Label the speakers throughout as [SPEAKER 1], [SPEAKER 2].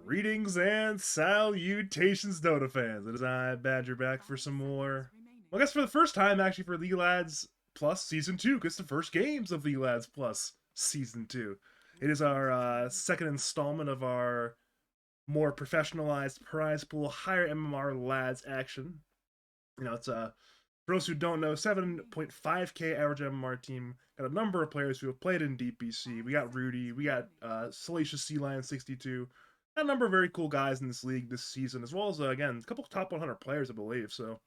[SPEAKER 1] Greetings and salutations, Dota fans. It is I, Badger, back for some more. Well, I guess for the first time, actually, for League Lads Plus Season 2, because the first games of League Lads Plus Season 2. It is our second installment of our more professionalized prize pool, higher MMR Lads action. It's for those who don't know, 7.5k average MMR team. Got a number of players who have played in DPC. We got Rudy, we got Salacious Sea Lion 62. Got a number of very cool guys in this league this season, as well as again a couple top 100 players, I believe. So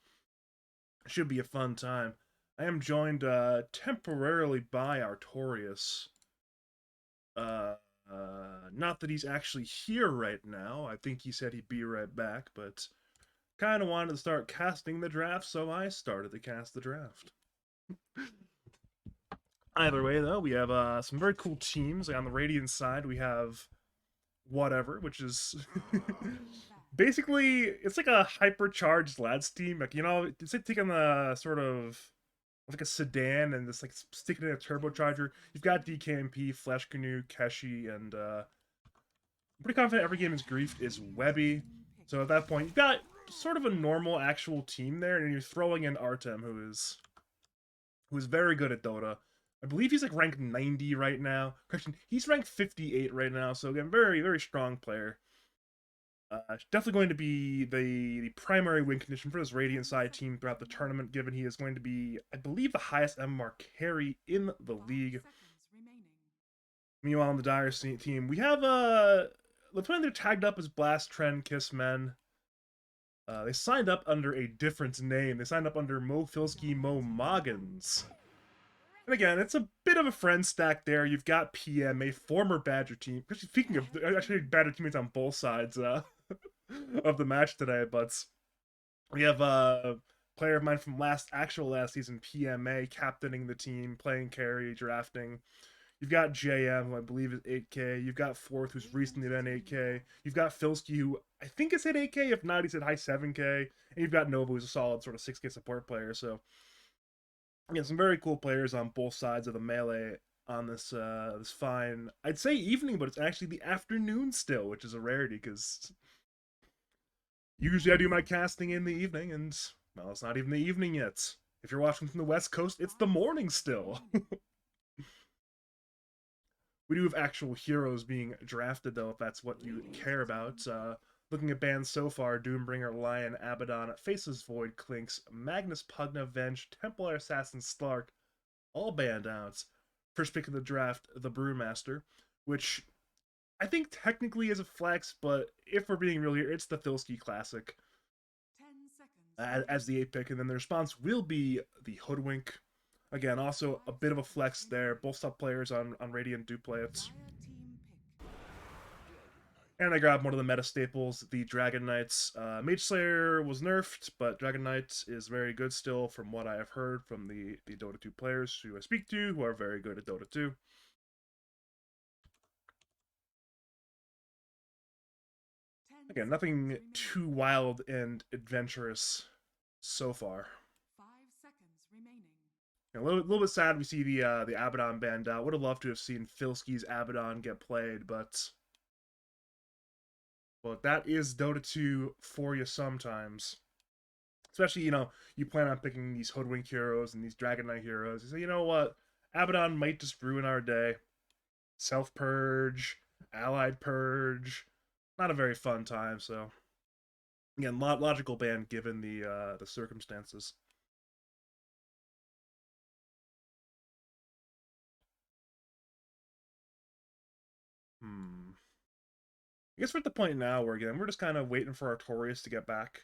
[SPEAKER 1] it should be a fun time. I am joined temporarily by Artorius. Uh, Not that he's actually here right now. I think he said he'd be right back, but kind of wanted to start casting the draft, so I started to cast the draft. Either way, though, we have some very cool teams. Like on the Radiant side, we have whatever, which is basically it's like a hypercharged lads team. Like it's like taking a sort of like a sedan and just like sticking in a turbocharger. You've got DKMP, Flash Canoe, Keshi, and I'm pretty confident every game is griefed is Webby. So at that point, you've got sort of a normal actual team there, and you're throwing in Artem, who is very good at Dota. I believe he's like ranked 90 right now. Correction, he's ranked 58 right now. So again, very, very strong player. Definitely going to be the primary win condition for this Radiant side team throughout the tournament, given he is going to be, I believe, the highest MMR carry in the league. Meanwhile, on the Dire team, we have let's find they're tagged up as Blast Trend Kiss Men. They signed up under a different name. They signed up under Filski, Moggins. And again, it's a bit of a friend stack there. You've got PM, a former Badger team. Speaking of, actually, Badger teammates on both sides of the match today. But we have a player of mine from last season, PMA, captaining the team, playing carry, drafting. You've got JM, who I believe is 8k. You've got Fourth, who's recently been 8k. You've got Filski, who I think is at 8k. If not, he's at high 7k. And you've got Nova, who's a solid sort of 6k support player. So, again, some very cool players on both sides of the melee on this this fine, I'd say evening, but it's actually the afternoon still, which is a rarity because usually I do my casting in the evening, and well, it's not even the evening yet. If you're watching from the West Coast, it's the morning still. We do have actual heroes being drafted, though, if that's what you care about. Looking at bans so far, Doombringer, Lion, Abaddon, Faceless Void, Clinks, Magnus, Pugna, Venge, Templar Assassin, Slark, all banned out. First pick of the draft, the Brewmaster, which I think technically is a flex, but if we're being real here, it's the Filski Classic as the 8th pick, and then the response will be the Hoodwink. Again, also a bit of a flex there. Both top players on Radiant do play it. And I grabbed one of the meta staples, the Dragon Knights. Mage Slayer was nerfed, but Dragon Knight is very good still from what I have heard from the Dota 2 players who I speak to, who are very good at Dota 2. Again, nothing too wild and adventurous so far. A little bit sad we see the Abaddon banned out. Would have loved to have seen Filski's Abaddon get played, but that is Dota 2 for you sometimes. Especially, you plan on picking these Hoodwink heroes and these Dragon Knight heroes. You say, you know what? Abaddon might just ruin our day. Self-purge, allied purge. Not a very fun time, so again, logical ban given the circumstances. I guess we're at the point now where again we're just kind of waiting for Artorius to get back.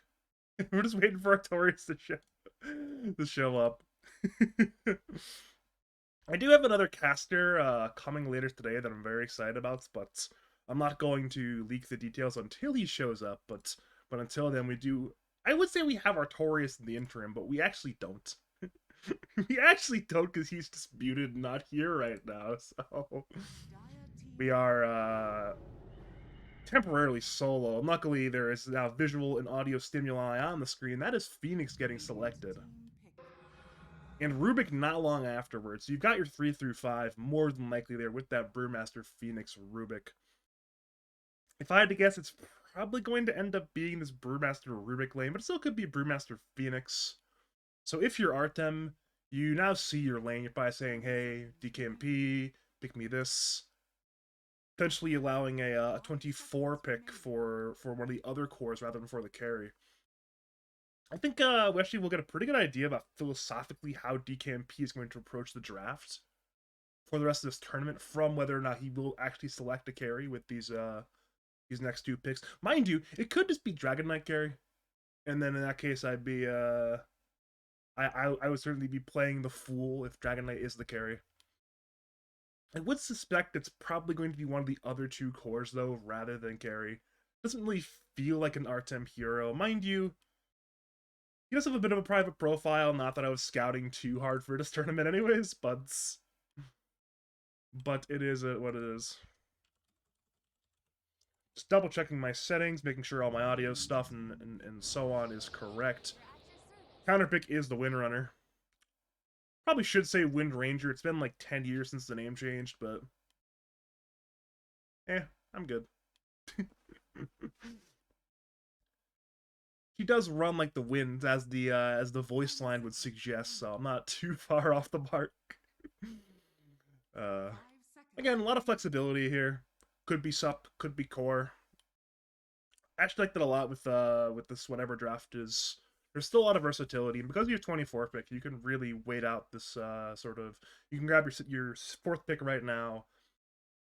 [SPEAKER 1] We're just waiting for Artorius to show up. I do have another caster coming later today that I'm very excited about, but I'm not going to leak the details until he shows up. But until then, we do. I would say we have Artorius in the interim, but we actually don't. We actually don't because he's disputed and not here right now. So we are temporarily solo. Luckily, there is now visual and audio stimuli on the screen. That is Phoenix getting selected. And Rubik not long afterwards. So you've got your 3 through 5 more than likely there with that Brewmaster, Phoenix, Rubik. If I had to guess, it's probably going to end up being this Brewmaster Rubik lane, but it still could be Brewmaster Phoenix. So if you're Artem, you now see your lane by saying, hey, DKMP, pick me this. Potentially allowing a 24 pick for one of the other cores rather than for the carry. I think we actually will get a pretty good idea about philosophically how DKMP is going to approach the draft for the rest of this tournament, from whether or not he will actually select a carry with these next two picks. Mind you, it could just be Dragon Knight carry, and then in that case, I'd be I would certainly be playing the fool if Dragon Knight is the carry. I would suspect it's probably going to be one of the other two cores though, rather than carry. Doesn't really feel like an Artem hero, mind you. He does have a bit of a private profile. Not that I was scouting too hard for this tournament, anyways, but it is what it is. Just double checking my settings, making sure all my audio stuff and so on is correct. Counterpick is the Windrunner. Probably should say Wind Ranger. It's been like 10 years since the name changed, but I'm good. He does run like the wind, as the voice line would suggest, so I'm not too far off the mark. uh, Again, a lot of flexibility here. Could be sup, could be core. I actually like that a lot with this whatever draft is. There's still a lot of versatility, and because you have 24 pick, you can really wait out this sort of. You can grab your fourth pick right now.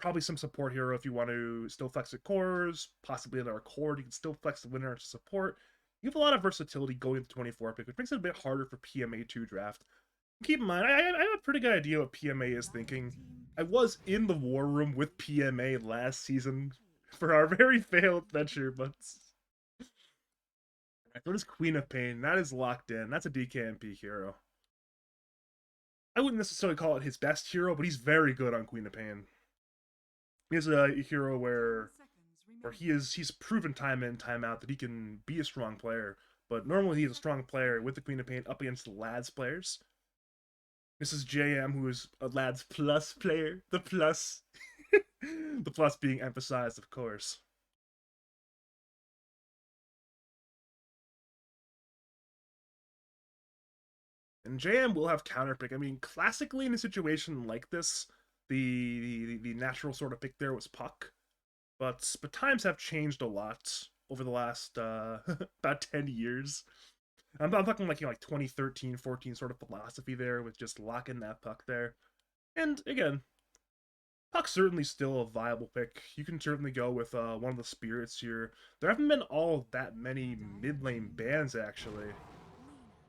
[SPEAKER 1] Probably some support hero if you want to still flex the cores, possibly another core. You can still flex the winner to support. You have a lot of versatility going to 24 pick, which makes it a bit harder for PMA2 draft. Keep in mind, I have a pretty good idea what PMA is thinking. I was in the war room with PMA last season for our very failed venture, but what is Queen of Pain? That is locked in. That's a DKMP hero. I wouldn't necessarily call it his best hero, but he's very good on Queen of Pain. He's a hero where he's proven time in, time out that he can be a strong player. But normally he's a strong player with the Queen of Pain up against the Lads players. This is JM, who is a Lads Plus player. The plus. The plus being emphasized, of course. And JM will have counterpick. I mean, classically in a situation like this, the natural sort of pick there was Puck. But times have changed a lot over the last about 10 years. I'm talking like, 2013, 14 sort of philosophy there with just locking that Puck there. And again, Puck's certainly still a viable pick. You can certainly go with one of the spirits here. There haven't been all that many mid lane bans actually.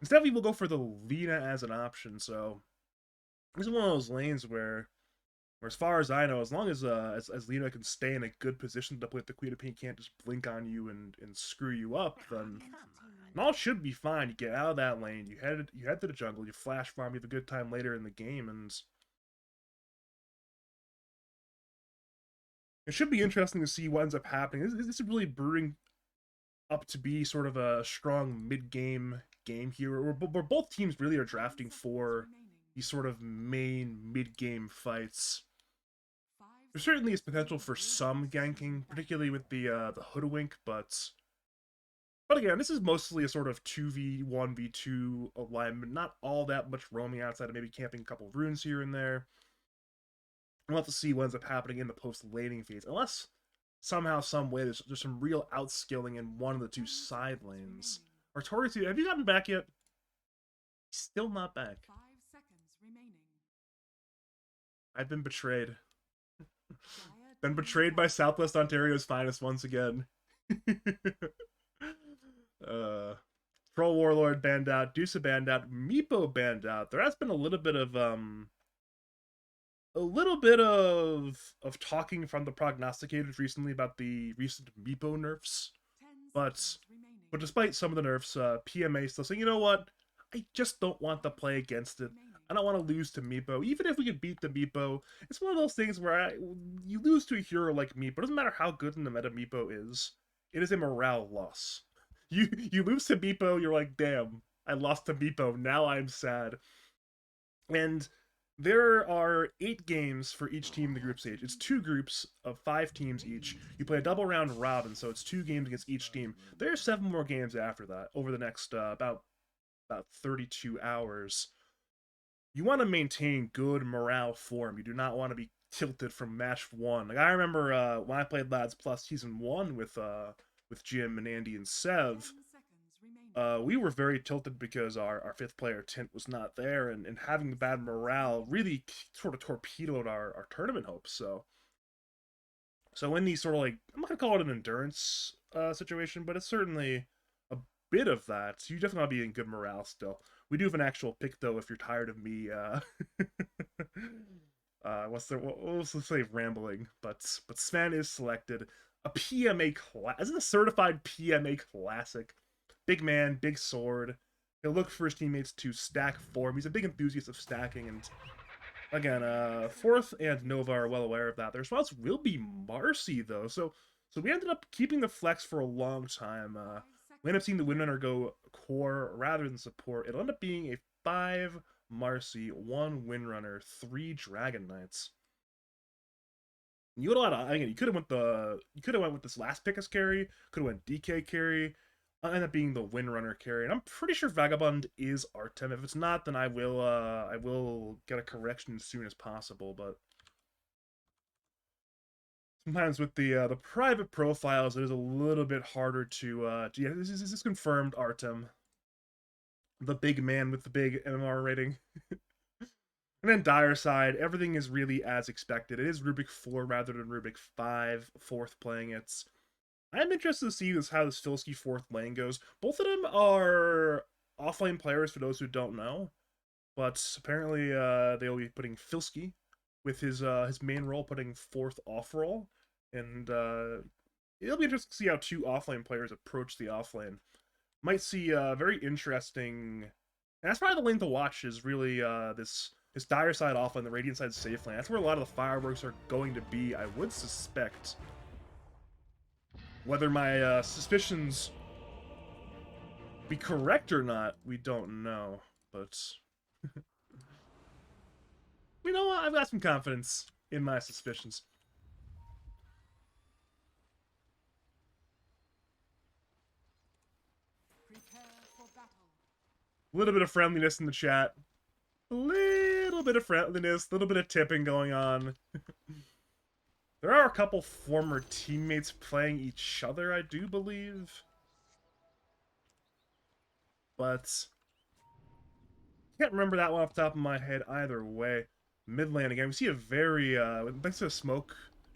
[SPEAKER 1] Instead, we will go for the Lina as an option. So this is one of those lanes where as far as I know, as long as Lina can stay in a good position to play, the Queen of Pain can't just blink on you and screw you up, then all should be fine. You get out of that lane, you head to the jungle, you flash farm, you have a good time later in the game, and it should be interesting to see what ends up happening. This is really brewing up to be sort of a strong mid-game game here, where both teams really are drafting for these sort of main mid-game fights. There certainly is potential for some ganking, particularly with the Hoodwink, but again, this is mostly a sort of 2v1v2 alignment, not all that much roaming outside of maybe camping a couple of runes here and there. We'll have to see what ends up happening in the post-laning phase, unless somehow, some way, there's some real outskilling in one of the two side lanes. Artorius, have you gotten back yet? Still not back.
[SPEAKER 2] 5 seconds remaining.
[SPEAKER 1] I've been betrayed. Been betrayed by Southwest Ontario's finest once again. Troll Warlord banned out, Dusa banned out, Meepo banned out. There has been a little bit of talking from the prognosticators recently about the recent Meepo nerfs. But despite some of the nerfs, PMA still saying, you know what? I just don't want to play against it. I don't want to lose to Meepo. Even if we could beat the Meepo, it's one of those things where you lose to a hero like Meepo. It doesn't matter how good in the meta Meepo is. It is a morale loss. You lose to Meepo, you're like, damn, I lost to Meepo. Now I'm sad. And There are 8 games for each team in the group stage. It's 2 groups of 5 teams each. You play a double round robin, so it's 2 games against each team. There are 7 more games after that over the next about 32 hours. You want to maintain good morale form. You do not want to be tilted from match 1. Like I remember when I played Lads Plus season 1 with Jim and Andy and Sev, we were very tilted because our 5th player, Tint, was not there, and having the bad morale really sort of torpedoed our tournament hopes. So in these sort of like, I'm not going to call it an endurance situation, but it's certainly a bit of that. So you definitely want to be in good morale still. We do have an actual pick, though, if you're tired of me, let's say rambling, but Sven is selected. A PMA class, isn't a certified PMA classic. Big man, big sword. He'll look for his teammates to stack for him. He's a big enthusiast of stacking, and again, Fourth and Nova are well aware of that. Their response will be Marcy, though, so we ended up keeping the flex for a long time. We end up seeing the Windrunner go core rather than support. It'll end up being a 5 Marcy, 1 Windrunner, 3 Dragon Knights. You had a lot of, again, you could have went with this last pick as carry, could have went DK carry. End up being the Windrunner carry, and I'm pretty sure Vagabond is Artem. If it's not, then I will get a correction as soon as possible. But sometimes with the private profiles, it is a little bit harder to yeah. This is confirmed Artem, the big man with the big MMR rating. And then Dire side, everything is really as expected. It is Rubik 4 rather than Rubik 5. Fourth playing it. I'm interested to see how this Filski 4th lane goes. Both of them are offlane players, for those who don't know. But apparently they'll be putting Filski with his main role, putting 4th off role. And it'll be interesting to see how 2 offlane players approach the offlane. Might see very interesting... And that's probably the lane to watch, is really this Dire side offlane, the Radiant side safe lane. That's where a lot of the fireworks are going to be, I would suspect. Whether my suspicions be correct or not, we don't know. But you know what? I've got some confidence in my suspicions. A little bit of friendliness in the chat. A little bit of friendliness, a little bit of tipping going on. There are a couple former teammates playing each other, I do believe. But can't remember that one off the top of my head either way. Mid lane again. We see a very, thanks to the smoke,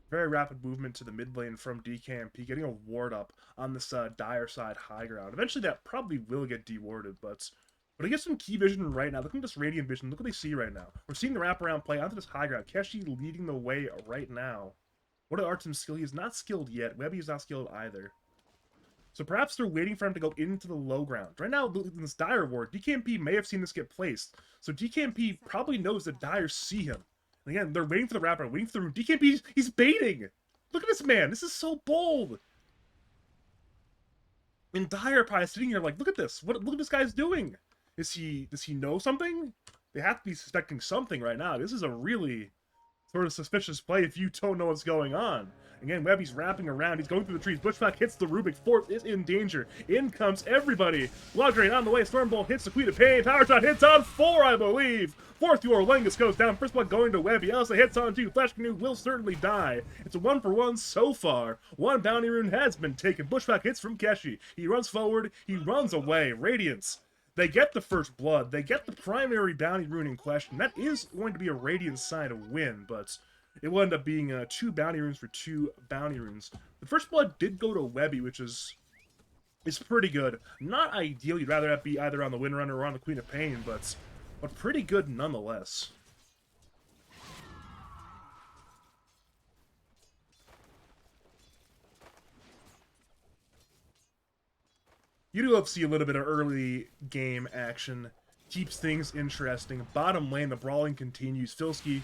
[SPEAKER 1] very rapid movement to the mid lane from DKMP, getting a ward up on this Dire side high ground. Eventually that probably will get dewarded, but he gets some key vision right now. Look at this Radiant Vision. Look what they see right now. We're seeing the wraparound play onto this high ground. Keshi leading the way right now. What are Artem's skill? He is not skilled yet. Webby is not skilled either. So perhaps they're waiting for him to go into the low ground. Right now, in this Dire ward, DKMP may have seen this get placed. So DKMP probably knows that Dire see him. And again, they're waiting for the wraparound, waiting for the room. DKMP, he's baiting! Look at this man! This is so bold! And Dire probably sitting here like, look at this! Look what this guy's doing! Does he know something? They have to be suspecting something right now. This is a really sort of suspicious play if you don't know what's going on. Again, Webby's wrapping around. He's going through the trees. Bushwhack hits the Rubik. Fourth is in danger. In comes everybody. Blood Drain on the way. Stormbolt hits the Queen of Pain. Power Shot hits on 4, I believe. Fourth, Orlengus goes down. First blood going to Webby. Elsa hits on 2. Flash Canoe will certainly die. It's a 1-for-1 so far. 1 bounty rune has been taken. Bushwhack hits from Keshi. He runs forward. He runs away. Radiance. They get the first blood. They get the primary bounty rune in question. That is going to be a Radiant side win, but it will end up being 2 bounty runes for 2 bounty runes. The first blood did go to Webby, which is pretty good. Not ideal. You'd rather that be either on the Windrunner or on the Queen of Pain, but pretty good nonetheless. You do love to see a little bit of early game action. Keeps things interesting. Bottom lane, the brawling continues. Filski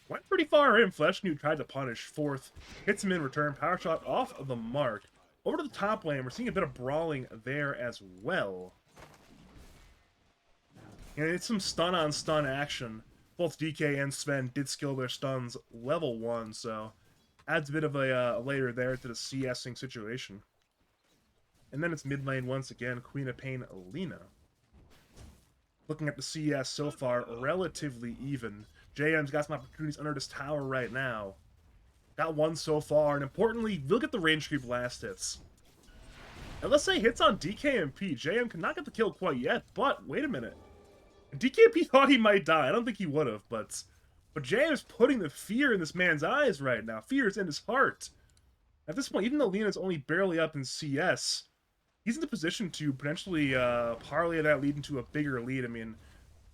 [SPEAKER 1] went pretty far in. Fleshnu tried to punish. Fourth hits him in return. Power shot off of the mark. Over to the top lane, we're seeing a bit of brawling there as well. And it's some stun-on-stun action. both DK and Sven did skill their stuns level 1, so adds a bit of a layer there to the CSing situation. And then it's mid lane once again, Queen of Pain, Alina. Looking at the CS so far, relatively even. JM's got some opportunities under this tower right now. Got one so far, and importantly, look at the range creep last hits. And let's say hits on DKMP. JM cannot get the kill quite yet, but wait a minute. DKMP thought he might die. I don't think he would have, but JM is putting the fear in this man's eyes right now. Fear is in his heart. At this point, even though Lena's only barely up in CS, he's in the position to potentially parlay that lead into a bigger lead. I mean,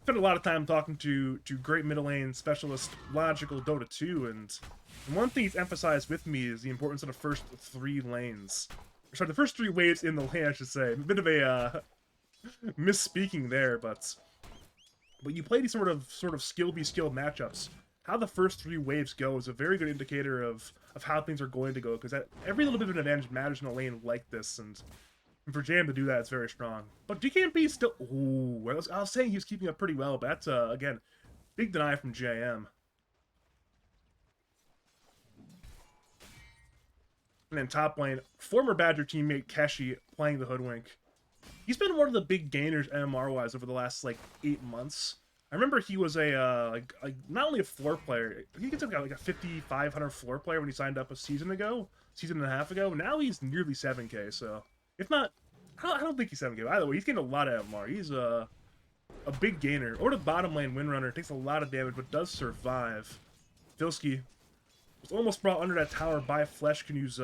[SPEAKER 1] I spent a lot of time talking to great middle lane specialist Logical Dota 2, and one thing he's emphasized with me is the importance of the first 3 lanes. Sorry, the first 3 waves in the lane, I should say. A bit of a misspeaking there, but you play these sort of skill v skill matchups. How the first 3 waves go is a very good indicator of how things are going to go, because every little bit of an advantage matters in a lane like this, and for JM to do that, it's very strong. But DKMP is still... Ooh, I was saying he was keeping up pretty well, but that's, again, big deny from JM. And then top lane, former Badger teammate Keshi playing the Hoodwink. He's been one of the big gainers MMR-wise over the last, 8 months. I remember he was a, not only a floor player, he gets like a 5,500 floor player when he signed up a season and a half ago. Now he's nearly 7K, so... If not, I don't think he's 7K. Either way, he's getting a lot of MMR. He's a big gainer. Or the bottom lane Windrunner. Takes a lot of damage, but does survive. Filski was almost brought under that tower by Flesh Canoe's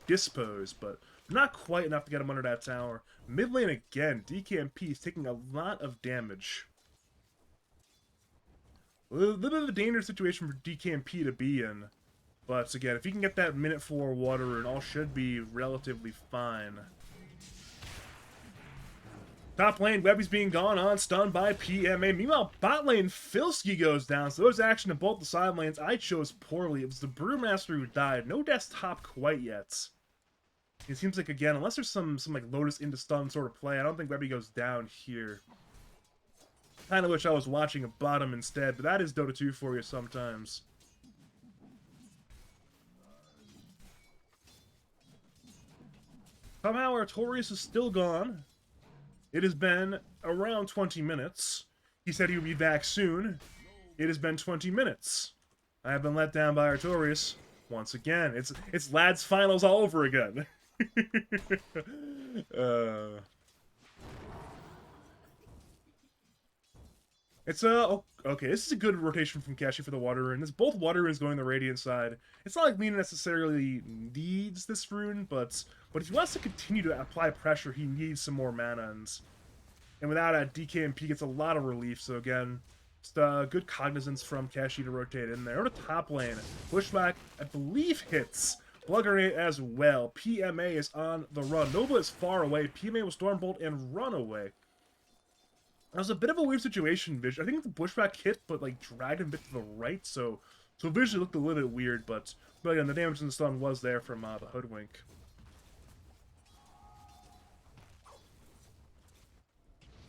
[SPEAKER 1] Dispose, but not quite enough to get him under that tower. Mid lane again, DKMP is taking a lot of damage. A little bit of a dangerous situation for DKMP to be in. But again, if he can get that minute 4 water rune, all should be relatively fine. Top lane, Webby's being gone on, stunned by PMA. Meanwhile, bot lane, Filski goes down. So there was action in both the side lanes. I chose poorly. It was the Brewmaster who died. No deaths top quite yet. It seems like, again, unless there's some Lotus into stun sort of play, I don't think Webby goes down here. Kind of wish I was watching a bottom instead, but that is Dota 2 for you sometimes. Somehow Artorius is still gone. It has been around 20 minutes. He said he would be back soon. It has been 20 minutes. I have been let down by Artorius once again. It's lads finals all over again. It's okay, this is a good rotation from Keshi for the water rune. It's both water runes going the Radiant side. It's not like Lena necessarily needs this rune, but if he wants to continue to apply pressure, he needs some more mana, and without that, DKMP gets a lot of relief. So again, just good cognizance from Keshi to rotate in there. Over to top lane, Pushback, I believe, hits. Blood Grenade as well. PMA is on the run. Nova is far away. PMA will Stormbolt and run away. That was a bit of a weird situation, Vision. I think the Pushback hit, but dragged him a bit to the right, so visually looked a little bit weird, but again, the damage in the stun was there from the Hoodwink.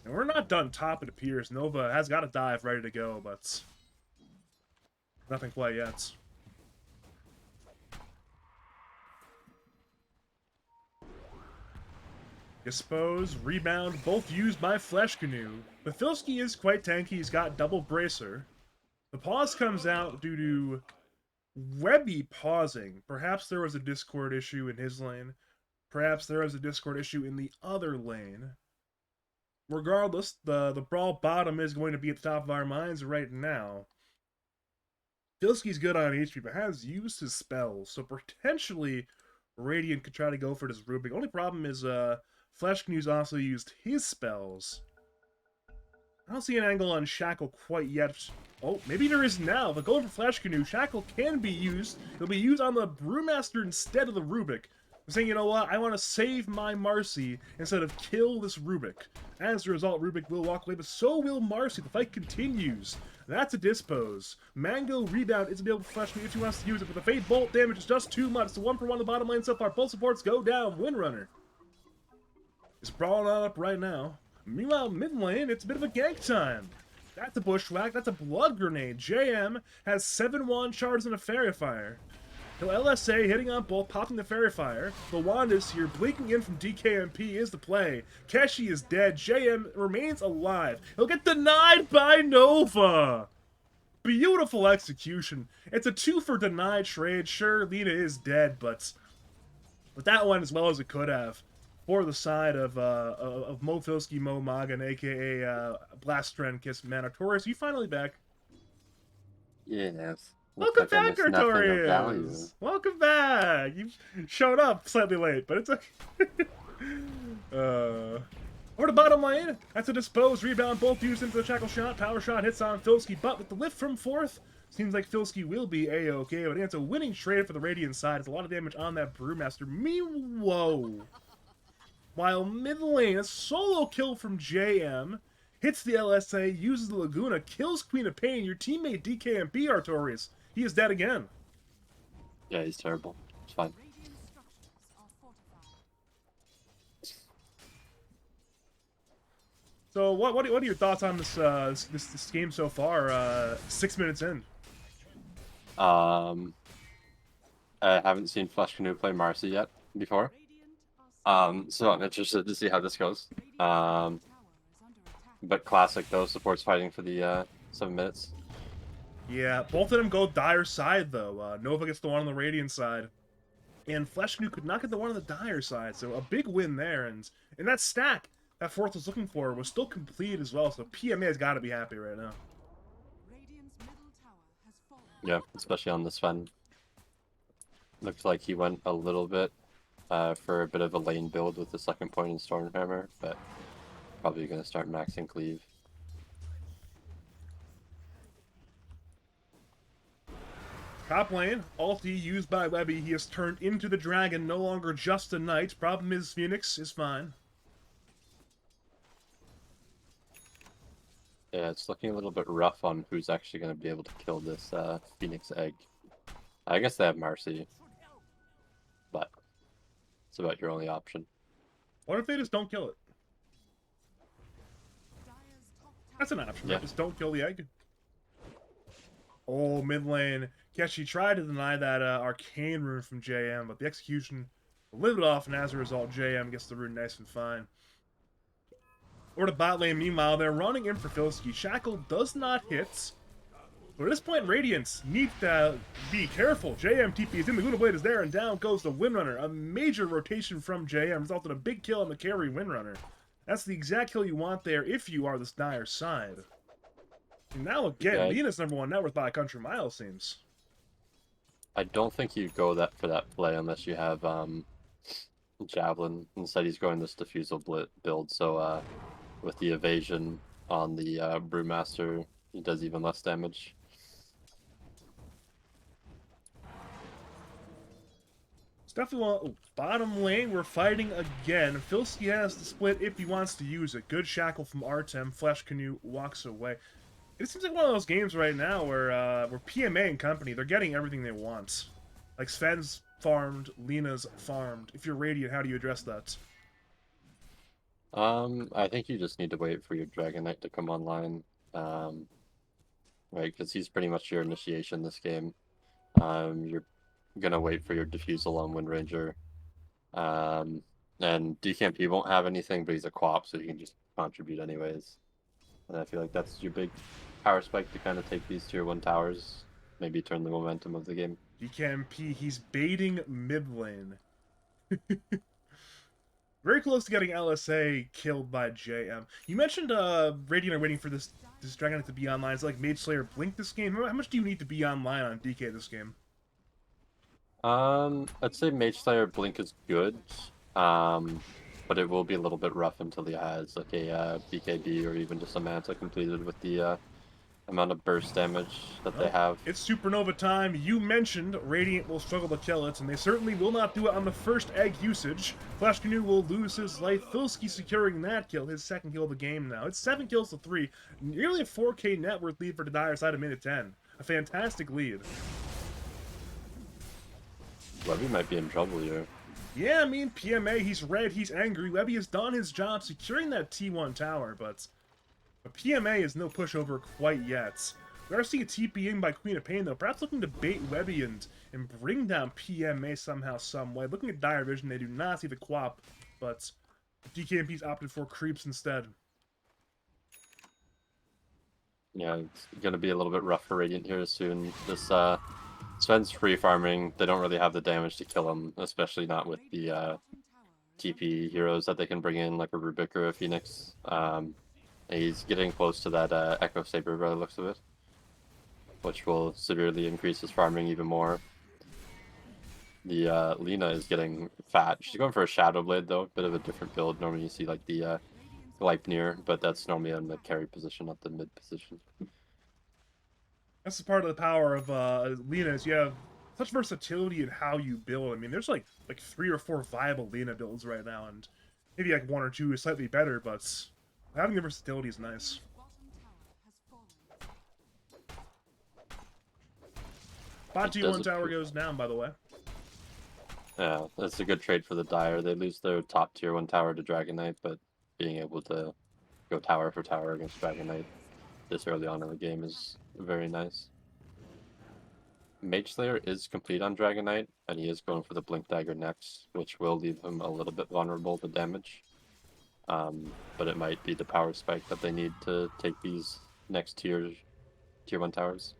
[SPEAKER 1] And we're not done top, it appears. Nova has got a dive ready to go, but nothing quite yet. Dispose, Rebound, both used by Flesh Canoe. But Filski is quite tanky, he's got double Bracer. The pause comes out due to Webby pausing. Perhaps there was a Discord issue in his lane. Perhaps there was a Discord issue in the other lane. Regardless, the brawl bottom is going to be at the top of our minds right now. Filski's good on HP, but has used his spells, so potentially Radiant could try to go for this Rubik. Only problem is, Flesh Canoe's also used his spells. I don't see an angle on Shackle quite yet. Oh, maybe there is now. But going for Flesh Canoe, Shackle can be used. It'll be used on the Brewmaster instead of the Rubik. I'm saying, you know what? I want to save my Marcy instead of kill this Rubik. As a result, Rubik will walk away, but so will Marcy. The fight continues. That's a Dispose. Mango Rebound is available for Flesh Canoe if he wants to use it, but the Fate Bolt damage is just too much. It's a 1-for-1 on the bottom lane so far. Both supports go down. Windrunner is brawling on up right now. Meanwhile, mid lane, it's a bit of a gank time. That's a bushwhack. That's a blood grenade. JM has 7 wand shards and a fairy fire. So LSA hitting on both, popping the fairy fire. The wand is here, blinking in from DKMP is the play. Keshi is dead. JM remains alive. He'll get denied by Nova. Beautiful execution. It's a 2 for denied trade. Sure, Lina is dead, but that went as well as it could have. For the side of Mo Filski, Mo Moggin, aka Blast Trend Kiss Man. Artorius, you finally back?
[SPEAKER 2] Yes.
[SPEAKER 1] Welcome back, Artorius! Welcome back! You showed up slightly late, but it's okay. Over the bottom lane, that's a dispose, rebound, both used into the shackle shot, power shot hits on Filski, but with the lift from 4th, seems like Filski will be A-okay, but it's a winning trade for the Radiant side. It's a lot of damage on that Brewmaster. Whoa! While mid lane, a solo kill from JM, hits the LSA, uses the Laguna, kills Queen of Pain, your teammate DKMP, Artorius. He is dead again.
[SPEAKER 2] Yeah, he's terrible. It's fine.
[SPEAKER 1] So what are your thoughts on this game so far? 6 minutes in.
[SPEAKER 2] I haven't seen Flesh Canoe play Marcy yet before. So I'm interested to see how this goes. But classic though, supports fighting for the 7 minutes.
[SPEAKER 1] Yeah, both of them go Dire side though. Nova gets the one on the Radiant side, and Flesh Canoe could not get the one on the Dire side. So a big win there, and in that stack that 4th was looking for was still complete as well. So PMA has got to be happy right now.
[SPEAKER 2] Yeah, especially on this Sven. Looks like he went a little bit for a bit of a lane build with the second point in Stormhammer, but probably going to start maxing Cleave.
[SPEAKER 1] Top lane, ulti used by Webby. He has turned into the dragon, no longer just a knight. Problem is, Phoenix is fine.
[SPEAKER 2] Yeah, it's looking a little bit rough on who's actually going to be able to kill this Phoenix egg. I guess they have Marcy, but it's about your only option.
[SPEAKER 1] What if they just don't kill it? That's an option,
[SPEAKER 2] yeah.
[SPEAKER 1] Right? Just don't kill the egg. Oh, mid lane. Keshi tried to deny that arcane rune from JM, but the execution lit it off, and as a result, JM gets the rune nice and fine. Over to bot lane, meanwhile, they're running in for Filski. Shackle does not hit. But at this point, Radiance need to be careful. JM TP is in, the Luna Blade is there, and down goes the Windrunner. A major rotation from JM resulted in a big kill on the carry Windrunner. That's the exact kill you want there if you are this Dire side. And now again,
[SPEAKER 2] yeah,
[SPEAKER 1] Lena's #1 net worth by a country mile, seems.
[SPEAKER 2] I don't think you go for that play unless you have Javelin. Instead, he's going this Diffusal build, so with the evasion on the Brewmaster, he does even less damage.
[SPEAKER 1] It's definitely bottom lane, we're fighting again. Filski has the split if he wants to use it. Good shackle from Artem. Flesh Canoe walks away. It seems like one of those games right now where PMA and company, they're getting everything they want. Like Sven's farmed, Lena's farmed. If you're Radiant, how do you address that?
[SPEAKER 2] I think you just need to wait for your Dragon Knight to come online, right? Because he's pretty much your initiation this game. You're gonna wait for your Diffusal on Wind Ranger, and DKMP won't have anything, but he's a co-op, so you can just contribute anyways. And I feel like that's your big power spike to kind of take these tier 1 towers, maybe turn the momentum of the game.
[SPEAKER 1] DKMP, he's baiting mid lane. Very close to getting LSA killed by JM. You mentioned Radiant are waiting for this Dragon Knight to be online. Is it like Mage Slayer Blink this game? How much do you need to be online on DK this game?
[SPEAKER 2] I'd say Mage Slayer Blink is good, but it will be a little bit rough until he has like a BKB or even just a Manta completed with the amount of burst damage that they have.
[SPEAKER 1] It's Supernova time. You mentioned Radiant will struggle to kill it, and they certainly will not do it on the first egg usage. Flesh Canoe will lose his life. Filski securing that kill, his second kill of the game now. It's 7 kills to 3. Nearly a 4K net worth lead for the Dire side of minute 10. A fantastic lead.
[SPEAKER 2] Webby might be in trouble here.
[SPEAKER 1] Yeah, I mean, PMA, he's red, he's angry. Webby has done his job securing that T1 tower, but But PMA is no pushover quite yet. We are seeing a TP in by Queen of Pain, though, perhaps looking to bait Webby and bring down PMA somehow, some way. Looking at Dire Vision, they do not see the Quap, but DKMP's opted for creeps instead.
[SPEAKER 2] Yeah, it's going to be a little bit rough for Radiant here soon. This Sven's free farming. They don't really have the damage to kill him, especially not with the TP heroes that they can bring in, like a Rubik or a Phoenix. He's getting close to that Echo Saber by the looks of it, which will severely increase his farming even more. The Lina is getting fat. She's going for a Shadow Blade, though. Bit of a different build. Normally you see like the Gleipnir, but that's normally in the carry position, not the mid position.
[SPEAKER 1] That's the part of the power of Lina is you have such versatility in how you build. I mean, there's like 3 or 4 viable Lina builds right now, and maybe like 1 or 2 is slightly better, but having the versatility is nice. Bot G1 tower goes down, by the way.
[SPEAKER 2] Yeah, that's a good trade for the Dire. They lose their top tier 1 tower to Dragon Knight, but being able to go tower for tower against Dragon Knight this early on in the game is very nice. Mage Slayer is complete on Dragon Knight, and he is going for the Blink Dagger next, which will leave him a little bit vulnerable to damage. But it might be the power spike that they need to take these next tier 1 towers.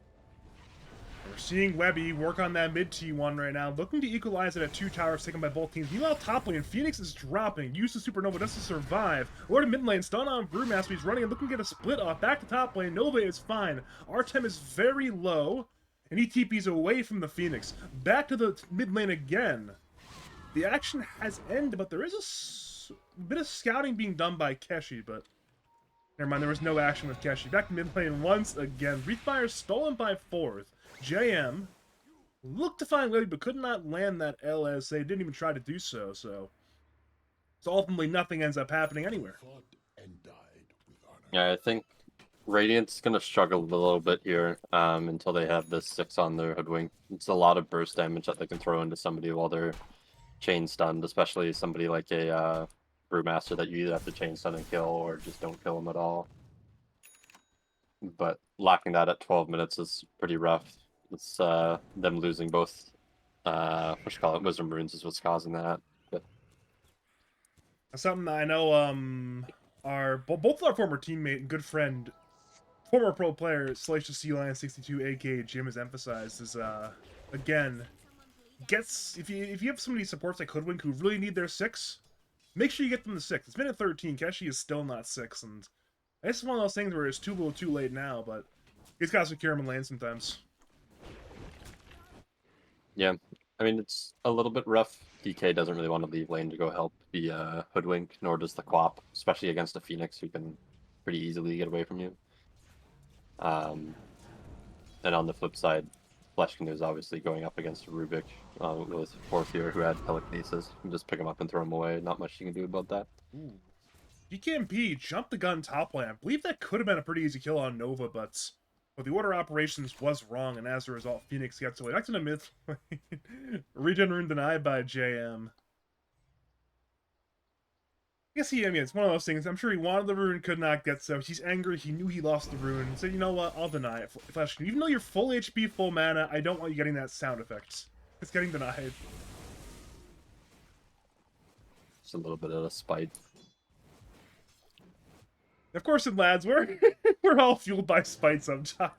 [SPEAKER 1] We're seeing Webby work on that mid T1 right now, looking to equalize it at 2 towers taken by both teams. Meanwhile, top lane, Phoenix is dropping. Use the Supernova just to survive. Lord of mid lane, stun on Brewmaster. He's running and looking to get a split off. Back to top lane. Nova is fine. Artem is very low, and he TPs away from the Phoenix. Back to the mid lane again. The action has ended, but there is a bit of scouting being done by Keshi, but never mind, there was no action with Keshi. Back to mid lane once again. Wreathfire stolen by 4th. JM looked to find Webby, but could not land that LSA. Didn't even try to do so. So ultimately, nothing ends up happening anywhere.
[SPEAKER 2] Yeah, I think Radiant's going to struggle a little bit here until they have this 6 on their Hoodwink. It's a lot of burst damage that they can throw into somebody while they're chain stunned, especially somebody like a Brewmaster that you either have to chain stun and kill or just don't kill them at all. But lacking that at 12 minutes is pretty rough. It's them losing both Wisdom Runes is what's causing that. But
[SPEAKER 1] something I know both our former teammate and good friend, former pro player Salacious Sea Lion 62 aka Jim has emphasized is again if you have somebody supports like Hoodwink who really need their 6, make sure you get them the 6. It's minute 13. Keshi is still not 6, and it's one of those things where it's too little too late now, but he's got to secure him in lane sometimes.
[SPEAKER 2] Yeah, I mean, it's a little bit rough. DK doesn't really want to leave lane to go help the Hoodwink, nor does the Quap, especially against a Phoenix who can pretty easily get away from you. And on the flip side, Flesh Canoe is obviously going up against a Rubik with 4th year who had telekinesis. You can just pick him up and throw him away. Not much you can do about that.
[SPEAKER 1] Ooh. DKMP jumped the gun top lane. I believe that could have been a pretty easy kill on Nova, but the order of operations was wrong, and as a result, Phoenix gets away. Back to the mid lane. Regen rune denied by JM. I guess it's one of those things. I'm sure he wanted the rune, could not get so. He's angry. He knew he lost the rune. He said, you know what? I'll deny it. Flash, even though you're full HP, full mana, I don't want you getting that sound effect. It's getting denied.
[SPEAKER 2] It's a little bit of a spite.
[SPEAKER 1] Of course, in lads, we're all fueled by spite sometimes.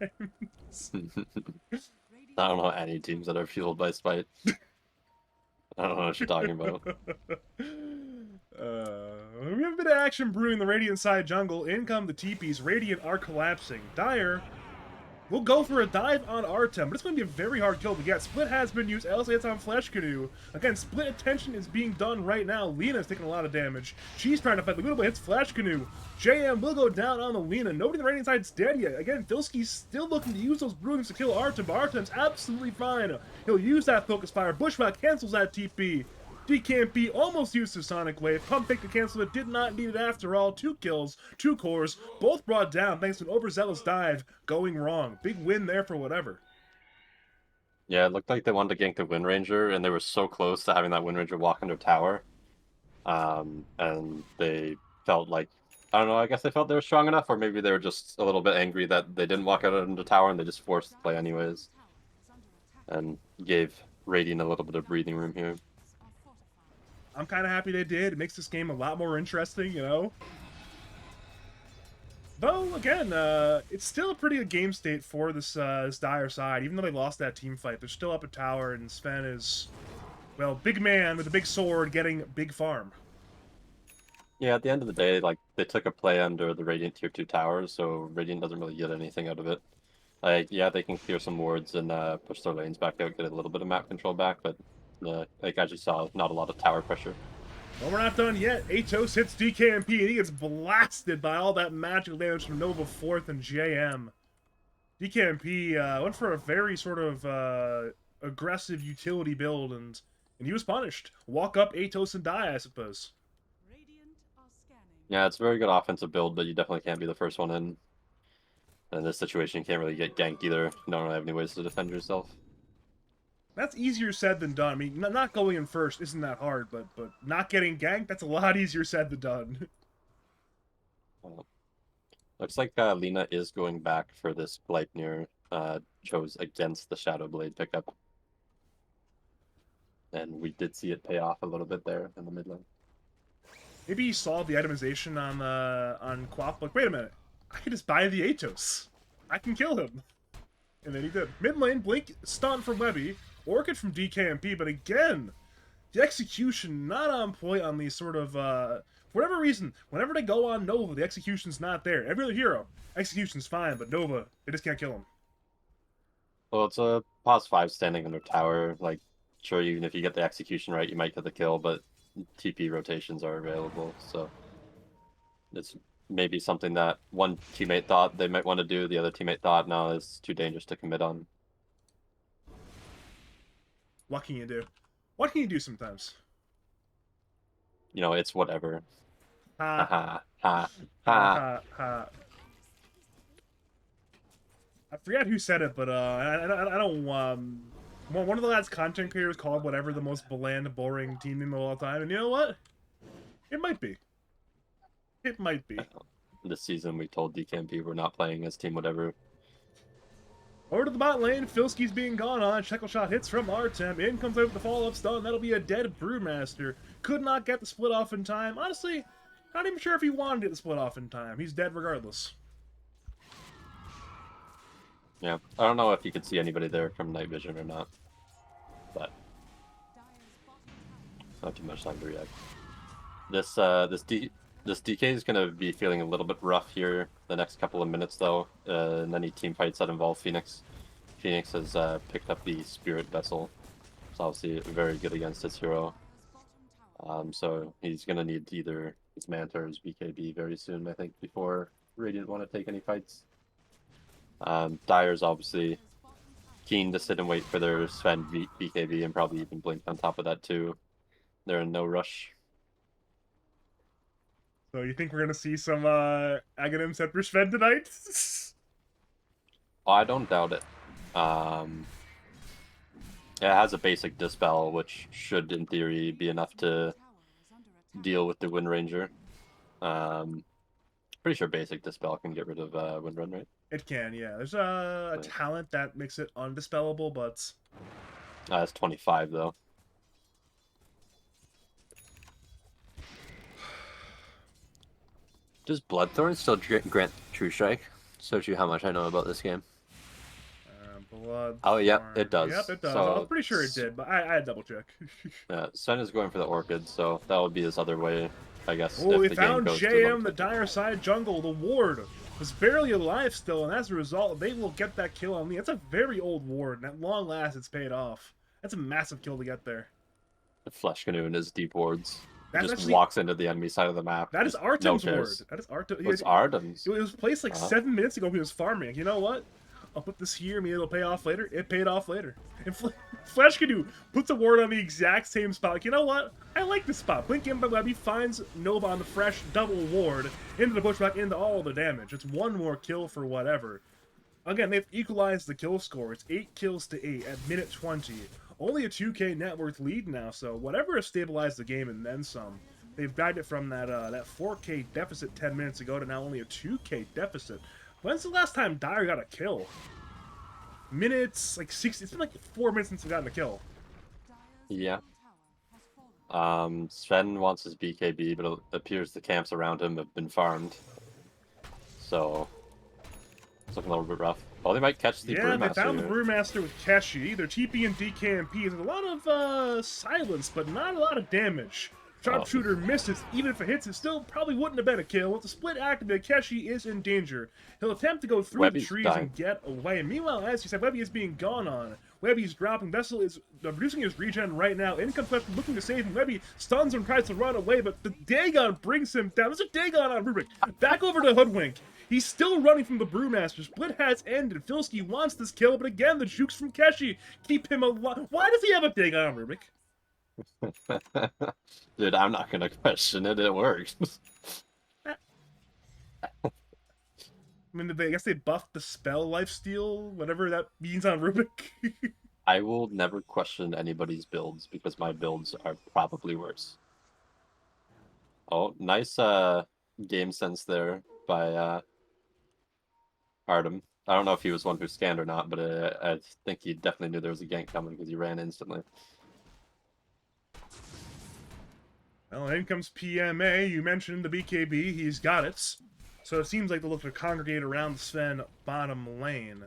[SPEAKER 2] I don't know any teams that are fueled by spite. I don't know what you're talking about.
[SPEAKER 1] We have a bit of action brewing the Radiant side jungle. In come the TPs. Radiant are collapsing. Dire will go for a dive on Artem, but it's going to be a very hard kill to get. Split has been used. Elsa hits on Flesh Canoe. Again, split attention is being done right now. Lina's taking a lot of damage. She's trying to fight. Laguna hits Flesh Canoe. JM will go down on the Lina. Nobody in the Radiant side's dead yet. Again, Filski's still looking to use those brewings to kill Artem, but Artem's absolutely fine. He'll use that Focus Fire. Bushwhack cancels that TP. DKMP almost used his Sonic Wave. Pump fake to cancel it, did not need it after all. 2 kills, 2 cores, both brought down thanks to an overzealous dive going wrong. Big win there for whatever.
[SPEAKER 2] Yeah, it looked like they wanted to gank the Wind Ranger, and they were so close to having that Wind Ranger walk into a tower. And they felt like I don't know, I guess they felt they were strong enough, or maybe they were just a little bit angry that they didn't walk out into the tower and they just forced the play anyways. And gave Radiant a little bit of breathing room here.
[SPEAKER 1] I'm kind of happy they did. It makes this game a lot more interesting, you know? Though, again, it's still a pretty good game state for this Dire side. Even though they lost that team fight, they're still up a tower, and Sven is, well, big man with a big sword getting big farm.
[SPEAKER 2] Yeah, at the end of the day, like, they took a play under the Radiant Tier 2 towers, so Radiant doesn't really get anything out of it. Like, yeah, they can clear some wards and push their lanes back out, get a little bit of map control back, but like as you saw, not a lot of tower pressure.
[SPEAKER 1] Well, we're not done yet. Atos hits DKMP, and he gets blasted by all that magical damage from Nova 4th and JM. DKMP went for a very sort of aggressive utility build, and he was punished. Walk up Atos and die, I suppose.
[SPEAKER 2] Yeah, it's a very good offensive build, but you definitely can't be the first one in. In this situation, you can't really get ganked either. You don't really have any ways to defend yourself.
[SPEAKER 1] That's easier said than done. I mean, not going in first isn't that hard, but not getting ganked, that's a lot easier said than done.
[SPEAKER 2] Looks like Lena is going back for this Gleipnir chose against the Shadow Blade pickup. And we did see it pay off a little bit there in the mid lane.
[SPEAKER 1] Maybe he saw the itemization on Quap, like, wait a minute, I can just buy the Atos. I can kill him. And then he did. Mid lane, Blink, stun from Webby, Orchid from DKMP, but again, the execution not on point on these sort of, for whatever reason, whenever they go on Nova, the execution's not there. Every other hero, execution's fine, but Nova, they just can't kill him.
[SPEAKER 2] Well, it's a +5 standing under tower. Like, sure, even if you get the execution right, you might get the kill, but TP rotations are available, so it's maybe something that one teammate thought they might want to do, the other teammate thought, no, it's too dangerous to commit on.
[SPEAKER 1] What can you do? What can you do sometimes?
[SPEAKER 2] You know, it's whatever.
[SPEAKER 1] Ha
[SPEAKER 2] Ha ha
[SPEAKER 1] ha ha. I forget who said it, but I don't one of the lads content creators called whatever the most bland, boring team name of all time, and you know what? It might be. It might be.
[SPEAKER 2] This season we told DKMP we're not playing as team whatever.
[SPEAKER 1] Over to the bot lane, Filski's being gone on. Shekel shot hits from Artem. In comes out with the follow-up stun. That'll be a dead Brewmaster. Could not get the split off in time. Honestly, not even sure if he wanted to get the split off in time. He's dead regardless.
[SPEAKER 2] Yeah, I don't know if you could see anybody there from night vision or not, but not too much time to react. This DK is going to be feeling a little bit rough here the next couple of minutes, though. In any team fights that involve Phoenix. Phoenix has picked up the Spirit Vessel. It's obviously very good against his hero. So he's going to need either his Manta or his BKB very soon, I think, before Radiant want to take any fights. Dire's obviously keen to sit and wait for their Sven BKB and probably even Blink on top of that, too. They're in no rush.
[SPEAKER 1] So you think we're gonna see some Aghanim set for Sven tonight?
[SPEAKER 2] I don't doubt it. It has a basic Dispel, which should, in theory, be enough to deal with the Wind Ranger. Pretty sure basic Dispel can get rid of Wind Run, right?
[SPEAKER 1] It can, yeah. There's a talent that makes it undispellable, but...
[SPEAKER 2] It's 25, though. Does Bloodthorn still grant True Strike? Shows you how much I know about this game.
[SPEAKER 1] Blood.
[SPEAKER 2] Oh, yep, it does.
[SPEAKER 1] Yep, it does.
[SPEAKER 2] So,
[SPEAKER 1] I was pretty sure it did, but I had to double check.
[SPEAKER 2] Yeah, Sven is going for the Orchid, so that would be his other way, I guess.
[SPEAKER 1] Oh,
[SPEAKER 2] if
[SPEAKER 1] we
[SPEAKER 2] the
[SPEAKER 1] found
[SPEAKER 2] game goes
[SPEAKER 1] JM, the Dire side jungle. The ward was barely alive still, and as a result, they will get that kill on me. That's a very old ward, and at long last, it's paid off. That's a massive kill to get there.
[SPEAKER 2] The Flesh Canoe and his deep wards.
[SPEAKER 1] That's
[SPEAKER 2] Just
[SPEAKER 1] actually,
[SPEAKER 2] walks into the enemy side of the map.
[SPEAKER 1] that is Artem's ward. That is Artem.
[SPEAKER 2] What's Artem's?
[SPEAKER 1] It was placed like 7 minutes ago. He was farming. Like, you know what? I'll put this here. Maybe it'll pay off later. It paid off later. And Flesh Canoe puts a ward on the exact same spot. Like, you know what? I like this spot. Blink in by Webby finds Nova on the fresh double ward into the pushback into all the damage. It's one more kill for whatever. Again, they've equalized the kill score. It's 8 kills to 8 at minute 20. Only a 2k net worth lead now, so whatever has stabilized the game and then some. They've guided it from that 4K deficit 10 minutes ago to now only a 2K deficit. When's the last time Dire got a kill? Minutes, like 60. It's been like 4 minutes since we gotten a kill.
[SPEAKER 2] Yeah. Sven wants his BKB, but it appears the camps around him have been farmed. So it's looking a little bit rough. Oh, they might catch the Brewmaster.
[SPEAKER 1] Yeah, they found the
[SPEAKER 2] here.
[SPEAKER 1] Brewmaster with Keshi. They're TP and DKMP. There's a lot of silence, but not a lot of damage. Sharpshooter misses. Even if it hits, it still probably wouldn't have been a kill. With the split activated, Keshi is in danger. He'll attempt to go through
[SPEAKER 2] Webby's
[SPEAKER 1] the trees
[SPEAKER 2] dying.
[SPEAKER 1] and get away. And meanwhile, as you said, Webby is being gone on. Webby's dropping. Vessel is reducing his regen right now. In comes Webby looking to save him. Webby stuns him, tries to run away, but the Dagon brings him down. There's a Dagon on Rubik. Back over to Hoodwink. He's still running from the Brewmaster. Split has ended. Filski wants this kill, but again, the jukes from Keshi keep him alive. Why does he have a Dagon on Rubik?
[SPEAKER 2] Dude, I'm not gonna question it. It works.
[SPEAKER 1] I mean, I guess they buffed the spell lifesteal, whatever that means on Rubik.
[SPEAKER 2] I will never question anybody's builds because my builds are probably worse. Oh, nice game sense there by Artem. I don't know if he was one who scanned or not, but I think he definitely knew there was a gank coming because he ran instantly.
[SPEAKER 1] Well, in comes PMA. You mentioned the BKB. He's got it. So it seems like they'll look to congregate around Sven bottom lane.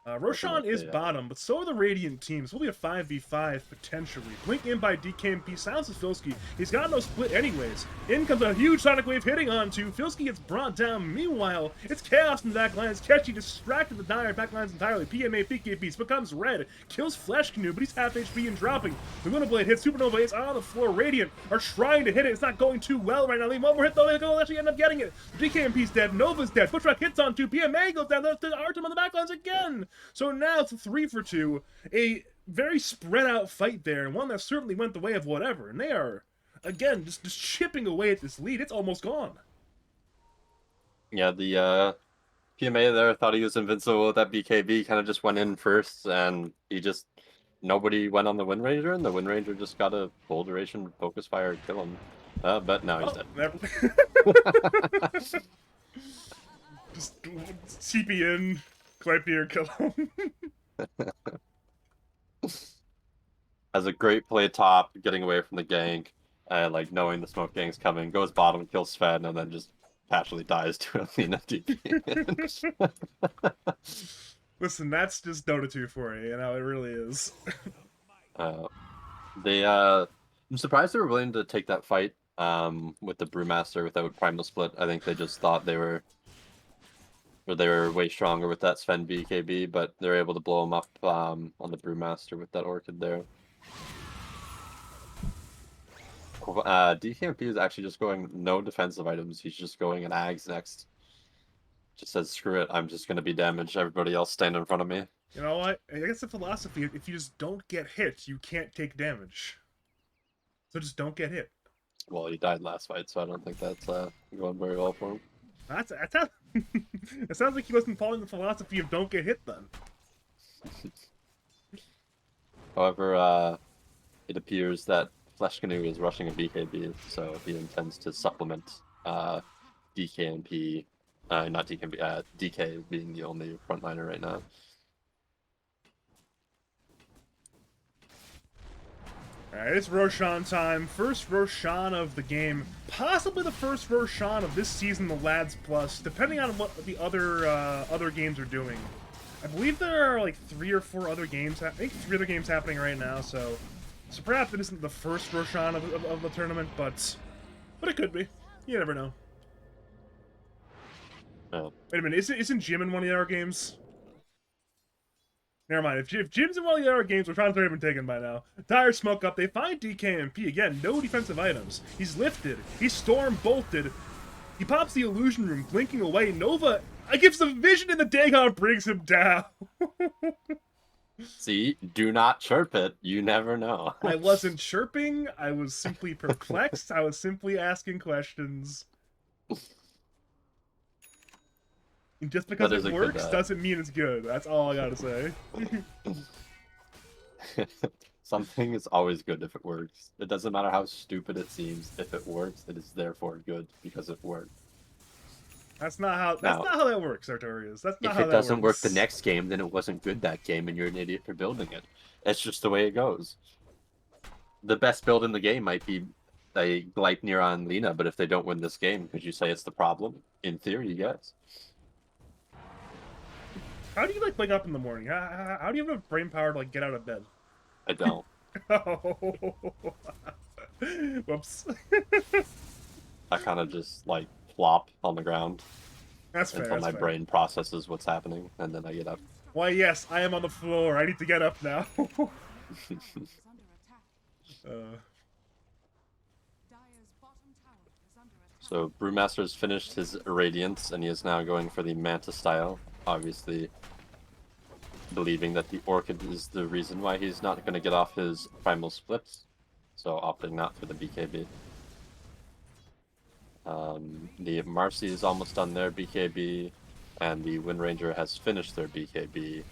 [SPEAKER 1] Roshan is bottom, but so are the Radiant teams. Will be a 5v5 potentially. Blink in by DKMP, silences Filski. He's got no split anyways. In comes a huge Sonic Wave hitting onto. Filski gets brought down. Meanwhile, it's chaos in the backlines. Keshi distracted the Dire backlines entirely. PMA BKB becomes red. Kills Flesh Canoe, but he's half HP and dropping. The Luna Blade hits. Supernova is on the floor. Radiant are trying to hit it. It's not going too well right now. They one more hit though. They'll actually end up getting it. DKMP's dead. Nova's dead. Pushrock hits on 2. PMA goes down. There's Artem on the backlines again. So now it's a 3-for-2, a very spread out fight there, and one that certainly went the way of whatever. And they are, again, just chipping away at this lead. It's almost gone.
[SPEAKER 2] Yeah, the PMA there thought he was invincible with that BKB, kind of just went in first, and nobody went on the Wind Ranger, and the Wind Ranger just got a full duration focus fire and kill him. But now he's dead.
[SPEAKER 1] Just TP in. Clypeer kill him.
[SPEAKER 2] Has a great play top, getting away from the gank, like knowing the smoke gang's coming, goes bottom, kills Sven, and then just casually dies to a Lena DP.
[SPEAKER 1] Listen, that's just Dota 2 for you, it really is.
[SPEAKER 2] I'm surprised they were willing to take that fight with the Brewmaster without Primal Split. I think they just thought they were way stronger with that Sven BKB, but they're able to blow him up on the Brewmaster with that Orchid there. DKMP is actually just going no defensive items. He's just going an Ags next. Just says, screw it, I'm just going to be damaged. Everybody else stand in front of me.
[SPEAKER 1] You know what? I guess the philosophy, if you just don't get hit, you can't take damage. So just don't get hit.
[SPEAKER 2] Well, he died last fight, so I don't think that's going very well for him.
[SPEAKER 1] That's how... It sounds like he wasn't following the philosophy of don't get hit then.
[SPEAKER 2] However, it appears that Flesh Canoe is rushing a BKB, so he intends to supplement DKMP, not DKMP, DK being the only frontliner right now.
[SPEAKER 1] Alright, it's Roshan time. First Roshan of the game. Possibly the first Roshan of this season, the Lads Plus, depending on what the other games are doing. I believe there are like 3 or 4 other games. I think 3 other games happening right now, so perhaps it isn't the first Roshan of the tournament, but it could be. You never know.
[SPEAKER 2] Oh.
[SPEAKER 1] Wait a minute, isn't Jim in one of the other games? Never mind. If Jim's in one of the other games, we're trying to even taken by now. Dire smoke up. They find DKMP. Again, no defensive items. He's lifted. He's storm bolted. He pops the illusion room, blinking away. Nova gives the vision and the Dagon brings him down.
[SPEAKER 2] See, do not chirp it. You never know.
[SPEAKER 1] I wasn't chirping. I was simply perplexed. I was simply asking questions. And just because it works doesn't mean it's good. That's all I gotta say.
[SPEAKER 2] Something is always good if it works. It doesn't matter how stupid it seems. If it works, it is therefore good because it worked.
[SPEAKER 1] That's not how
[SPEAKER 2] Now,
[SPEAKER 1] that works, Artorius. That's not
[SPEAKER 2] if
[SPEAKER 1] how
[SPEAKER 2] it
[SPEAKER 1] that
[SPEAKER 2] doesn't work the
[SPEAKER 1] works.
[SPEAKER 2] next game, then it wasn't good that game, and you're an idiot for building it. It's just the way it goes. The best build in the game might be a Gleipnir on Lina, but if they don't win this game, could you say it's the problem? In theory, yes.
[SPEAKER 1] How do you like wake up in the morning? How do you have enough brain power to like get out of bed?
[SPEAKER 2] I don't.
[SPEAKER 1] Oh. Whoops.
[SPEAKER 2] I kind of just like flop on the ground
[SPEAKER 1] That's fair.
[SPEAKER 2] until
[SPEAKER 1] That's
[SPEAKER 2] my
[SPEAKER 1] fair.
[SPEAKER 2] brain processes what's happening, and then I get up.
[SPEAKER 1] Why, yes, I am on the floor. I need to get up now. uh,
[SPEAKER 2] So Brewmaster's finished his Radiance, and he is now going for the Manta style. Obviously, believing that the Orchid is the reason why he's not going to get off his Primal Splits. So opting not for the BKB. The Marcy is almost done their BKB, and the Wind Ranger has finished their BKB.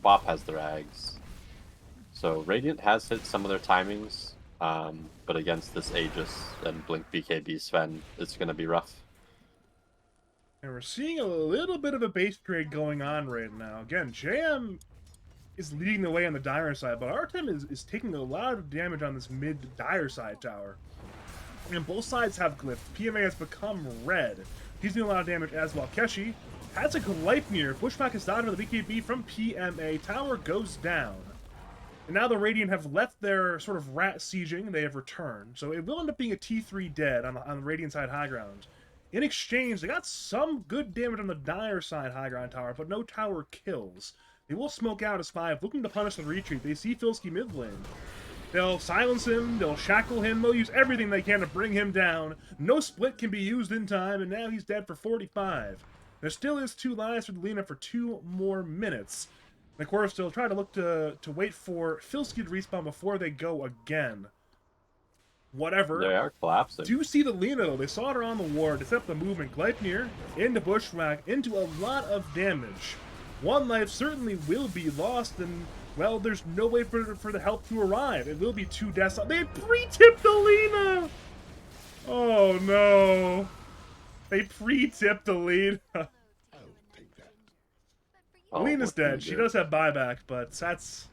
[SPEAKER 2] Bop has their Ags. So Radiant has hit some of their timings, but against this Aegis and Blink BKB Sven, it's going to be rough.
[SPEAKER 1] and we're seeing a little bit of a base trade going on right now. Again, JM is leading the way on the Dire side, but Artem is taking a lot of damage on this mid Dire side tower. And both sides have glyphs. PMA has become red. He's doing a lot of damage as well. Keshi has a Gleipnir. Pushback is dodged with the BKB from PMA. Tower goes down. And now the Radiant have left their sort of rat sieging. They have returned. So it will end up being a T3 dead on the Radiant side high ground. In exchange, they got some good damage on the Dire side high ground tower, but no tower kills. They will smoke out as 5, looking to punish the retreat. They see Filski mid lane. They'll silence him, they'll shackle him, they'll use everything they can to bring him down. No split can be used in time, and now he's dead for 45. There still is 2 lives for Lina for 2 more minutes. And of course, they'll try to look to wait for Filski to respawn before they go again. Whatever.
[SPEAKER 2] They are collapsing.
[SPEAKER 1] Do see the Lina, though. They saw her on the ward to set up the movement. Gleipnir into Bushwhack, into a lot of damage. 1 life certainly will be lost, and well, there's no way for the help to arrive. It will be 2 deaths. They pre-tipped Alina! Oh no. They pre-tipped Alina.
[SPEAKER 2] Oh,
[SPEAKER 1] Alina's
[SPEAKER 2] looking
[SPEAKER 1] dead. She
[SPEAKER 2] good.
[SPEAKER 1] does have buyback, but that's,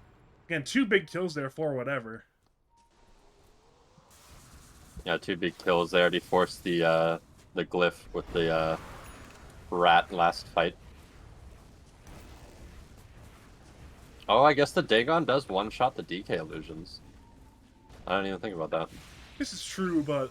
[SPEAKER 1] again, 2 big kills there for whatever.
[SPEAKER 2] Yeah, 2 big kills. They already forced the glyph with the rat last fight. Oh, I guess the Dagon does one-shot the DK illusions. I don't even think about that.
[SPEAKER 1] This is true, but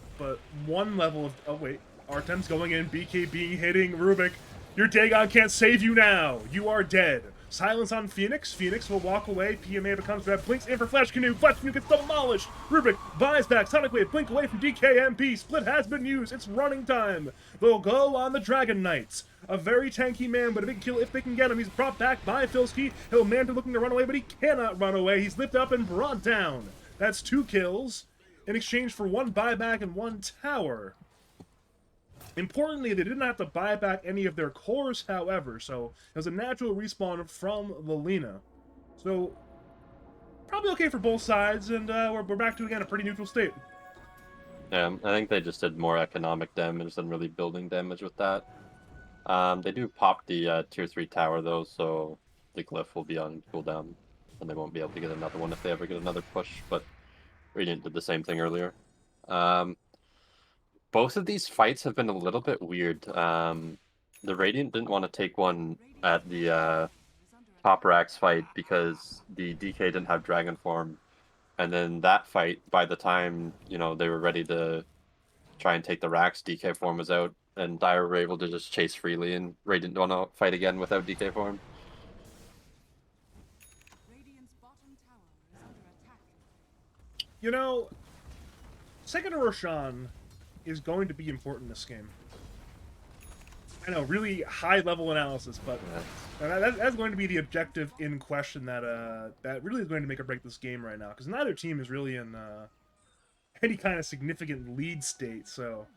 [SPEAKER 1] 1 level of... Oh, wait. Artem's going in, BKB hitting Rubik. Your Dagon can't save you now. You are dead. Silence on Phoenix. Phoenix will walk away. PMA becomes red. Blinks in for Flash Canoe. Flash Canoe gets demolished. Rubik buys back. Sonic Wave. Blink away from DKMP. Split has been used. It's running time. They'll go on the Dragon Knights. A very tanky man, but a big kill if they can get him. He's brought back by Filski. He'll Manta looking to run away, but he cannot run away. He's lifted up and brought down. That's 2 kills in exchange for 1 buyback and 1 tower. Importantly, they didn't have to buy back any of their cores, however, so it was a natural respawn from the Lina. So, probably okay for both sides, and we're back to, again, a pretty neutral state.
[SPEAKER 2] Yeah, I think they just did more economic damage than really building damage with that. They do pop the tier 3 tower, though, so the glyph will be on cooldown, and they won't be able to get another one if they ever get another push, but Radiant did the same thing earlier. Both of these fights have been a little bit weird. The Radiant didn't want to take one at the top Rax fight because the DK didn't have Dragon Form. And then that fight, by the time, you know, they were ready to try and take the Rax, DK form was out, and Dire were able to just chase freely, and Radiant didn't want to fight again without DK form.
[SPEAKER 1] You know, second Roshan is going to be important in this game. I know, really high-level analysis, but that's going to be the objective in question that really is going to make or break this game right now, because neither team is really in any kind of significant lead state, so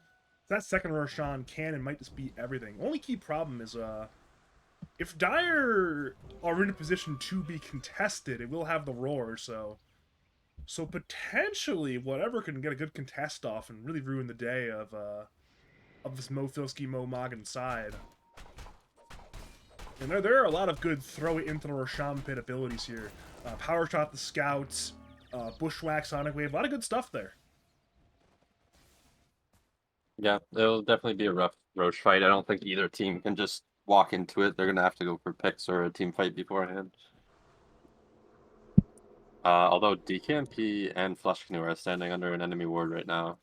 [SPEAKER 1] that second Roshan can and might just be everything. Only key problem is if Dire are in a position to be contested, it will have the roar, so So potentially, whatever can get a good contest off and really ruin the day of this Mo Filski Mo Moggin side. And there are a lot of good throw it into the Roshan pit abilities here. Power shot the scouts, bushwhack, sonic wave, a lot of good stuff there.
[SPEAKER 2] Yeah, it'll definitely be a rough Roche fight. I don't think either team can just walk into it. They're gonna have to go for picks or a team fight beforehand. Although DKMP and Flush Canoe are standing under an enemy ward right now.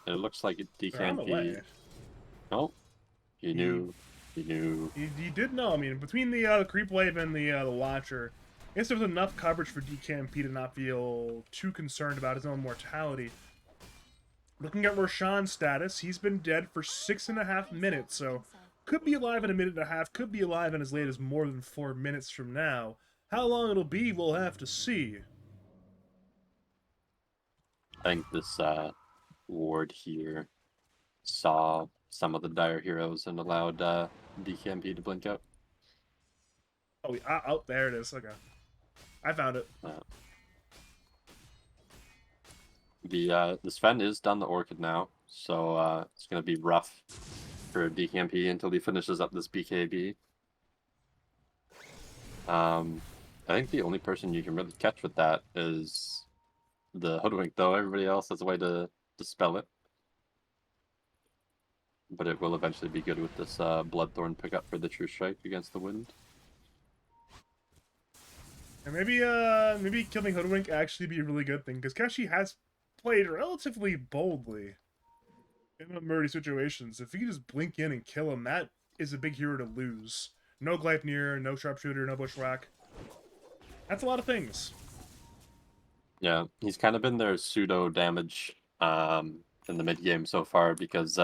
[SPEAKER 2] It looks like
[SPEAKER 1] They're on the way.
[SPEAKER 2] DKMP. Oh, he knew. He knew.
[SPEAKER 1] He did know. I mean, between the creep wave and the Watcher, I guess there was enough coverage for DKMP to not feel too concerned about his own mortality. Looking at Roshan's status, he's been dead for 6.5 minutes, so could be alive in a minute and a half, could be alive in as late as more than 4 minutes from now. How long it'll be, we'll have to see.
[SPEAKER 2] I think this ward here saw some of the dire heroes and allowed DKMP to blink out.
[SPEAKER 1] Oh, there it is. Okay. I found it.
[SPEAKER 2] The Sven is done the Orchid now, so it's gonna be rough for DKMP until he finishes up this BKB. I think the only person you can really catch with that is the Hoodwink, though. Everybody else has a way to dispel it. But it will eventually be good with this Bloodthorn pickup for the True Strike against the Wind.
[SPEAKER 1] And maybe killing Hoodwink actually be a really good thing, because Keshi has played relatively boldly in emergency situations. If you just blink in and kill him, that is a big hero to lose. No Gleipnir, no Sharpshooter, no Bushwhack. That's a lot of things.
[SPEAKER 2] Yeah, he's kind of been their pseudo damage in the mid game so far because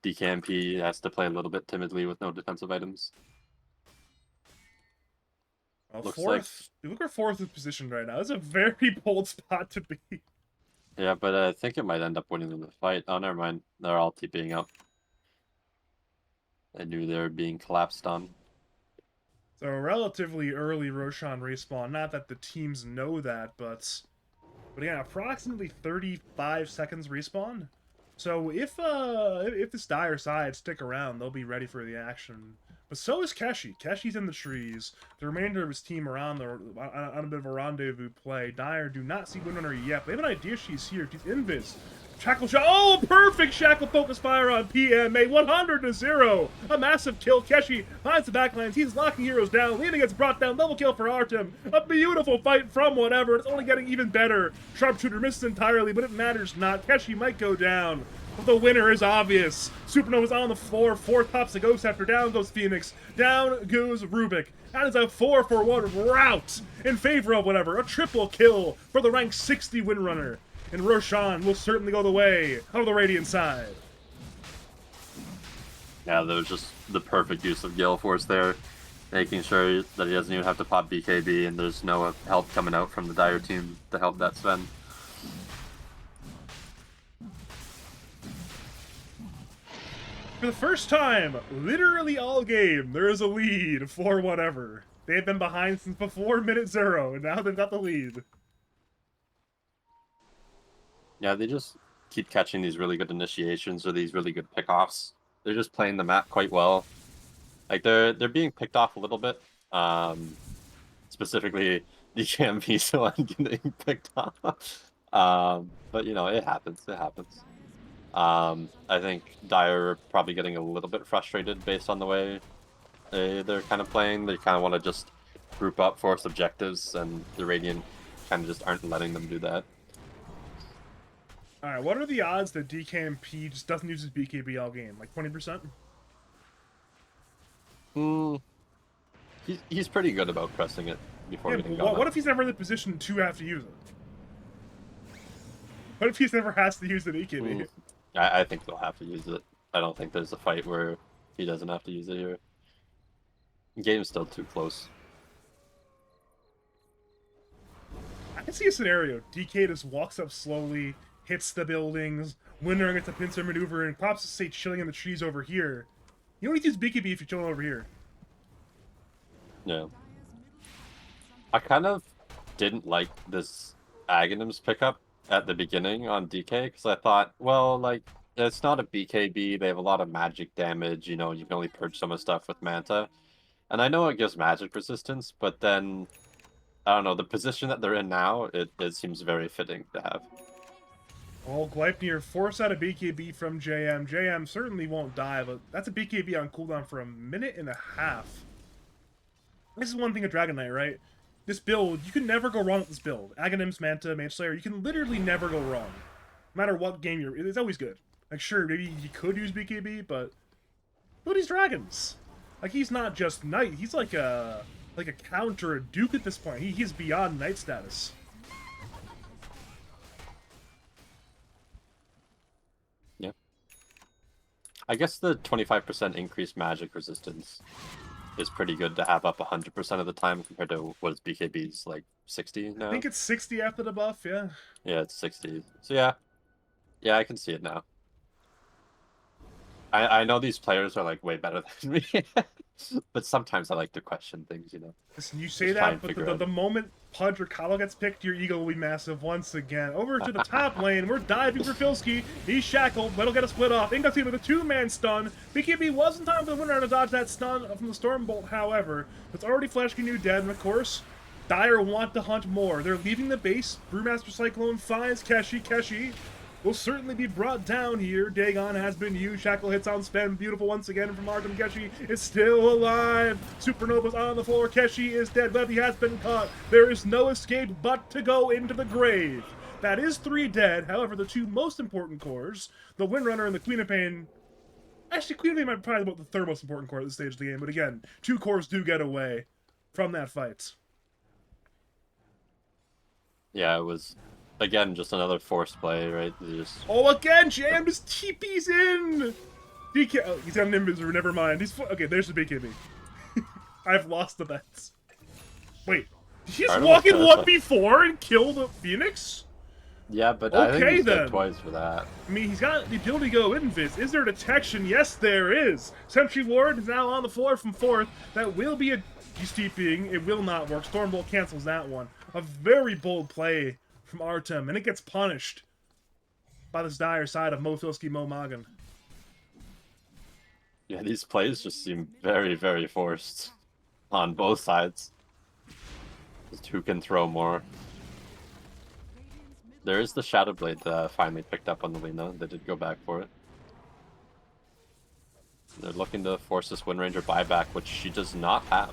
[SPEAKER 2] DKMP has to play a little bit timidly with no defensive items.
[SPEAKER 1] Looks fourth. Look where fourth is positioned right now. It's a very bold spot to be.
[SPEAKER 2] Yeah, but I think it might end up winning them the fight. Oh, never mind. They're all TPing out. I knew they were being collapsed on.
[SPEAKER 1] So relatively early Roshan respawn. Not that the teams know that, but again, approximately 35 seconds respawn. So if this dire side stick around, they'll be ready for the action. But so is Keshi. Keshi's in the trees. The remainder of his team are on a bit of a rendezvous play. Dire do not see Windrunner yet. They have an idea she's here. She's invis. Shackle shot. Oh, perfect Shackle focus fire on PMA. 100-0. A massive kill. Keshi finds the backlines. He's locking heroes down. Lena gets brought down. Double kill for Artem. A beautiful fight from whatever. It's only getting even better. Sharpshooter misses entirely, but it matters not. Keshi might go down. But the winner is obvious. Supernova's on the floor. Fourth pops the Ghost after down goes Phoenix. Down goes Rubik. That is a 4-for-1 rout in favor of whatever. A triple kill for the rank 60 Windrunner. And Roshan will certainly go the way of the Radiant side.
[SPEAKER 2] Yeah, that was just the perfect use of Gale Force there. Making sure that he doesn't even have to pop BKB and there's no help coming out from the Dire team to help that Sven.
[SPEAKER 1] For the first time, literally all game, there is a lead for whatever. They have been behind since before minute 0, and now they've got the lead.
[SPEAKER 2] Yeah, they just keep catching these really good initiations or these really good pickoffs. They're just playing the map quite well. Like they're being picked off a little bit. Specifically, DKMP still getting picked off. But you know, it happens. It happens. I think Dire are probably getting a little bit frustrated based on the way they're kind of playing. They kind of want to just group up, force objectives, and the Radiant kind of just aren't letting them do that.
[SPEAKER 1] Alright, what are the odds that DKMP just doesn't use his BKB all game? Like 20%?
[SPEAKER 2] He's pretty good about pressing it before getting gone.
[SPEAKER 1] What if he's never in the position to have to use it? What if he's never has to use the BKB?
[SPEAKER 2] I think they'll have to use it. I don't think there's a fight where he doesn't have to use it here. The game's still too close.
[SPEAKER 1] I can see a scenario. DK just walks up slowly, hits the buildings, Windrunner gets a pincer maneuver, and pops to say chilling in the trees over here. You don't need to use BKB if you're chilling over here.
[SPEAKER 2] Yeah. I kind of didn't like this Aghanim's pickup at the beginning on DK because I thought, well, like, it's not a BKB. They have a lot of magic damage. You know, you can only purge some of stuff with Manta. And I know it gives magic resistance, but then, I don't know, the position that they're in now, it seems very fitting to have.
[SPEAKER 1] Oh, Gleipnir force out a BKB from JM. JM certainly won't die, but that's a BKB on cooldown for a minute and a half. This is one thing of Dragon Knight, right? This build, you can never go wrong with this build. Aghanim's Manta, Mage Slayer, you can literally never go wrong. No matter what game you're in, it's always good. Like, sure, maybe you could use BKB, but look at these dragons. Like, he's not just Knight, he's like a counter, a Duke at this point. He's beyond Knight status.
[SPEAKER 2] Yeah. I guess the 25% increased magic resistance is pretty good to have up 100% of the time compared to what is BKB's, like 60 now?
[SPEAKER 1] I think it's 60 after the buff, yeah.
[SPEAKER 2] Yeah, it's 60. So yeah. Yeah, I can see it now. I know these players are like way better than me, but sometimes I like to question things, you know.
[SPEAKER 1] Listen, you say that, but the moment Pudge or Kalo gets picked, your ego will be massive once again. Over to the top lane, we're diving for Filski. He's shackled, but he'll get a split off. Ingotsy with a two-man stun. BKB wasn't time for the winner to dodge that stun from the Stormbolt, however. It's already Flash Canoe dead, and of course, Dire want to hunt more. They're leaving the base. Brewmaster Cyclone finds Keshi. Keshi will certainly be brought down here. Dagon has been used. Shackle hits on spend. Beautiful once again from Artem. Keshi is still alive. Supernova's on the floor. Keshi is dead. Levy has been caught. There is no escape but to go into the grave. That is 3 dead. However, the 2 most important cores, the Windrunner and the Queen of Pain. Actually, Queen of Pain might be probably about the 3rd most important core at this stage of the game. But again, 2 cores do get away from that fight.
[SPEAKER 2] Yeah, it was, again, just another forced play, right? Just...
[SPEAKER 1] Oh, again, Jam just TP's in! BK, oh, he's got an Invisor, never mind. He's okay, there's the BKB. I've lost the bets. Wait, did he just walk in 1v4 and kill the Phoenix?
[SPEAKER 2] Yeah, but
[SPEAKER 1] okay,
[SPEAKER 2] I think he's
[SPEAKER 1] then.
[SPEAKER 2] dead twice for that.
[SPEAKER 1] I mean, he's got the ability to go Invis. Is there detection? Yes, there is. Sentry Ward is now on the floor from 4th. That will be a... He's TPing. It will not work. Stormbolt cancels that one. A very bold play from Artem, and it gets punished by this dire side of Filski, Moggin.
[SPEAKER 2] Yeah, these plays just seem very, very forced on both sides. Just who can throw more. There is the Shadow Blade finally picked up on the Lina. They did go back for it. They're looking to force this Wind Ranger buyback, which she does not have.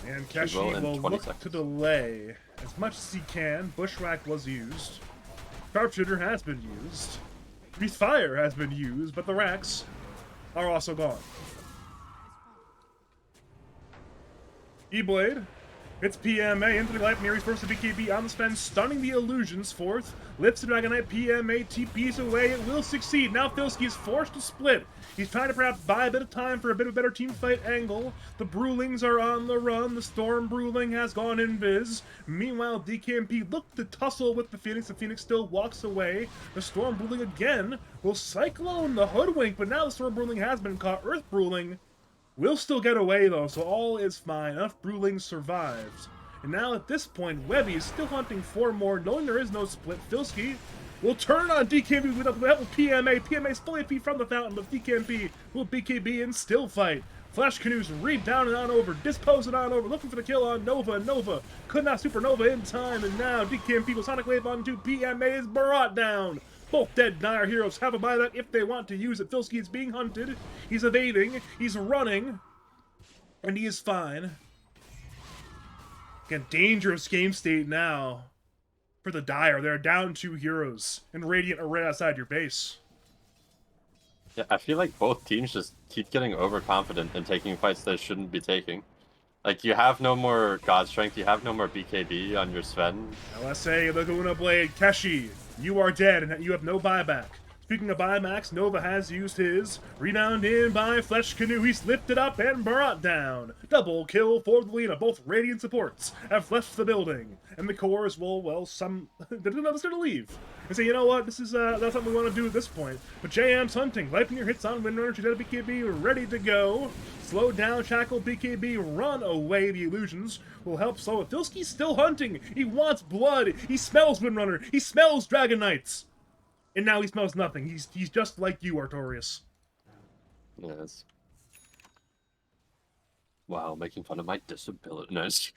[SPEAKER 1] And Keshi will look to delay as much as he can. Bushwhack was used. Sharpshooter has been used. Breathe Fire has been used, but the racks are also gone. E-Blade. It's PMA into the Gleipnir. He's forced to BKB on the spend, stunning the illusions. 4th. Lifts the Dragon Knight. PMA TPs away. It will succeed. Now Filski is forced to split. He's trying to perhaps buy a bit of time for a bit of a better team fight angle. The Brewlings are on the run. The Storm Brewling has gone invis. Meanwhile, DKMP look to tussle with the Phoenix. The Phoenix still walks away. The Storm Brewling again will Cyclone the Hoodwink, but now the Storm Brewling has been caught. Earth Brewling will still get away, though, so all is fine. Enough Brewling survives. And now, at this point, Webby is still hunting for more, knowing there is no split. Filski will turn on DKB with the help of PMA. PMA is fully AP from the fountain, but DKB will BKB and still fight. Flash Canoes read down and on over, dispose it on over, looking for the kill on Nova. Nova could not Supernova in time, and now DKB will Sonic Wave onto PMA is brought down. Both dead Dire heroes have a buyback if they want to use it. Filski is being hunted. He's evading. He's running. And he is fine. Again, dangerous game state now for the Dire. They're down 2 heroes. And Radiant are right outside your base.
[SPEAKER 2] Yeah, I feel like both teams just keep getting overconfident and taking fights they shouldn't be taking. Like, you have no more God Strength, you have no more BKB on your Sven.
[SPEAKER 1] LSA, Laguna Blade, Keshi, you are dead and you have no buyback. Speaking of Bimax, Nova has used his. Rebound in by Flesh Canoe. He's lifted up and brought down. Double kill for the Lena. Both Radiant supports have left the building. And the cores well, some... they didn't know this going to leave. They say, you know what, this is not something we want to do at this point. But JM's hunting. Lightning hits on Windrunner. Jadetta BKB ready to go. Slow down, Shackle BKB. Run away. The illusions will help slow it. Filski's still hunting. He wants blood. He smells Windrunner. He smells Dragon Knights. And now he smells nothing. He's just like you, Artorius.
[SPEAKER 2] Yes. Wow, making fun of my disability. No,
[SPEAKER 1] So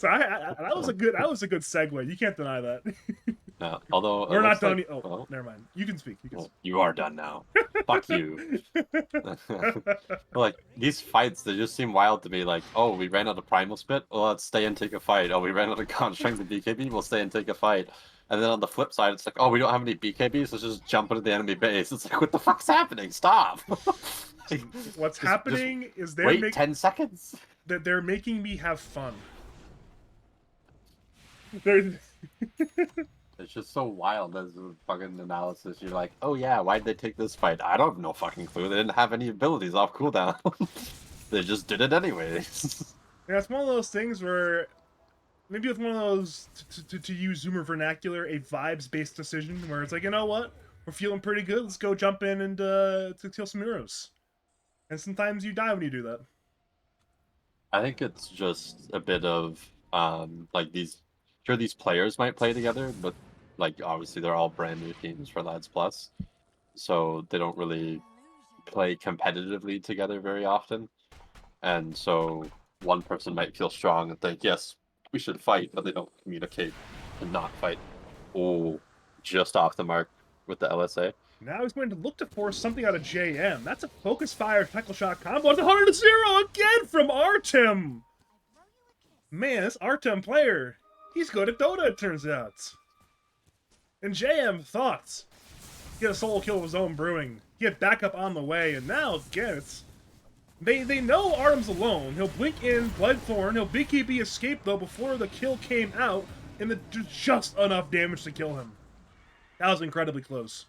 [SPEAKER 1] that was a good segue. You can't deny that.
[SPEAKER 2] no, although
[SPEAKER 1] We're not done.
[SPEAKER 2] like,
[SPEAKER 1] Oh,
[SPEAKER 2] well,
[SPEAKER 1] never mind. You can speak.
[SPEAKER 2] you are done now. Fuck you. Like these fights, they just seem wild to me. Like, oh, we ran out of primal spit. Well, let's stay and take a fight. Oh, we ran out of con strength and BKB. We'll stay and take a fight. And then on the flip side, it's like, oh, we don't have any BKBs. Let's just jump into the enemy base. It's like, what the fuck's happening? Stop.
[SPEAKER 1] What's happening is
[SPEAKER 2] wait 10 seconds.
[SPEAKER 1] They're making me have fun. They're...
[SPEAKER 2] It's just so wild as a fucking analysis. You're like, oh yeah, why'd they take this fight? I don't have no fucking clue. They didn't have any abilities off cooldown. They just did it anyways.
[SPEAKER 1] Yeah, it's one of those things where maybe it's one of those, to use Zoomer vernacular, a vibes-based decision where it's like, you know what? We're feeling pretty good. Let's go jump in and to kill some heroes. And sometimes you die when you do that.
[SPEAKER 2] I think it's just a bit of like these players might play together, but like obviously they're all brand new teams for Lads Plus, so they don't really play competitively together very often, and so one person might feel strong and think, yes, we should fight, but they don't communicate to not fight. Oh, just off the mark with the LSA.
[SPEAKER 1] Now he's going to look to force something out of JM. That's a focus fire tackle shot combo. It's 100-0 again from Artem. Man, this Artem player, he's good at Dota, it turns out. And JM, thoughts. He had a solo kill of his own brewing. He had backup on the way, and now, again, it's... They know Artem's alone. He'll blink in Bloodthorn. He'll BKB escape, though, before the kill came out, and just enough damage to kill him. That was incredibly close.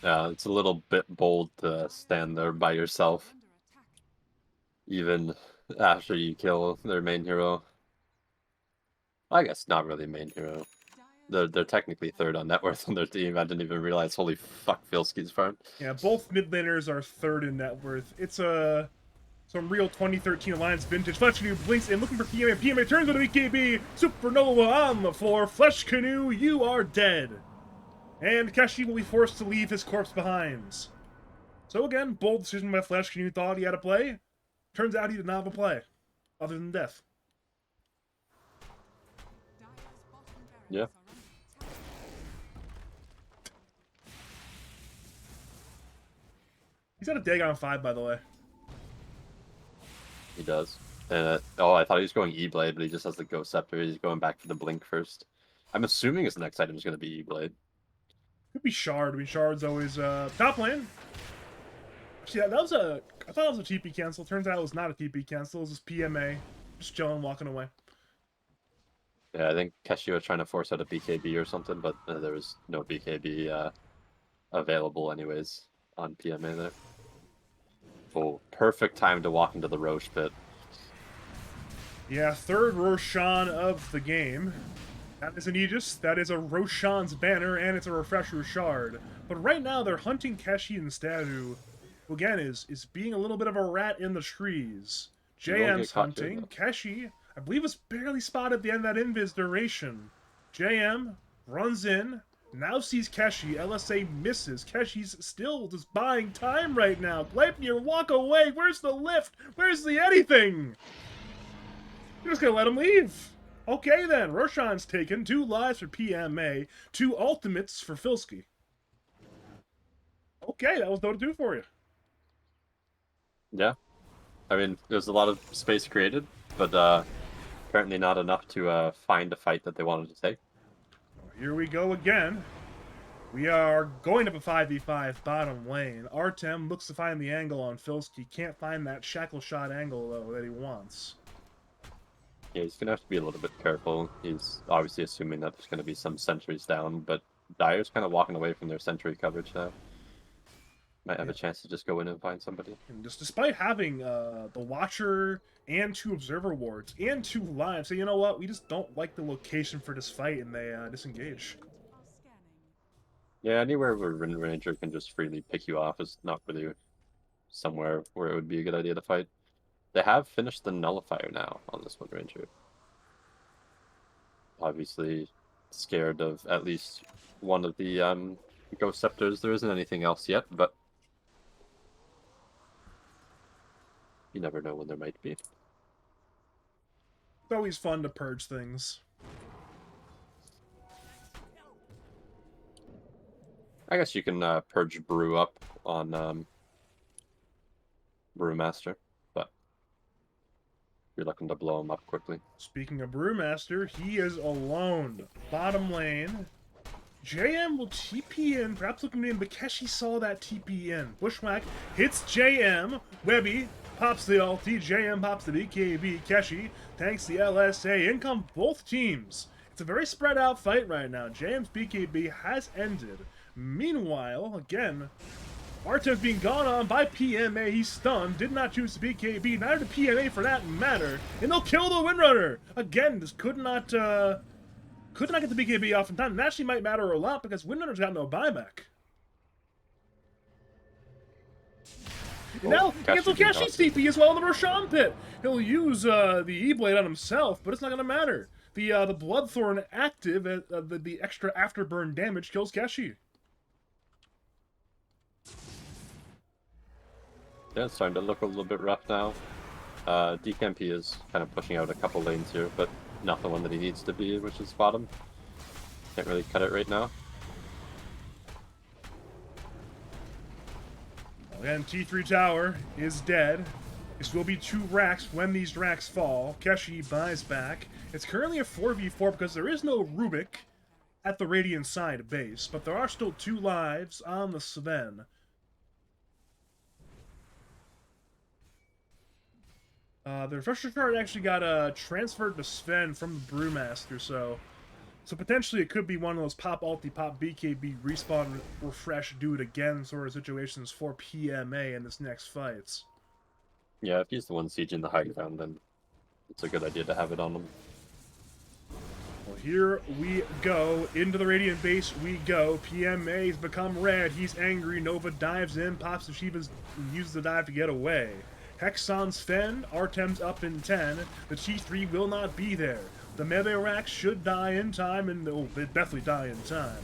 [SPEAKER 2] Yeah, it's a little bit bold to stand there by yourself, even after you kill their main hero. I guess not really main hero. They're technically third on net worth on their team. I didn't even realize. Holy fuck, Filski's farm.
[SPEAKER 1] Yeah, both mid laners are third in net worth. It's some real 2013 Alliance vintage. Flesh Canoe blinks in, looking for PMA. PMA turns into BKB. Supernova on the floor. Flesh Canoe, you are dead. And Keshi will be forced to leave his corpse behind. So again, bold decision by Flesh Canoe. Thought he had a play. Turns out he did not have a play, other than death.
[SPEAKER 2] Yeah.
[SPEAKER 1] He's got a Dagon 5, by the way.
[SPEAKER 2] He does. And oh, I thought he was going E-Blade, but he just has the Ghost Scepter. He's going back for the Blink first. I'm assuming his next item is going to be E-Blade.
[SPEAKER 1] Could be Shard. I mean, Shard's always top lane. Actually, that was I thought it was a TP cancel. Turns out it was not a TP cancel. It was just PMA. Just chilling, walking away.
[SPEAKER 2] Yeah, I think Keshi was trying to force out a BKB or something, but there was no BKB available anyways on PMA there. Oh, perfect time to walk into the Roche pit.
[SPEAKER 1] Yeah, third Roshan of the game. That is an Aegis, that is a Roshan's banner, and it's a Refresher Shard. But right now they're hunting Keshi instead, who again is being a little bit of a rat in the trees. JM's hunting. Keshi, I believe, was barely spotted at the end of that invis duration. JM runs in, now sees Keshi. LSA misses. Keshi's still just buying time right now. Gleipnir, walk away. Where's the lift? Where's the anything? You're just gonna let him leave. Okay then, Roshan's taken. 2 lives for PMA. 2 ultimates for Filski. Okay, that was Dota 2 for you.
[SPEAKER 2] Yeah. I mean, there's a lot of space created, but apparently not enough to find a fight that they wanted to take.
[SPEAKER 1] Here we go again. We are going up a 5v5 bottom lane. Artem looks to find the angle on Filski. Can't find that shackle shot angle, though, that he wants.
[SPEAKER 2] Yeah, he's going to have to be a little bit careful. He's obviously assuming that there's going to be some sentries down, but Dire's kind of walking away from their sentry coverage now. Might have
[SPEAKER 1] Yeah.
[SPEAKER 2] a chance to just go in and find somebody.
[SPEAKER 1] And just despite having the Watcher and 2 Observer wards and 2 lives, say, you know what, we just don't like the location for this fight, and they disengage.
[SPEAKER 2] Yeah, anywhere where Wind Ranger can just freely pick you off is not really somewhere where it would be a good idea to fight. They have finished the Nullifier now on this Wind Ranger. Obviously scared of at least one of the Ghost Scepters. There isn't anything else yet, but you never know when there might be.
[SPEAKER 1] It's always fun to purge things.
[SPEAKER 2] I guess you can purge Brew up on Brewmaster, but you're looking to blow him up quickly.
[SPEAKER 1] Speaking of Brewmaster, he is alone. Bottom lane. JM will TP in, perhaps looking in, but Keshi saw that TP in. Bushwhack hits JM. Webby pops the ulti. JM pops the BKB. Keshi tanks the LSA. In come both teams. It's a very spread out fight right now. JM's BKB has ended. Meanwhile, again, Artem's being gone on by PMA. He's stunned. Did not choose the BKB. Neither did PMA for that matter. And they'll kill the Windrunner. Again, this could not get the BKB off in time. And actually might matter a lot because Windrunner's got no buyback. Now, he gets Keshi's TP as well in the Roshan pit. He'll use the E-Blade on himself, but it's not going to matter. The Bloodthorn active, the extra afterburn damage kills Keshi.
[SPEAKER 2] Yeah, it's starting to look a little bit rough now. DKMP is kind of pushing out a couple lanes here, but not the one that he needs to be, which is bottom. Can't really cut it right now.
[SPEAKER 1] Again, T3 tower is dead. This will be 2 racks when these racks fall. Keshi buys back. It's currently a 4v4 because there is no Rubik at the Radiant side base, but there are still 2 lives on the Sven. The refresher card actually got transferred to Sven from the Brewmaster, so potentially it could be one of those pop ulti, pop BKB, respawn, refresh, do it again sort of situations for PMA in this next fight.
[SPEAKER 2] Yeah, if he's the one sieging the high ground, then it's a good idea to have it on him.
[SPEAKER 1] Well, here we go. Into the Radiant base we go. PMA's become red. He's angry. Nova dives in, pops the Shivas, and uses the dive to get away. Hex on Sven. Artem's up in 10. The T3 will not be there. The melee rack should die in time, and they'll definitely die in time.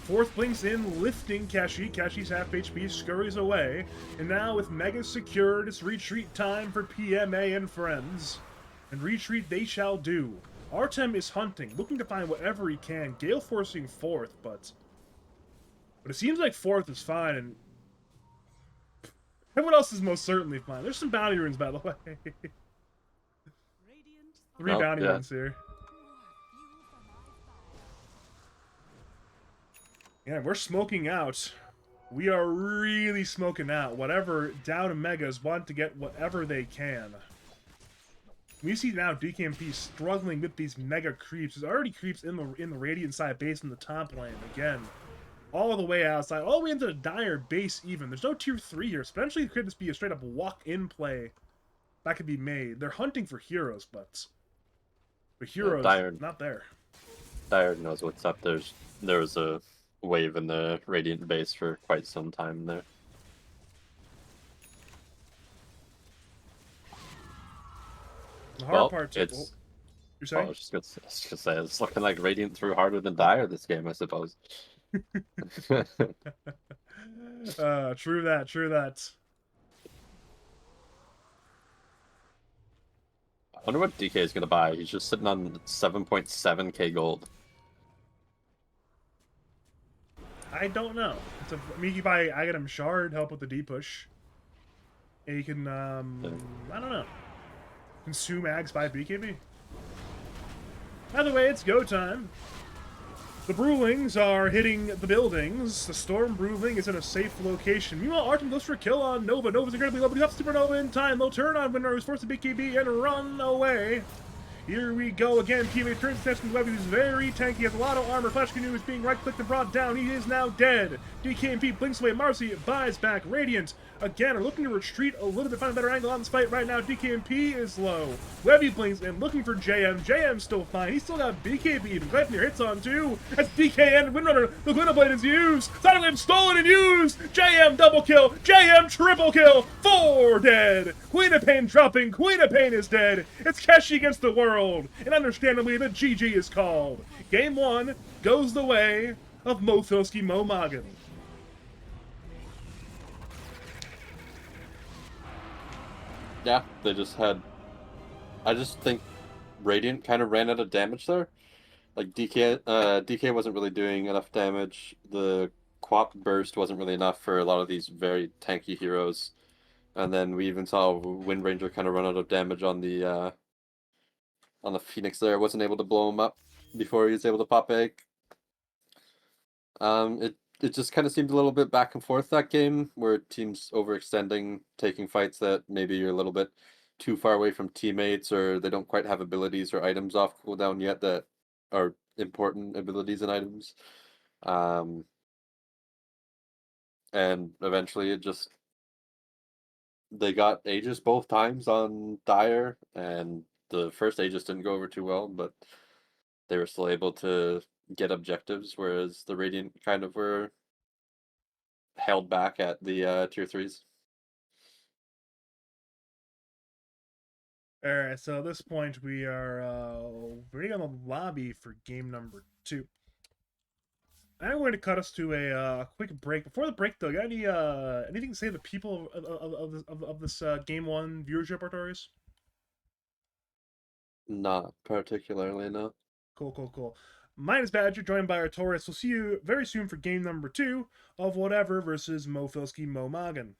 [SPEAKER 1] Fourth blinks in, lifting Keshi. Keshi's half HP scurries away. And now with Mega secured, it's retreat time for PMA and friends. And retreat they shall do. Artem is hunting, looking to find whatever he can. Gale forcing fourth, but it seems like fourth is fine, and everyone else is most certainly fine. There's some bounty runes, by the way. 3 bounty runes here. Yeah, we're smoking out. We are really smoking out. Whatever down megas want to get whatever they can. We see now DKMP struggling with these mega creeps. There's already creeps in the Radiant side base in the top lane. Again, all the way outside, all the way into the Dire base even. There's no tier 3 here. Potentially could just be a straight up walk-in play that could be made. They're hunting for heroes, but the heroes not there.
[SPEAKER 2] Dire knows what's up. There was a wave in the Radiant base for quite some time there.
[SPEAKER 1] The hard part
[SPEAKER 2] it's...
[SPEAKER 1] Oh, you're saying?
[SPEAKER 2] I was just gonna say, it's looking like Radiant threw harder than Dire this game, I suppose.
[SPEAKER 1] True that, true that.
[SPEAKER 2] I wonder what DK is gonna buy. He's just sitting on 7.7k gold.
[SPEAKER 1] I don't know. I mean, you buy item shard, help with the D push. And you can, I don't know. Consume ags by BKB. Either way, it's go time. The Brewlings are hitting the buildings. The Storm Brewling is in a safe location. Meanwhile, Artem goes for a kill on Nova. Nova's incredibly low, but he got Supernova in time. They'll turn on Winner, who's forced to BKB and run away. Here we go again. PMA turns attention to Webby, who's very tanky, has a lot of armor. Flash Canoe is being right-clicked and brought down. He is now dead. DKMP blinks away. Marcy buys back. Radiant, again, are looking to retreat a little bit, find a better angle on this fight right now. DKMP is low. Webby blinks and looking for JM. JM's still fine. He's still got BKB even. Gleipnir hits on too. That's DKN. Windrunner. The Gwynna Blade is used. Sonic Wave stolen and used. JM double kill. JM triple kill. 4 dead. Queen of Pain dropping. Queen of Pain is dead. It's Keshi against the world. And understandably, the GG is called. Game 1 goes the way of Filski Moggin.
[SPEAKER 2] Yeah, they just had. I just think Radiant kind of ran out of damage there. Like DK wasn't really doing enough damage. The Quap burst wasn't really enough for a lot of these very tanky heroes. And then we even saw Wind Ranger kind of run out of damage on the Phoenix there. Wasn't able to blow him up before he was able to pop egg. It just kind of seemed a little bit back and forth that game, where teams overextending, taking fights that maybe you're a little bit too far away from teammates, or they don't quite have abilities or items off cooldown yet that are important abilities and items. And eventually they got Aegis both times on Dire, and the first Aegis didn't go over too well, but they were still able to get objectives, whereas the Radiant kind of were held back at the tier 3s.
[SPEAKER 1] Alright, so at this point we are ready on the lobby for game number 2. I'm going to cut us to a quick break. Before the break, though, got anything to say to the people of this game 1 viewership, Artorius?
[SPEAKER 2] Not particularly, no.
[SPEAKER 1] Cool, cool, cool. Mine is Badger, joined by Artorius. We'll see you very soon for game number 2 of whatever versus Filski Moggin.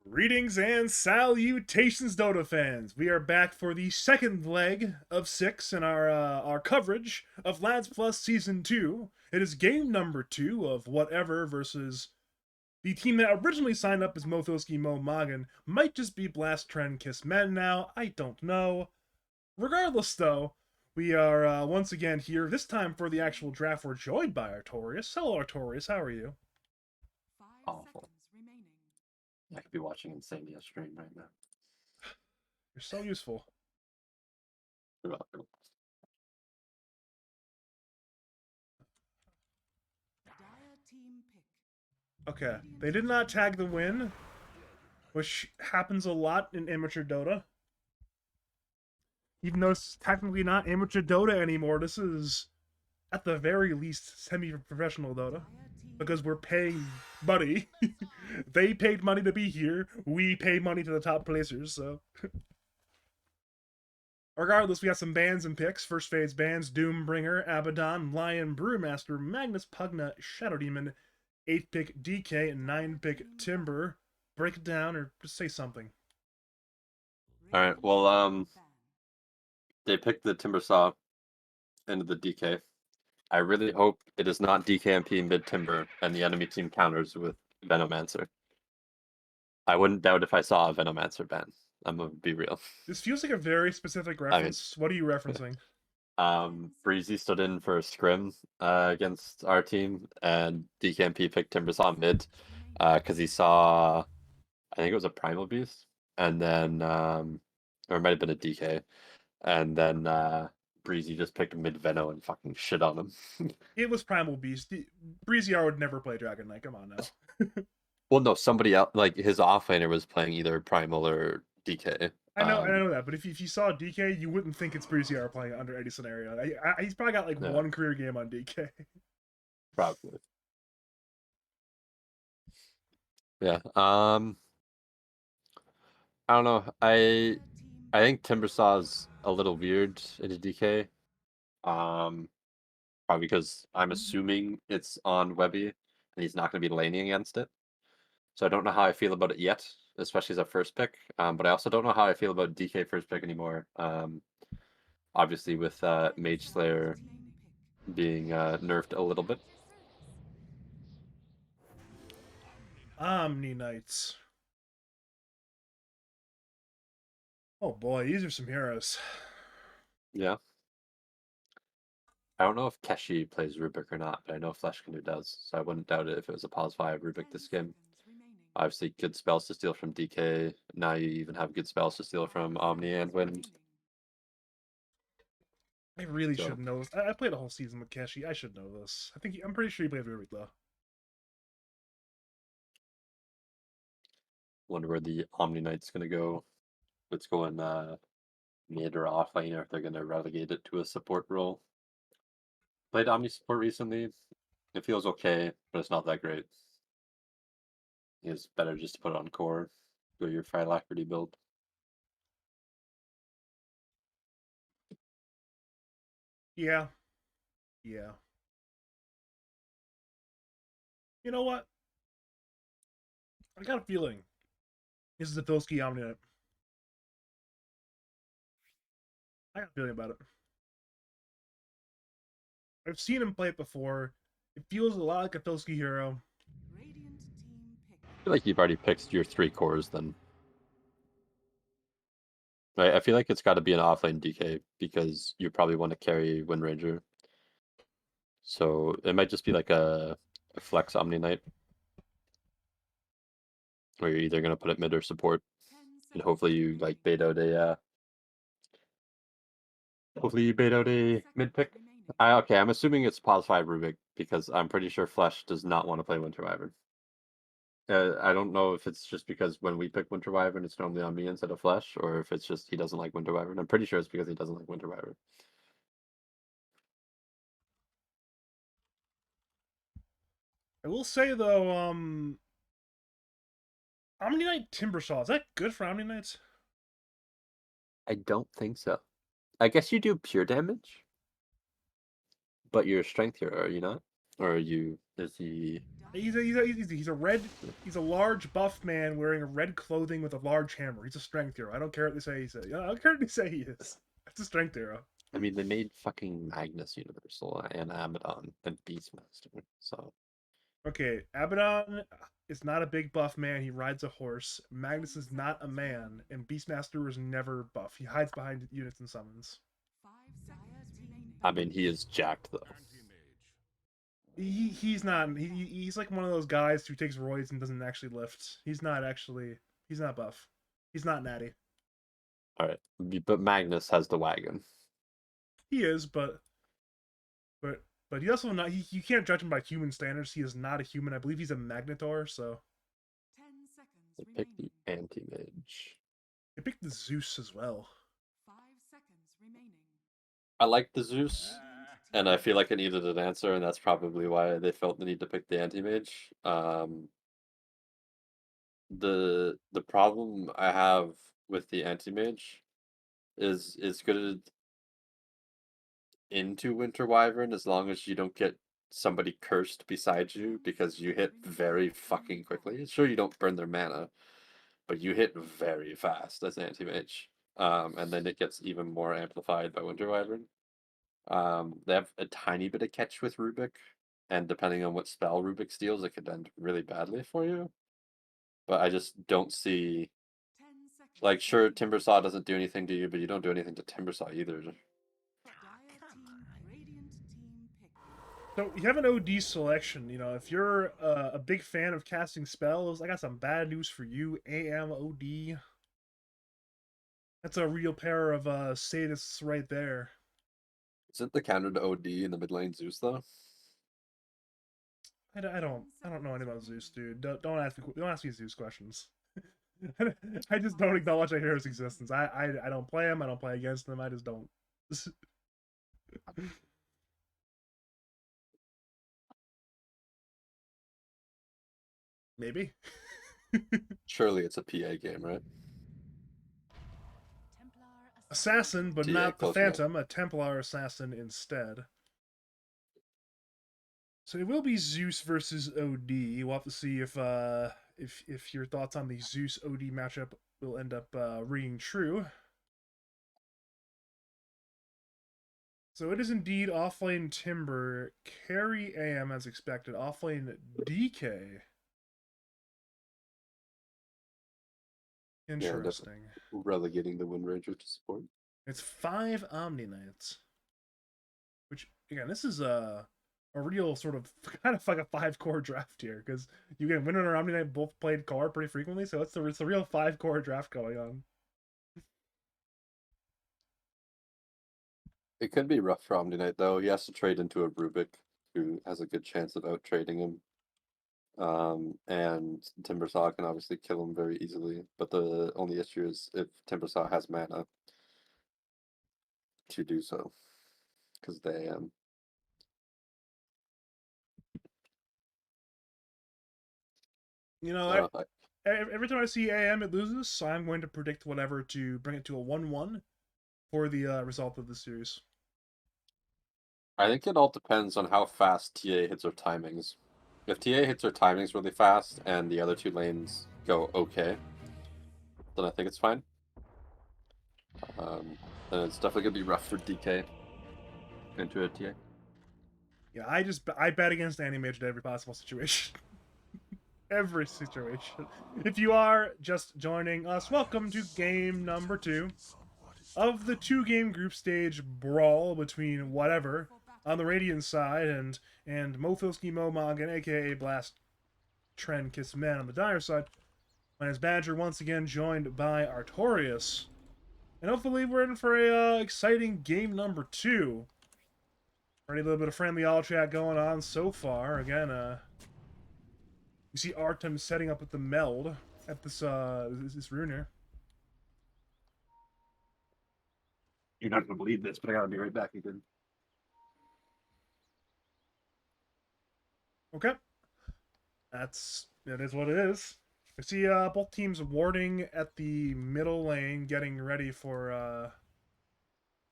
[SPEAKER 1] Greetings and salutations, Dota fans. We are back for the second leg of 6 in our coverage of Lads Plus Season 2. It is game number 2 of whatever versus the team that originally signed up as Filski, Moggin. Might just be Blast Trend Kiss Men now. I don't know. Regardless, though, we are once again here, this time for the actual draft. We're joined by Artorius. Hello, Artorius. How are you?
[SPEAKER 2] Awful. I could be watching Insania stream right now.
[SPEAKER 1] You're so useful.
[SPEAKER 2] You're welcome.
[SPEAKER 1] Okay, they did not tag the win, which happens a lot in amateur Dota. Even though it's technically not amateur Dota anymore, this is, at the very least, semi-professional Dota. Because we're paying money. They paid money to be here. We pay money to the top placers, so... Regardless, we got some bans and picks. First phase bans: Doombringer, Abaddon, Lion, Brewmaster, Magnus, Pugna, Shadow Demon, 8th pick DK, and 9th pick Timber. Break it down or just say something.
[SPEAKER 2] Alright, well, they picked the Timbersaw into the DK. I really hope it is not DKMP mid-Timber and the enemy team counters with Venomancer. I wouldn't doubt if I saw a Venomancer ban. I'm gonna be real.
[SPEAKER 1] This feels like a very specific reference. What are you referencing?
[SPEAKER 2] Breezy stood in for a scrim against our team, and DKMP picked Timbersaw mid because he saw, I think it was a Primal Beast, and then, or it might have been a DK, and then Breezy just picked mid Veno and fucking shit on him.
[SPEAKER 1] It was Primal Beast. Breezy would never play Dragon Knight. Come on now.
[SPEAKER 2] Well, no, somebody else, like his offlaner was playing either Primal or DK.
[SPEAKER 1] I know that, but if you saw DK, you wouldn't think it's Breezy playing under any scenario. He's probably got like one career game on DK.
[SPEAKER 2] Probably. Yeah. I don't know. I think Timbersaw's a little weird in a DK. Probably because I'm assuming it's on Webby and he's not going to be laning against it. So I don't know how I feel about it yet, especially as a first pick. But I also don't know how I feel about DK first pick anymore. Obviously with Mage Slayer being nerfed a little bit.
[SPEAKER 1] Omni Knights. Oh boy, these are some heroes.
[SPEAKER 2] Yeah. I don't know if Keshi plays Rubik or not, but I know Fleshcanoe does, so I wouldn't doubt it if it was a pause 5 Rubik this game. Obviously, good spells to steal from DK. Now you even have good spells to steal from Omni and Wind.
[SPEAKER 1] I really should know this. I played a whole season with Keshi. I should know this. I'm pretty sure he played Rubik though.
[SPEAKER 2] Wonder where the Omni Knight's gonna go. It's going mid or off lane, or if they're gonna relegate it to a support role. Played Omni support recently. It feels okay, but it's not that great. It's better just to put it on core. Go your Phylactery build.
[SPEAKER 1] Yeah. Yeah. You know what? I got a feeling this is the Filski Omni Knight. I got a feeling about it. I've seen him play it before. It feels a lot like a Filski hero.
[SPEAKER 2] I feel like you've already picked your 3 cores then. Right, I feel like it's got to be an offlane DK because you probably want to carry Wind Ranger. So it might just be like a flex Omni Knight. Where you're either going to put it mid or support. And hopefully you like bait out a mid pick. Okay, I'm assuming it's pause 5 Rubik because I'm pretty sure Flesh does not want to play Winter Wyvern. I don't know if it's just because when we pick Winter Wyvern, it's normally on me instead of Flesh, or if it's just he doesn't like Winter Wyvern. I'm pretty sure it's because he doesn't like Winter Wyvern.
[SPEAKER 1] I will say though, Omni Knight Timbersaw, is that good for Omni Knights?
[SPEAKER 2] I don't think so. I guess you do pure damage, but you're a strength hero, are you not? Or are you? Is he?
[SPEAKER 1] He's a large buff man wearing a red clothing with a large hammer. He's a strength hero. I don't care what they say. I don't care what they say he is. That's a strength hero.
[SPEAKER 2] I mean, they made fucking Magnus Universal and Abaddon and Beastmaster. So
[SPEAKER 1] Okay, Abaddon is not a big buff man. He rides a horse. Magnus is not a man, and Beastmaster was never buff. He hides behind units and summons.
[SPEAKER 2] I mean, he is jacked though.
[SPEAKER 1] He's not. He's like one of those guys who takes roids and doesn't actually lift. He's not actually. He's not buff. He's not natty.
[SPEAKER 2] All right, but Magnus has the wagon.
[SPEAKER 1] He is, but he also not. You can't judge him by human standards. He is not a human. I believe he's a Magnetor. So
[SPEAKER 2] They picked the anti-mage.
[SPEAKER 1] they picked the Zeus as well.
[SPEAKER 2] I like the Zeus, and I feel like it needed an answer, and that's probably why they felt the need to pick the anti-mage. The problem I have with the anti-mage is it's good into Winter Wyvern as long as you don't get somebody cursed beside you because you hit very fucking quickly. Sure, you don't burn their mana, but you hit very fast as anti-mage. And then it gets even more amplified by Winter Wyvern. They have a tiny bit of catch with Rubik, and depending on what spell Rubik steals, it could end really badly for you. But I just don't see. Like, sure, Timbersaw doesn't do anything to you, but you don't do anything to Timbersaw either.
[SPEAKER 1] So you have an OD selection. You know, if you're a big fan of casting spells, I got some bad news for you. AM OD. That's a real pair of sadists right there.
[SPEAKER 2] Isn't the counter to OD in the mid lane Zeus though?
[SPEAKER 1] I don't know anything about Zeus, dude. Don't ask me Zeus questions. I just don't acknowledge I hear his existence. I don't play him. I don't play against him. I just don't. Maybe.
[SPEAKER 2] Surely it's a PA game, right?
[SPEAKER 1] Assassin, but
[SPEAKER 2] TA,
[SPEAKER 1] not the
[SPEAKER 2] close enough.
[SPEAKER 1] Phantom. A Templar assassin instead. So it will be Zeus versus OD. We'll have to see if your thoughts on the Zeus OD matchup will end up ringing true. So it is indeed offlane Timber, carry AM as expected, offlane DK. Interesting.
[SPEAKER 2] Relegating the Wind Ranger to support.
[SPEAKER 1] It's 5 Omni Knights. Which, again, this is a real sort of kind of like a 5-core draft here, because you get Winter and Omni Knight both played core pretty frequently, so it's a real 5-core draft going on.
[SPEAKER 2] It could be rough for Omni Knight though. He has to trade into a Rubik who has a good chance of out trading him. And Timbersaw can obviously kill him very easily, but the only issue is if Timbersaw has mana to do so, because they
[SPEAKER 1] You know, every time I see AM, it loses, so I'm going to predict whatever to bring it to a 1-1 for the result of the series.
[SPEAKER 2] I think it all depends on how fast TA hits her timings. If TA hits her timings really fast and the other two lanes go okay, then I think it's fine. Then it's definitely gonna be rough for DK into a TA.
[SPEAKER 1] Yeah, I bet against Animage in every possible situation. Every situation. If you are just joining us, welcome to game number 2 of the 2-game group stage brawl between whatever on the Radiant side and Filski, Moggin, aka Blast Trend Kiss Man on the Dire side. My name is Badger, once again joined by Artorius. And hopefully we're in for a exciting game number 2. Already a little bit of friendly all chat going on so far. Again, you see Artem setting up with the meld at this rune here.
[SPEAKER 3] You're not gonna believe this, but I gotta be right back again.
[SPEAKER 1] Okay. It is what it is. I see both teams warding at the middle lane, getting ready for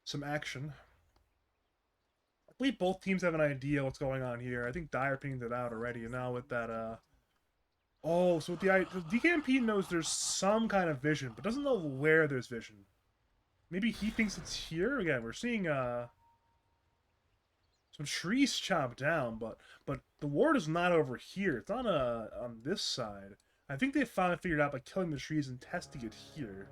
[SPEAKER 1] some action. believe both teams have an idea what's going on here. I think Dyer pinged it out already, and now with that, oh, so with the DKMP knows there's some kind of vision, but doesn't know where there's vision. Maybe he thinks it's here? Again, we're seeing, some trees chopped down, but the ward is not over here. It's on this side. I think they finally figured out by killing the trees and testing it here.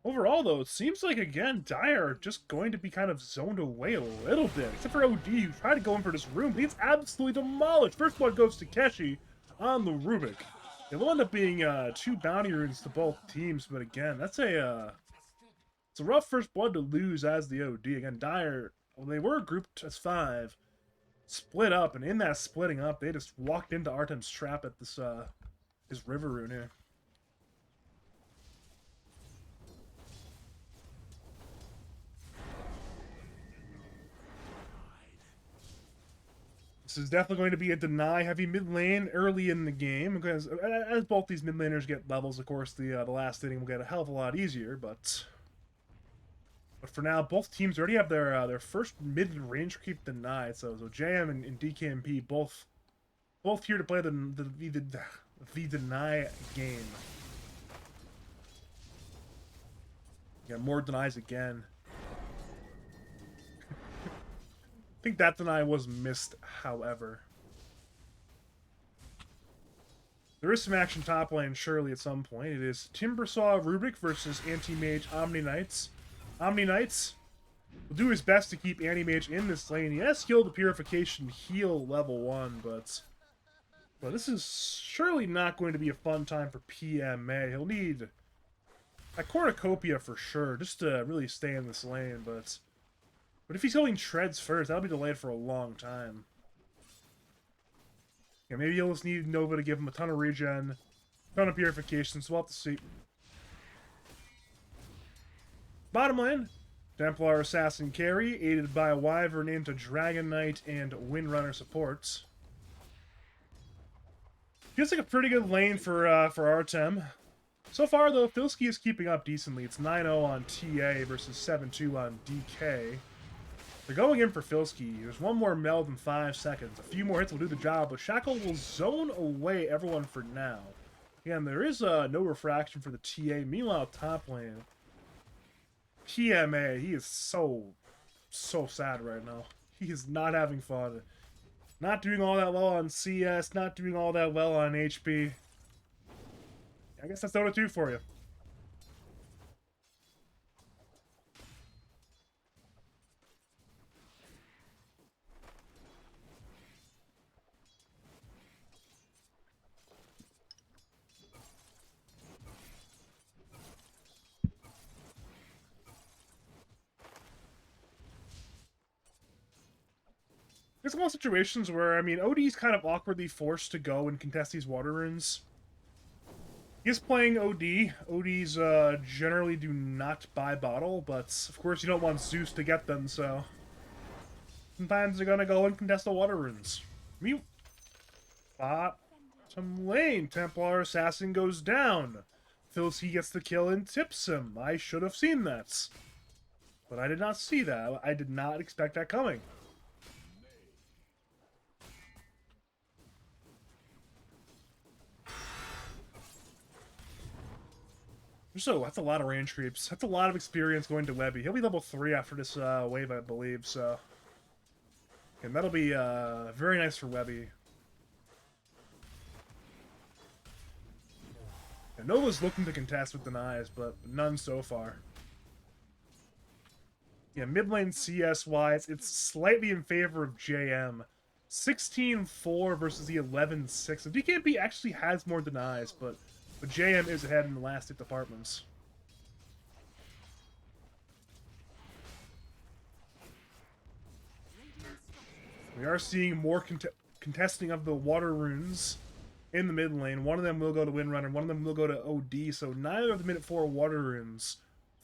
[SPEAKER 1] Overall, though, it seems like, again, Dyer are just going to be kind of zoned away a little bit. Except for OD, who tried to go in for this room, but he's absolutely demolished. First blood goes to Keshi on the Rubik. It will end up being 2 bounty runes to both teams, but again, that's it's a rough first blood to lose as the OD. Again, Dyer, well, they were grouped as 5, split up, and in that splitting up, they just walked into Artem's trap at this his river rune here. This is definitely going to be a deny-heavy mid lane early in the game, because as both these mid laners get levels, of course, the last inning will get a hell of a lot easier. But for now, both teams already have their first mid-range creep denied. So JM and DKMP both here to play the deny game. Got more denies again. I think that deny was missed, however. There is some action top lane, surely, at some point. It is Timbersaw Rubik versus Anti-Mage Omni Knights. Omni Knights will do his best to keep Anti-Mage in this lane. He has skilled the Purification heal level 1, but this is surely not going to be a fun time for PMA. He'll need a cornucopia for sure, just to really stay in this lane, but if he's going treads first, that'll be delayed for a long time. Yeah, maybe he'll just need Nova to give him a ton of regen, a ton of purification, so we'll have to see. Bottom lane, Templar Assassin carry, aided by a Wyvern into Dragon Knight and Windrunner supports. Feels like a pretty good lane for Artem. So far, though, Filski is keeping up decently. It's 9-0 on TA versus 7-2 on DK. They're going in for Filski. There's one more meld in 5 seconds. A few more hits will do the job, but Shackle will zone away everyone for now. Again, there is no refraction for the TA. Meanwhile, top lane, PMA, he is so sad right now. He is not having fun. Not doing all that well on CS, not doing all that well on HP. I guess that's Dota 2 for you. There's a lot of situations where, I mean, OD's kind of awkwardly forced to go and contest these water runes. He's playing OD. ODs generally do not buy bottle, but of course you don't want Zeus to get them, so sometimes they're gonna go and contest the water runes. Bottom lane, Templar Assassin goes down. Filski gets the kill and tips him. I should have seen that. But I did not see that. I did not expect that coming. So, that's a lot of range creeps. That's a lot of experience going to Webby. He'll be level 3 after this wave, I believe, so. And that'll be very nice for Webby. And Nova's looking to contest with denies, but none so far. Yeah, mid lane CS-wise, it's slightly in favor of JM. 16-4 versus the 11-6. So DKMP actually has more denies, but JM is ahead in the last 2 departments. We are seeing more contesting of the water runes in the mid lane. One of them will go to Windrunner, one of them will go to OD, so neither of the minute 4 water runes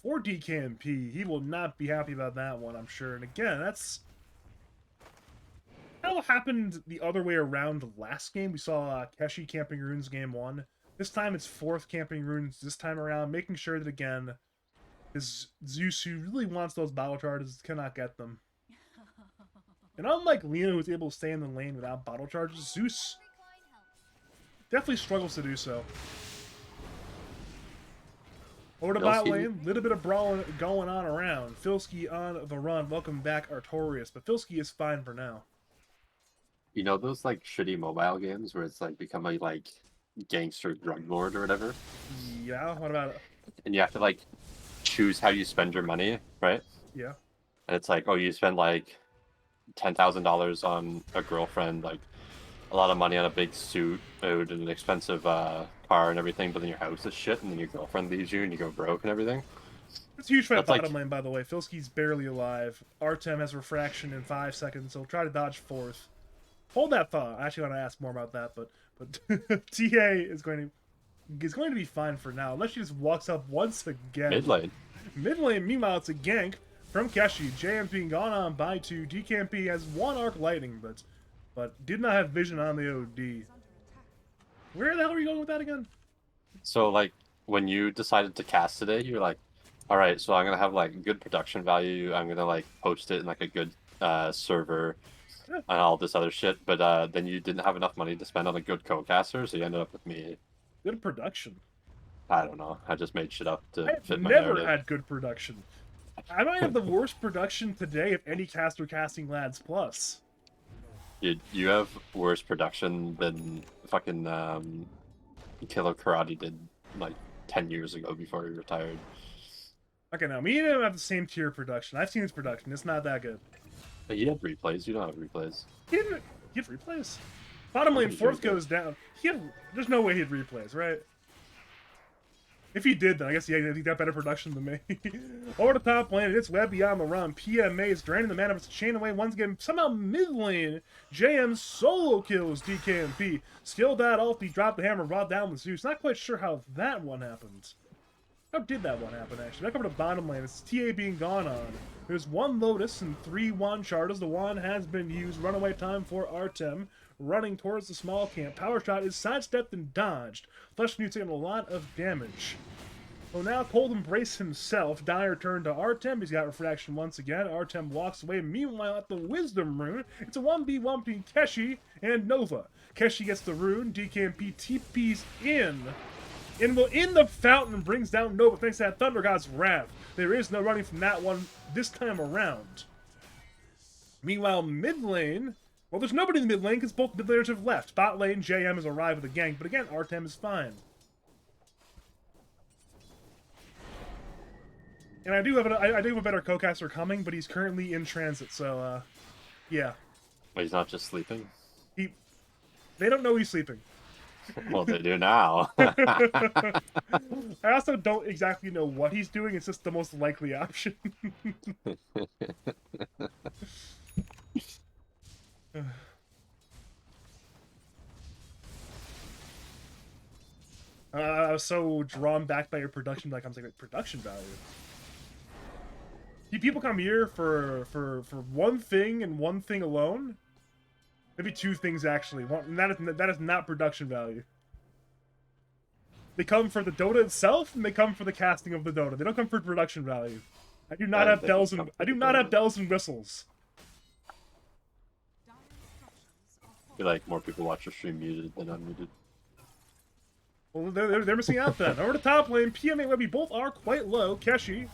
[SPEAKER 1] for DKMP. He will not be happy about that one, I'm sure. And again, that's what happened the other way around last game. We saw Keshi camping runes game 1. This time it's 4th camping runes this time around, making sure that, again, Because Zeus, who really wants those battle charges, cannot get them. And unlike Lena, who's able to stay in the lane without battle charges, Zeus definitely struggles to do so. Over to bot
[SPEAKER 2] Filski?
[SPEAKER 1] lane, little bit of brawling going on around. Filski on the run. Welcome back, Artorius. But Filski is fine for now.
[SPEAKER 2] You know those like shitty mobile games where it's like become a like gangster drug lord or whatever,
[SPEAKER 1] Yeah, what about it?
[SPEAKER 2] and you have to like choose how you spend your money, right?
[SPEAKER 1] Yeah.
[SPEAKER 2] And it's like, oh, you spend like $10,000 on a girlfriend, like a lot of money on a big suit, and an expensive car and everything, but then your house is shit, and then your girlfriend leaves you and you go broke and everything.
[SPEAKER 1] It's huge for that
[SPEAKER 2] That's like-
[SPEAKER 1] bottom lane, by the way. Filski's barely alive. Artem has refraction in 5 seconds, so try to dodge fourth. Hold that thought. I actually want to ask more about that, but TA is going to be fine for now, unless she just walks up once again.
[SPEAKER 2] Mid lane.
[SPEAKER 1] Mid lane, meanwhile, it's a gank from Keshi. JM's being gone on by 2. DKMP has 1 arc lightning, but did not have vision on the OD. Where the hell are you going with that again?
[SPEAKER 2] So like when you decided to cast today, you're like, all right, so I'm gonna have like good production value. I'm gonna like post it in like a good server and all this other shit. But then you didn't have enough money to spend on a good co-caster, so you ended up with me.
[SPEAKER 1] Good production.
[SPEAKER 2] I don't know. I just made shit up to
[SPEAKER 1] I've
[SPEAKER 2] fit my
[SPEAKER 1] never
[SPEAKER 2] narrative.
[SPEAKER 1] had good production. I might have the worst production today of any caster casting Lads Plus.
[SPEAKER 2] You have worse production than fucking Killer Karate did like 10 years ago before he retired.
[SPEAKER 1] Okay, now me and him have the same tier production. I've seen his production. It's not that good.
[SPEAKER 2] But he had replays. You don't have replays.
[SPEAKER 1] He had replays. Bottom lane,
[SPEAKER 2] Pretty
[SPEAKER 1] fourth
[SPEAKER 2] good.
[SPEAKER 1] goes down. There's no way he had replays, right? If he did, then I guess he got better production than me. Over the top lane, it's Webby on the run. PMA is draining the mana of its chain away once again. Somehow mid lane, JM solo kills DKMP. Skilled that ult, he dropped the hammer, brought down the Zeus. Not quite sure how that one happened. How did that one happen, actually? Back over to bottom lane, it's TA being gone on. There's 1 Lotus and 3 Wand Charters. The Wand has been used. Runaway time for Artem. Running towards the small camp. Power shot is sidestepped and dodged. Flesh Nude's taking a lot of damage. So now Cold Embrace himself. Dire turn to Artem. He's got refraction once again. Artem walks away. Meanwhile, at the Wisdom Rune, it's a 1v1 between Keshi and Nova. Keshi gets the rune. DKMP TP's in the fountain, brings down Nova thanks to that Thunder God's Wrath. There is no running from that one this time around. Meanwhile, mid lane, well, there's nobody in the mid lane because both mid laners have left. Bot lane, JM has arrived with a gank, but again, Artem is fine. And I do have a better co-caster coming, but he's currently in transit, so yeah.
[SPEAKER 2] But he's not just sleeping.
[SPEAKER 1] They don't know he's sleeping.
[SPEAKER 2] Well, they do now.
[SPEAKER 1] I also don't exactly know what he's doing. It's just the most likely option. I was so drawn back by your production, like I'm saying, like, production value. People come here for one thing and one thing alone. Maybe 2 things actually. One, and that is not production value. They come for the Dota itself, and they come for the casting of the Dota. They don't come for production value. I do not have bells and whistles.
[SPEAKER 2] I feel like more people watch your stream muted than unmuted.
[SPEAKER 1] Well, they're missing out then. Over to top lane, PMA and Webby both are quite low. Keshi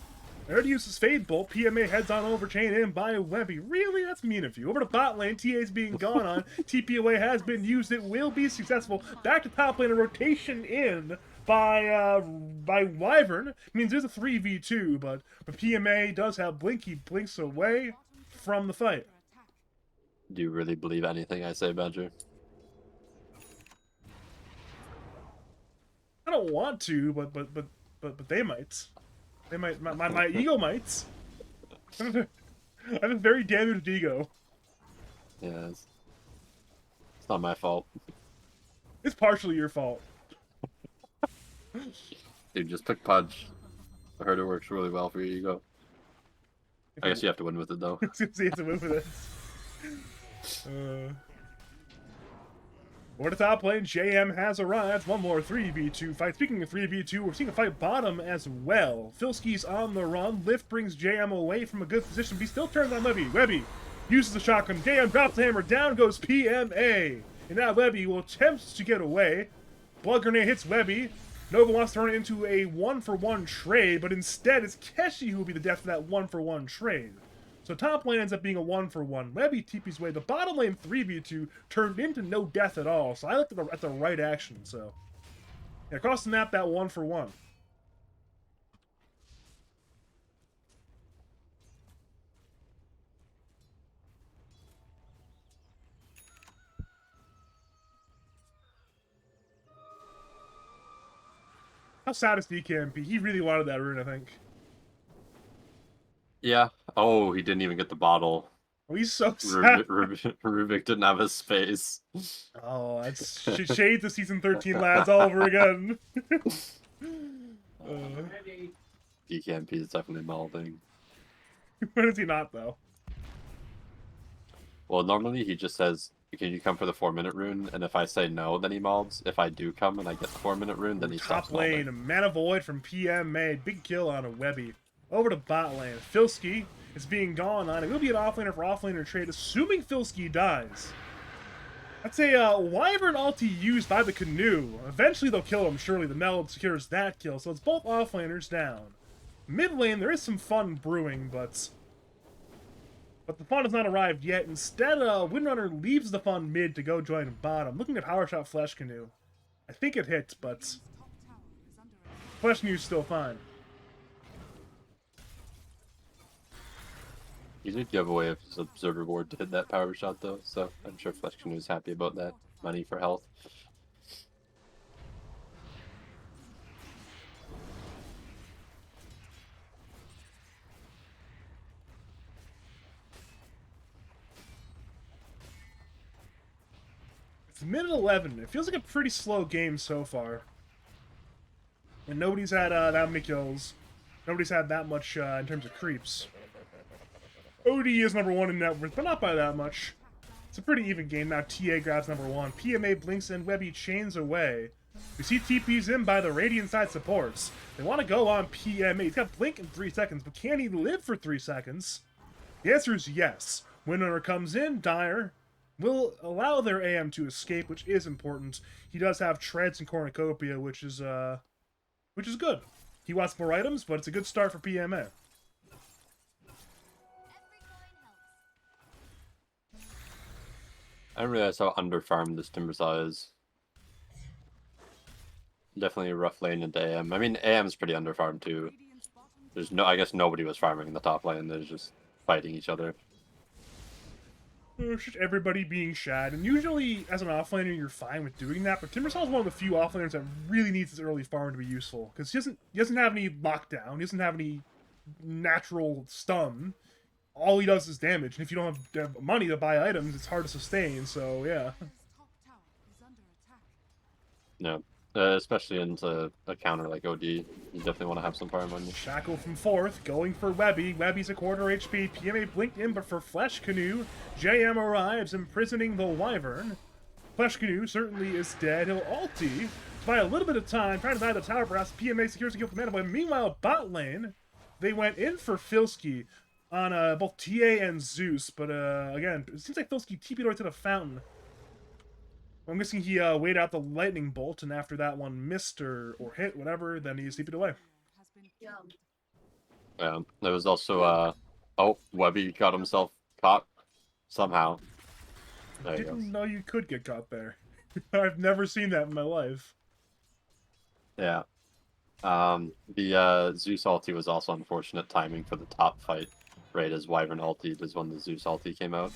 [SPEAKER 1] already uses Fade Bolt. PMA heads on over, chain in by Webby. Really? That's mean of you. Over to bot lane, TA's being gone on. TP away has been used. It will be successful. Back to top lane, a rotation in by Wyvern. Means there's a 3v2, but PMA does have Blink. He blinks away from the fight.
[SPEAKER 2] Do you really believe anything I say, Badger?
[SPEAKER 1] I don't want to, but they might. They might. My ego might. I have a very damaged ego.
[SPEAKER 2] Yeah, it's not my fault.
[SPEAKER 1] It's partially your fault.
[SPEAKER 2] Dude, just pick Pudge. I heard it works really well for your ego. I guess you have to win with it, though.
[SPEAKER 1] See, it's a win for this. Over the top lane, JM has arrived. One more 3v2 fight. Speaking of 3v2, we're seeing a fight bottom as well. Filski's on the run. Lift brings JM away from a good position, but he still turns on Webby. Webby uses the shotgun. JM drops the hammer. Down goes PMA. And now Webby will attempt to get away. Blood grenade hits Webby. Nova wants to turn it into a 1-for-1 trade, but instead it's Keshi who will be the death of that 1-for-1 trade. So top lane ends up being a 1-for-1. Webby TP's way. The bottom lane 3v2 turned into no death at all. So I looked at the right action. So yeah, across the map, that 1-for-1. How sad is DKMP? He really wanted that rune, I think.
[SPEAKER 2] Yeah. Oh, he didn't even get the bottle.
[SPEAKER 1] Oh, he's so sad.
[SPEAKER 2] Rubik didn't have his space.
[SPEAKER 1] Oh, that's shades of season 13 lads all over again.
[SPEAKER 2] DKMP is definitely melding.
[SPEAKER 1] When is he not, though?
[SPEAKER 2] Well, normally he just says, can you come for the 4-minute rune? And if I say no, then he melds. If I do come and I get the 4-minute rune, then he stops
[SPEAKER 1] Top lane,
[SPEAKER 2] melding.
[SPEAKER 1] Mana Void from PMA. Big kill on a Webby. Over to bot lane. Filski is being gone on. It will be an offlaner for offlaner trade, assuming Filski dies. That's a Wyvern ulti used by the Canoe. Eventually they'll kill him, surely. The meld secures that kill. So it's both offlaners down. Mid lane, there is some fun brewing, but the fun has not arrived yet. Instead, Windrunner leaves the fun mid to go join bottom. Looking at Power Shot Flesh Canoe. I think it hits, but Flesh Canoe's still fine.
[SPEAKER 2] He did give away his absurd reward to hit that power shot, though, so I'm sure Flesh Canoe is happy about that. Money for health.
[SPEAKER 1] It's minute 11. It feels like a pretty slow game so far. And nobody's had that many kills. Nobody's had that much in terms of creeps. OD is number 1 in net worth, but not by that much. It's a pretty even game now. TA grabs number 1. PMA blinks and Webby chains away. We see TP's in by the Radiant side supports. They want to go on PMA. He's got blink in 3 seconds, but can he live for 3 seconds? The answer is yes. Windrunner comes in. Dire will allow their AM to escape, which is important. He does have treads and cornucopia, which is good. He wants more items, but it's a good start for PMA.
[SPEAKER 2] I didn't realize how underfarmed this Timbersaw is. Definitely a rough lane into AM. I mean, AM's pretty underfarmed too. There's no, I guess nobody was farming in the top lane. They're just fighting each other.
[SPEAKER 1] It's just everybody being shad, and usually as an offlaner you're fine with doing that, but Timbersaw is one of the few offlaners that really needs his early farm to be useful, because he doesn't have any lockdown, he doesn't have any natural stun. All he does is damage, and if you don't have money to buy items, it's hard to sustain, so yeah.
[SPEAKER 2] No. Especially into a counter like OD. You definitely want to have some farm on you.
[SPEAKER 1] Shackle from 4th, going for Webby. Webby's a quarter HP. PMA blinked in, but for Flesh Canoe, JM arrives, imprisoning the Wyvern. Flesh Canoe certainly is dead. He'll ulti by a little bit of time, trying to buy the tower. Perhaps PMA secures the kill from Mana Boy. Meanwhile, bot lane, they went in for Filski on both TA and Zeus, but again, it seems like Filski TP'd right to the fountain. I'm guessing he weighed out the lightning bolt, and after that one missed or hit, whatever, then he TP'd away.
[SPEAKER 2] Yeah, there was also, oh, Webby got himself caught somehow.
[SPEAKER 1] I didn't know you could get caught there. I've never seen that in my life.
[SPEAKER 2] Yeah. The Zeus ulti was also unfortunate timing for the top fight, right as Wyvern ulti is when the Zeus ulti came out.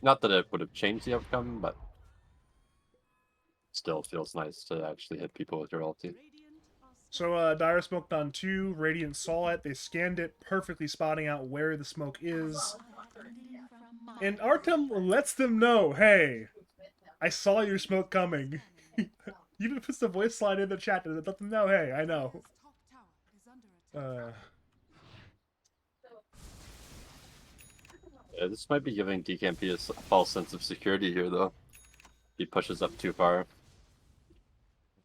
[SPEAKER 2] Not that it would have changed the outcome, but still feels nice to actually hit people with your ulti.
[SPEAKER 1] So Dire smoked on 2, Radiant saw it, they scanned it, perfectly spotting out where the smoke is. And Artem lets them know, hey, I saw your smoke coming. Even puts the voice line in the chat to let them know, hey, I know.
[SPEAKER 2] Yeah, this might be giving DKMP a false sense of security here, though. He pushes up too far.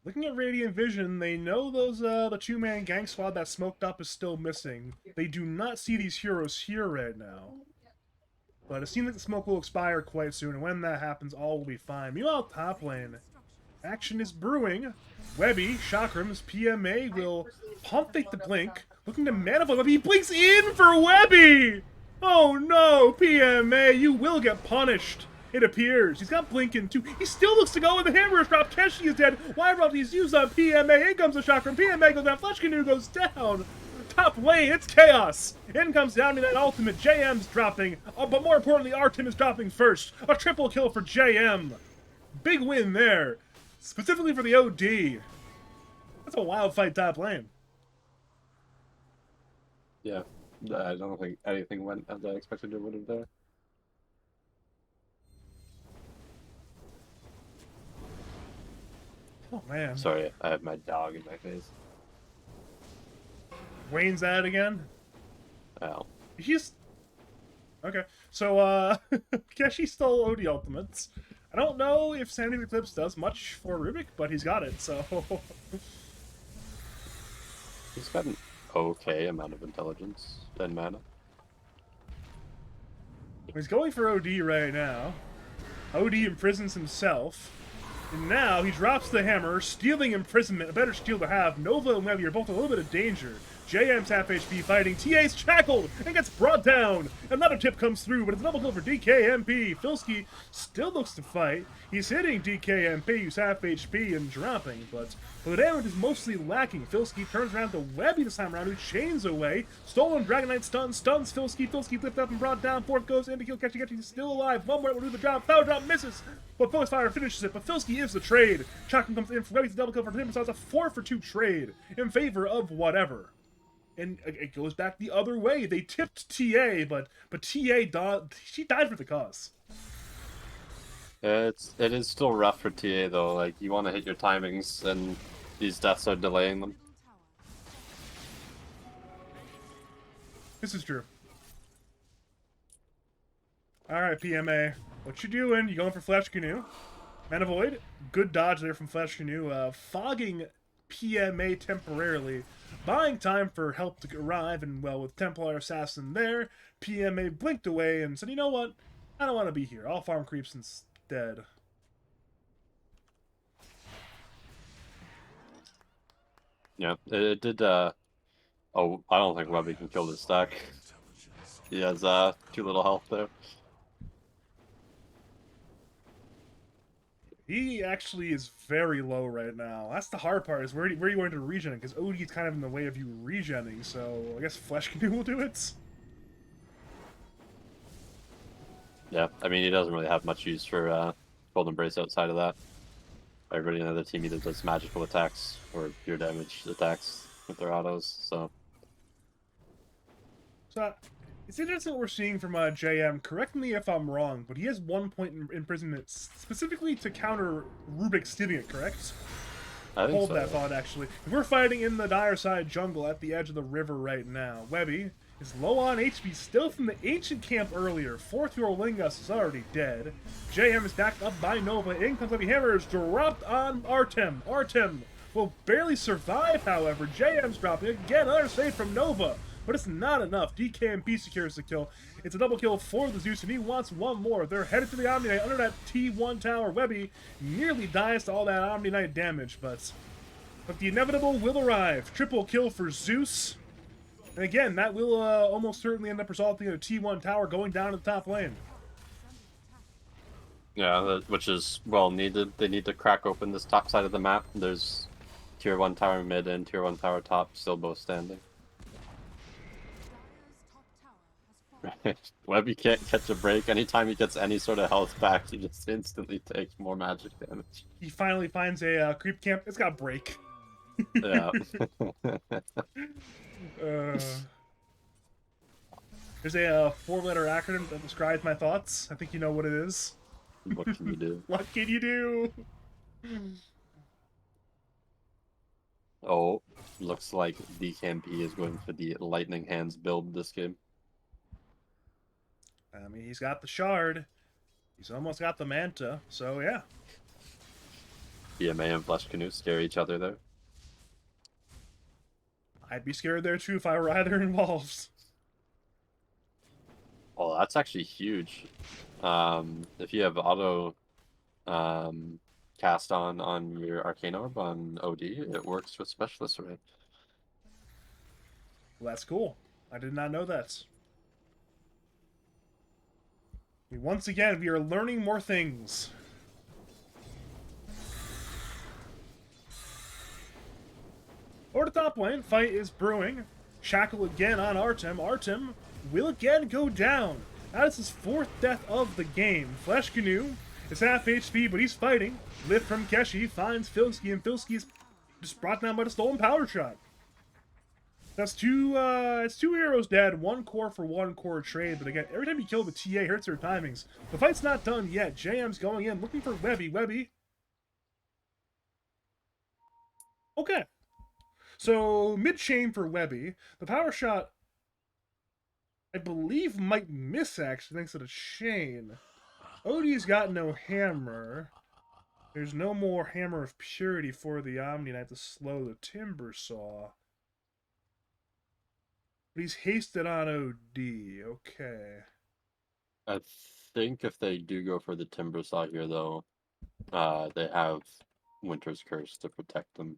[SPEAKER 1] Looking at Radiant Vision, they know those the two-man gang squad that smoked up is still missing. They do not see these heroes here right now. But it seems like the smoke will expire quite soon, and when that happens, all will be fine. Meanwhile, top lane, action is brewing. Webby, Chakrams, PMA will pump fake the blink, looking to Manifold. Webby, he blinks in for Webby! Oh no, PMA, you will get punished. It appears. He's got Blinkin too. He still looks to go in the hammer's drop. Keshi is dead. Wyvern is used on PMA. In comes the Chakram. PMA goes down. Flesh Canoe goes down. Top lane, it's chaos. In comes down to that ultimate. JM's dropping. But more importantly, Artem is dropping first. A triple kill for JM. Big win there. Specifically for the OD. That's a wild fight top lane.
[SPEAKER 2] Yeah, I don't think anything went as I expected it would have there.
[SPEAKER 1] Oh man.
[SPEAKER 2] Sorry, I have my dog in my face.
[SPEAKER 1] Wayne's at it again?
[SPEAKER 2] Ow.
[SPEAKER 1] He's... Okay. So, Keshi stole OD ultimates. I don't know if Sandy Eclipse does much for Rubik, but he's got it, so...
[SPEAKER 2] He's got an okay amount of intelligence and mana.
[SPEAKER 1] He's going for OD right now. OD imprisons himself. And now he drops the hammer, stealing imprisonment, a better steal to have. Nova and Webby are both a little bit of danger. JM's half HP fighting. TA's shackled and gets brought down. Another tip comes through, but it's a double kill for DKMP. Filski still looks to fight. He's hitting DKMP, who's half HP and dropping, but the damage is mostly lacking. Filski turns around to Webby this time around, who chains away. Stolen Dragon Knight stuns Filski. Filski flipped up and brought down. Fourth goes in to kill Keshi. Keshi still alive. One more will do the job. Foul drop misses. But Focus Fire finishes it, but Filski is the trade. Chakram comes in for Webby's double kill for him, so it's a 4-for-2 trade in favor of whatever. And it goes back the other way. They tipped TA, but TA died. She died for the cause.
[SPEAKER 2] It is still rough for TA though. Like you want to hit your timings, and these deaths are delaying them.
[SPEAKER 1] This is true. All right, PMA, what you doing? You going for Flash Canoe? Mana Void, good dodge there from Flash Canoe. Fogging PMA temporarily. Buying time for help to arrive, and well, with Templar Assassin there, PMA blinked away and said, you know what? I don't want to be here. I'll farm creeps instead.
[SPEAKER 2] Yeah, it did, oh, I don't think Webby can kill this stack. He has, too little health there.
[SPEAKER 1] He actually is very low right now. That's the hard part, is where are you going to regen? Because OD is kind of in the way of you regenning, so I guess Flesh Canoe will do it.
[SPEAKER 2] Yeah, I mean, he doesn't really have much use for, Golden Brace outside of that. Everybody in the team either does magical attacks or pure damage attacks with their autos, so...
[SPEAKER 1] So, it's interesting what we're seeing from JM. Correct me if I'm wrong, but he has 1 point in imprisonment specifically to counter Rubik stealing it, correct?
[SPEAKER 2] I think
[SPEAKER 1] Hold
[SPEAKER 2] so.
[SPEAKER 1] that thought, actually. We're fighting in the dire side jungle at the edge of the river right now. Webby is low on HP, still from the ancient camp earlier. Fourth year Lingus is already dead. JM is backed up by Nova. In comes Webby. Hammer is dropped on Artem. Artem will barely survive, however. JM's dropping. Again, another save from Nova. But it's not enough. DKMP secures the kill. It's a double kill for the Zeus, and he wants one more. They're headed to the Omni Knight under that T1 tower. Webby nearly dies to all that Omni Knight damage, but the inevitable will arrive. Triple kill for Zeus. And again, that will almost certainly end up resulting in a T1 tower going down to the top lane.
[SPEAKER 2] Yeah, which is well needed. They need to crack open this top side of the map. There's tier 1 tower mid and tier 1 tower top still both standing. Webby can't catch a break. Anytime he gets any sort of health back, he just instantly takes more magic damage.
[SPEAKER 1] He finally finds a creep camp. It's got break.
[SPEAKER 2] Yeah.
[SPEAKER 1] There's a 4-letter acronym that describes my thoughts. I think you know what it is.
[SPEAKER 2] What can you do?
[SPEAKER 1] What can you do?
[SPEAKER 2] Oh, looks like DKMP is going for the Lightning Hands build this game.
[SPEAKER 1] I mean, he's got the shard. He's almost got the manta. So, yeah.
[SPEAKER 2] PMA and Flesh Canoe scare each other there.
[SPEAKER 1] I'd be scared there, too, if I were either involved.
[SPEAKER 2] Well, that's actually huge. If you have auto cast on your Arcane Orb on OD, it works with Specialist Array.
[SPEAKER 1] Well, that's cool. I did not know that. Once again, we are learning more things. Over the top lane, fight is brewing. Shackle again on Artem. Artem will again go down. That is his 4th death of the game. Flesh Canoe is half HP, but he's fighting. Lift from Keshi finds Filski, and Filski is just brought down by the stolen power shot. That's it's 2 heroes dead, 1 core for 1 core trade, but again, every time you kill the TA, hurts their timings. The fight's not done yet. JM's going in, looking for Webby. Webby. Okay. So, mid-chain for Webby. The power shot, I believe, might miss, actually, thanks to the chain. Odie's got no hammer. There's no more Hammer of Purity for the Omni Knight to slow the Timber Saw. But he's hasted on OD. Okay.
[SPEAKER 2] I think if they do go for the Timber Saw here, though, they have Winter's Curse to protect them.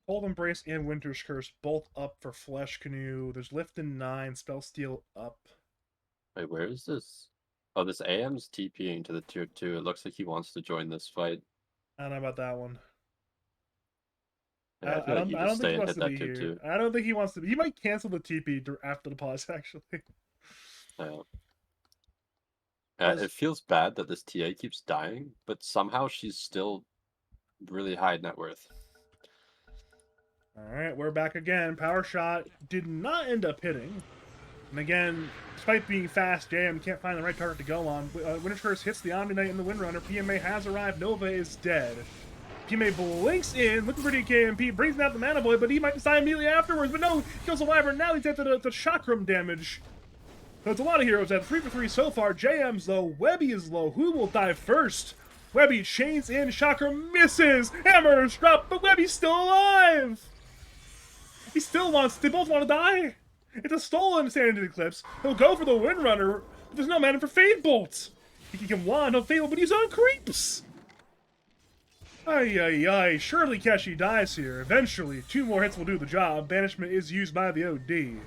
[SPEAKER 1] Cold Embrace and Winter's Curse both up for Flesh Canoe. There's Lift in 9, Spell Steal up.
[SPEAKER 2] Wait, where is this? Oh, this AM's TPing to the tier 2. It looks like he wants to join this fight.
[SPEAKER 1] I don't know about that one.
[SPEAKER 2] Yeah, I feel like you just stay and hit that tier 2.
[SPEAKER 1] I don't think he wants to be. He might cancel the TP after the pause, actually.
[SPEAKER 2] It feels bad that this TA keeps dying, but somehow she's still really high net worth.
[SPEAKER 1] Alright, we're back again. Power Shot did not end up hitting. And again, despite being fast, JM can't find the right target to go on. Winter's Curse hits the Omni Knight and the Windrunner. PMA has arrived. Nova is dead. PMA blinks in, looking for DKMP, brings out the Mana Boy, but he might decide immediately afterwards. But no, he kills a Wyvern. Now he's at the Chakram damage. So it's a lot of heroes at 3 for 3 so far. JM's low. Webby is low. Who will die first? Webby chains in. Chakram misses. Hammers drop, but Webby's still alive. He still wants. They both want to die. It's a stolen Sanity Eclipse. He'll go for the Windrunner, but there's no mana for Fade Bolt. He can wand, he'll Fade Bolt, but he's on creeps. Ay, ay, ay. Surely Keshi dies here. Eventually, 2 more hits will do the job. Banishment is used by the OD.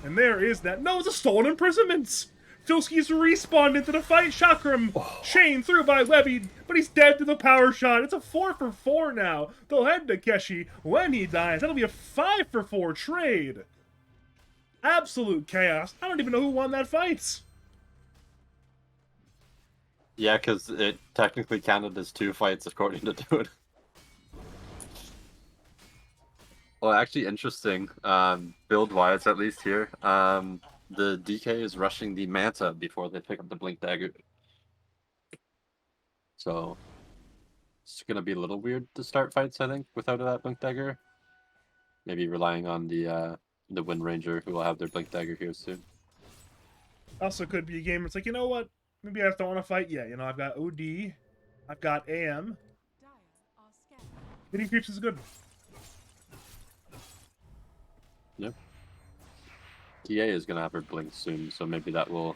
[SPEAKER 1] And there is that. No, it's a stolen imprisonment. Filski's respawned into the fight. Chakram chained through by Webby, but he's dead to the power shot. It's a 4 for 4 now. They'll head to Keshi when he dies. That'll be a 5 for 4 trade. Absolute chaos. I don't even know who won that fight.
[SPEAKER 2] Yeah, because it technically counted as 2 fights according to Dude. Well, actually interesting, build-wise at least here. The DK is rushing the Manta before they pick up the Blink Dagger. So, it's going to be a little weird to start fights, I think, without that Blink Dagger. Maybe relying on the Wind Ranger, who will have their Blink Dagger here soon.
[SPEAKER 1] Also could be a game where it's like, you know what? Maybe I just don't want to fight yet. You know, I've got OD. I've got AM. Hitting creeps is good.
[SPEAKER 2] Yep. TA is going to have her Blink soon, so maybe that will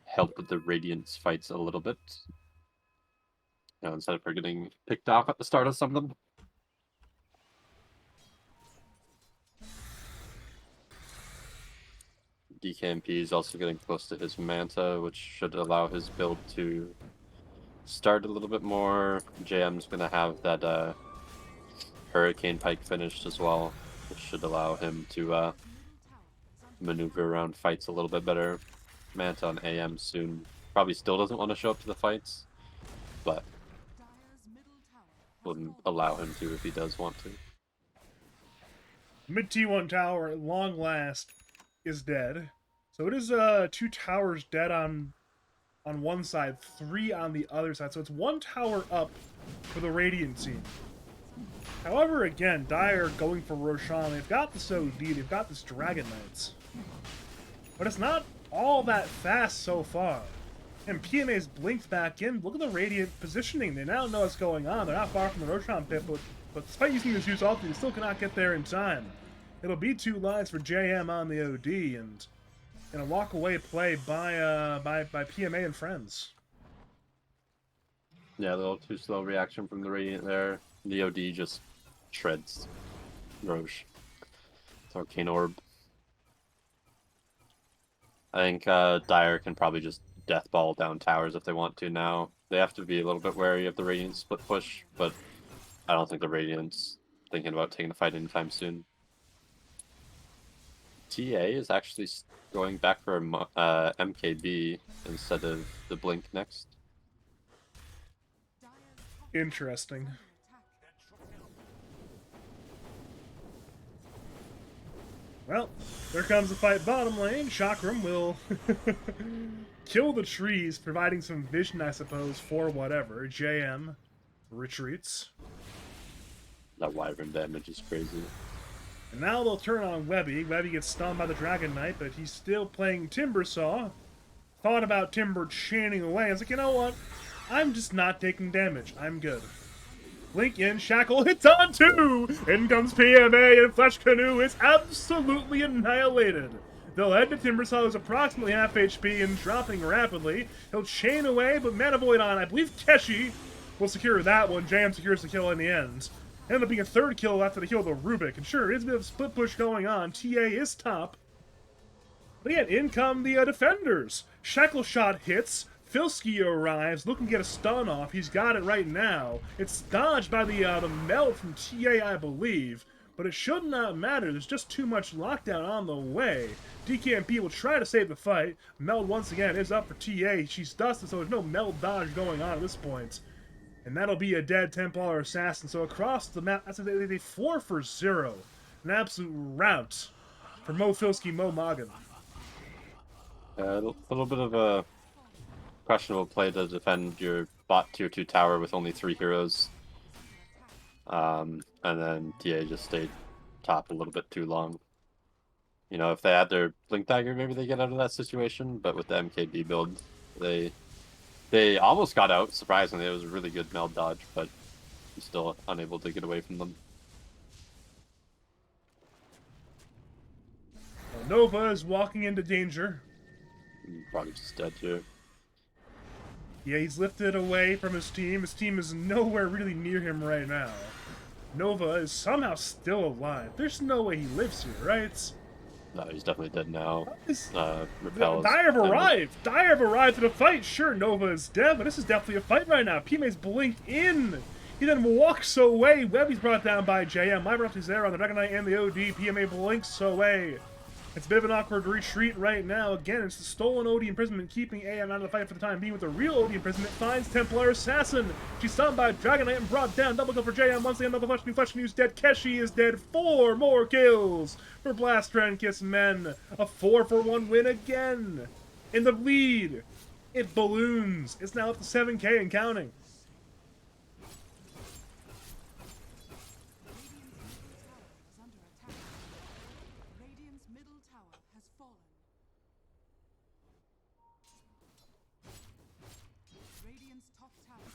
[SPEAKER 2] help with the Radiance fights a little bit. You know, instead of her getting picked off at the start of some of them. DKMP is also getting close to his Manta, which should allow his build to start a little bit more. JM's going to have that Hurricane Pike finished as well, which should allow him to maneuver around fights a little bit better. Manta on AM soon. Probably still doesn't want to show up to the fights, but will allow him to if he does want to.
[SPEAKER 1] Mid T1 tower, at long last, is dead. So it is 2 towers dead on one side, 3 on the other side. So it's 1 tower up for the Radiant team. However, again, Dire going for Roshan. They've got this OD, they've got this Dragon Knights. But it's not all that fast so far. And PMA's blinked back in. Look at the Radiant positioning. They now know what's going on. They're not far from the Roshan pit, but despite using this use ulti, they still cannot get there in time. It'll be 2 lives for JM on the OD, and a walk-away play by PMA and friends.
[SPEAKER 2] Yeah, a little too slow reaction from the Radiant there. The OD just shreds Roche. It's Arcane Orb. I think Dire can probably just death ball down towers if they want to now. They have to be a little bit wary of the Radiant split push, but I don't think the Radiant's thinking about taking the fight anytime soon. TA is actually going back for MKB instead of the Blink next.
[SPEAKER 1] Interesting. Well, there comes the fight bottom lane. Chakram will kill the trees, providing some vision, I suppose, for whatever. JM retreats.
[SPEAKER 2] That Wyvern damage is crazy.
[SPEAKER 1] And now they'll turn on Webby. Webby gets stunned by the Dragon Knight, but he's still playing Timbersaw. Thought about Timber chaining away. I was like, you know what? I'm just not taking damage. I'm good. Blink in, Shackle hits on 2! In comes PMA, and Flesh Canoe is absolutely annihilated. They'll head to Timbersaw, who's approximately half HP and dropping rapidly. He'll chain away, but Mana Void on, I believe Keshi will secure that one. JM secures the kill in the end. Ended up being a 3rd kill after the kill of the Rubik. And sure, it is a bit of a split push going on. TA is top. But again, in come the defenders. Shackle shot hits. Filski arrives, looking to get a stun off. He's got it right now. It's dodged by the meld from TA, I believe. But it should not matter. There's just too much lockdown on the way. DKMP will try to save the fight. Meld, once again, is up for TA. She's dusted, so there's no meld dodge going on at this point. And that'll be a dead Templar Assassin. So across the map, that's a 4-for-0. An absolute rout for Mo Filski, Mo Moggin.
[SPEAKER 2] A little bit of a questionable play to defend your bot tier 2 tower with only 3 heroes. And then TA just stayed top a little bit too long. You know, if they had their Blink Dagger, maybe they get out of that situation, but with the MKB build, they almost got out, surprisingly. It was a really good meld dodge, but still unable to get away from them.
[SPEAKER 1] Nova is walking into danger.
[SPEAKER 2] Probably just dead too.
[SPEAKER 1] Yeah, he's lifted away from his team. His team is nowhere really near him right now. Nova is somehow still alive. There's no way he lives here, right?
[SPEAKER 2] No, he's definitely dead now.
[SPEAKER 1] Dire have arrived! Dire have arrived to the fight! Sure, Nova is dead, but this is definitely a fight right now. PMA's blinked in! He then walks away. Webby's brought down by JM. My is there on the Dragon Knight and the OD. PMA blinks away. It's a bit of an awkward retreat right now. Again, it's the stolen OD imprisonment keeping AM out of the fight for the time being. With the real OD imprisonment finds Templar Assassin. She's stunned by Dragon Knight and brought down. Double kill for JM. Once again, another Flesh News dead. Keshi is dead. 4 more kills for Blast Trend Kiss Men. A 4-for-1 win again. In the lead, it balloons. It's now up to 7K and counting.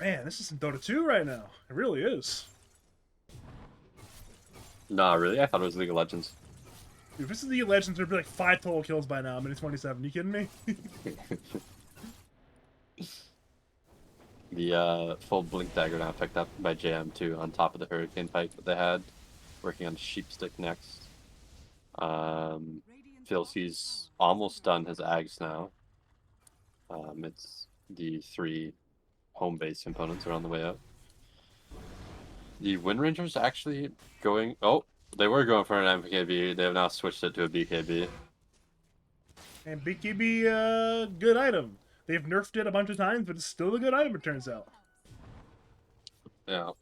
[SPEAKER 1] Man, this is in Dota 2 right now. It really is.
[SPEAKER 2] Nah, really? I thought it was League of Legends.
[SPEAKER 1] Dude, if this is League of Legends, there'd be like 5 total kills by now. I'm in 27. You kidding me?
[SPEAKER 2] The full Blink Dagger now picked up by JM too, on top of the Hurricane Pike that they had. Working on Sheepstick next. Feels he's almost done his Ags now. It's the 3 home base components are on the way up. The Wind Rangers actually going... Oh, they were going for an MKB. They have now switched it to a BKB.
[SPEAKER 1] And BKB, good item. They've nerfed it a bunch of times, but it's still a good item, it turns out.
[SPEAKER 2] Yeah.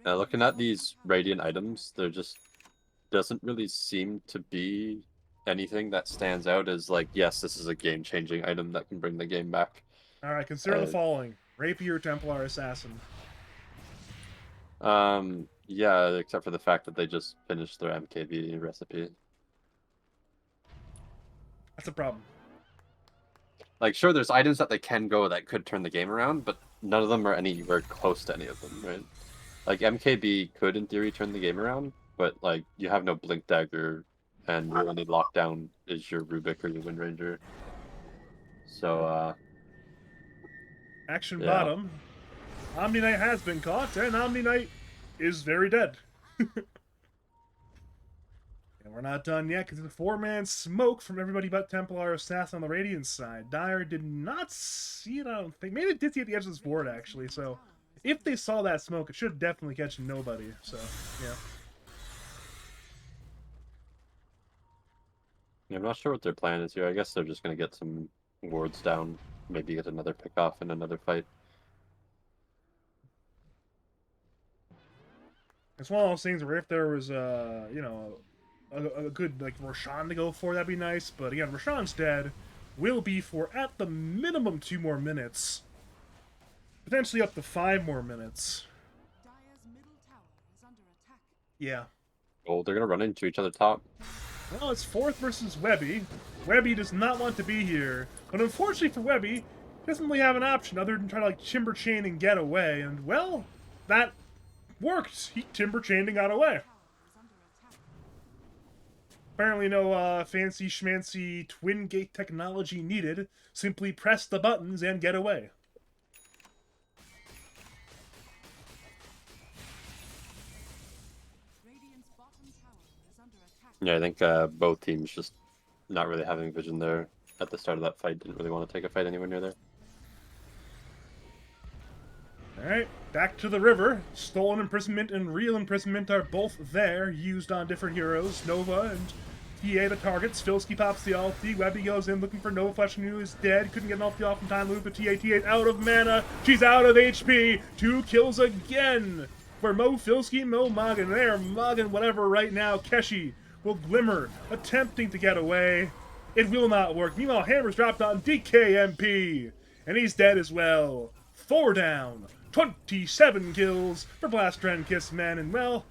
[SPEAKER 2] Now, looking at these Radiant items, there just doesn't really seem to be anything that stands out as like, yes, this is a game-changing item that can bring the game back.
[SPEAKER 1] All right, consider the following: Rapier, Templar, Assassin.
[SPEAKER 2] Yeah, except for the fact that they just finished their MKB recipe.
[SPEAKER 1] That's a problem.
[SPEAKER 2] Like, sure, there's items that they can go that could turn the game around, but none of them are anywhere close to any of them, right? Like, MKB could, in theory, turn the game around, but, like, you have no Blink Dagger, and your only lockdown is your Rubik or your Wind Ranger. So,
[SPEAKER 1] Action
[SPEAKER 2] yeah.
[SPEAKER 1] bottom. Omni Knight has been caught, and Omni Knight is very dead. And we're not done yet, because it's a 4-man smoke from everybody but Templar Assassin on the Radiant side. Dire did not see it, I don't think. Maybe they did see it at the edge of this board, actually, so if they saw that smoke, it should definitely catch nobody, so, yeah.
[SPEAKER 2] I'm not sure what their plan is here. I guess they're just going to get some wards down, maybe get another pick off in another fight.
[SPEAKER 1] It's one of those things where if there was, you know, a good, like, Roshan to go for, that'd be nice. But again, Roshan's dead. Will be for, at the minimum, 2 more minutes. Potentially up to 5 more minutes. Yeah.
[SPEAKER 2] Oh, they're going to run into each other top.
[SPEAKER 1] Well, it's Fourth versus Webby. Webby does not want to be here. But unfortunately for Webby, he doesn't really have an option other than try to, like, timber chain and get away. And, well, that worked. He timber chained and got away. Apparently no fancy schmancy twin gate technology needed. Simply press the buttons and get away.
[SPEAKER 2] Yeah, I think both teams just not really having vision there at the start of that fight. Didn't really want to take a fight anywhere near there.
[SPEAKER 1] Alright, back to the river. Stolen imprisonment and real imprisonment are both there, used on different heroes. Nova and TA the targets. Filski pops the ulti. Webby goes in looking for Nova. Flesh New is dead. Couldn't get an ulti off in time. Move, but TA's out of mana. She's out of HP. 2 kills again for Filski, Moggin. They are Moggin whatever right now. Keshi will glimmer, attempting to get away. It will not work. Meanwhile, Hammer's dropped on DKMP, and he's dead as well. 4 down. 27 kills for Blast Trend Kiss Men, and well,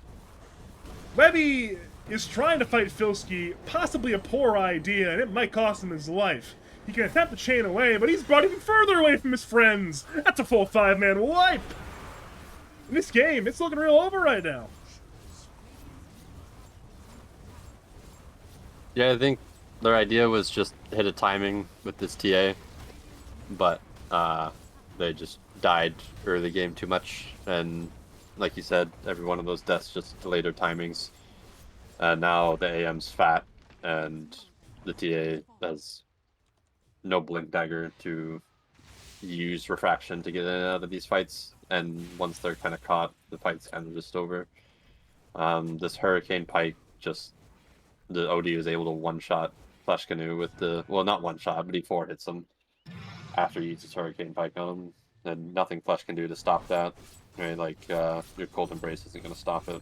[SPEAKER 1] Webby is trying to fight Filski, possibly a poor idea, and it might cost him his life. He can attempt to chain away, but he's brought even further away from his friends. That's a full 5-man wipe. In this game, it's looking real over right now.
[SPEAKER 2] Yeah, I think their idea was just hit a timing with this TA, but they just died early game too much, and like you said, every one of those deaths just delayed their timings. Now the AM's fat, and the TA has no Blink Dagger to use Refraction to get in and out of these fights, and once they're kind of caught, the fight's kind of just over. This Hurricane Pike, just the OD was able to one-shot Flesh Canoe with the, well, not one-shot, but he 4-hits him after he uses Hurricane Pike on him, and nothing Flesh can do to stop that. Right, like, your Cold Embrace isn't going to stop it.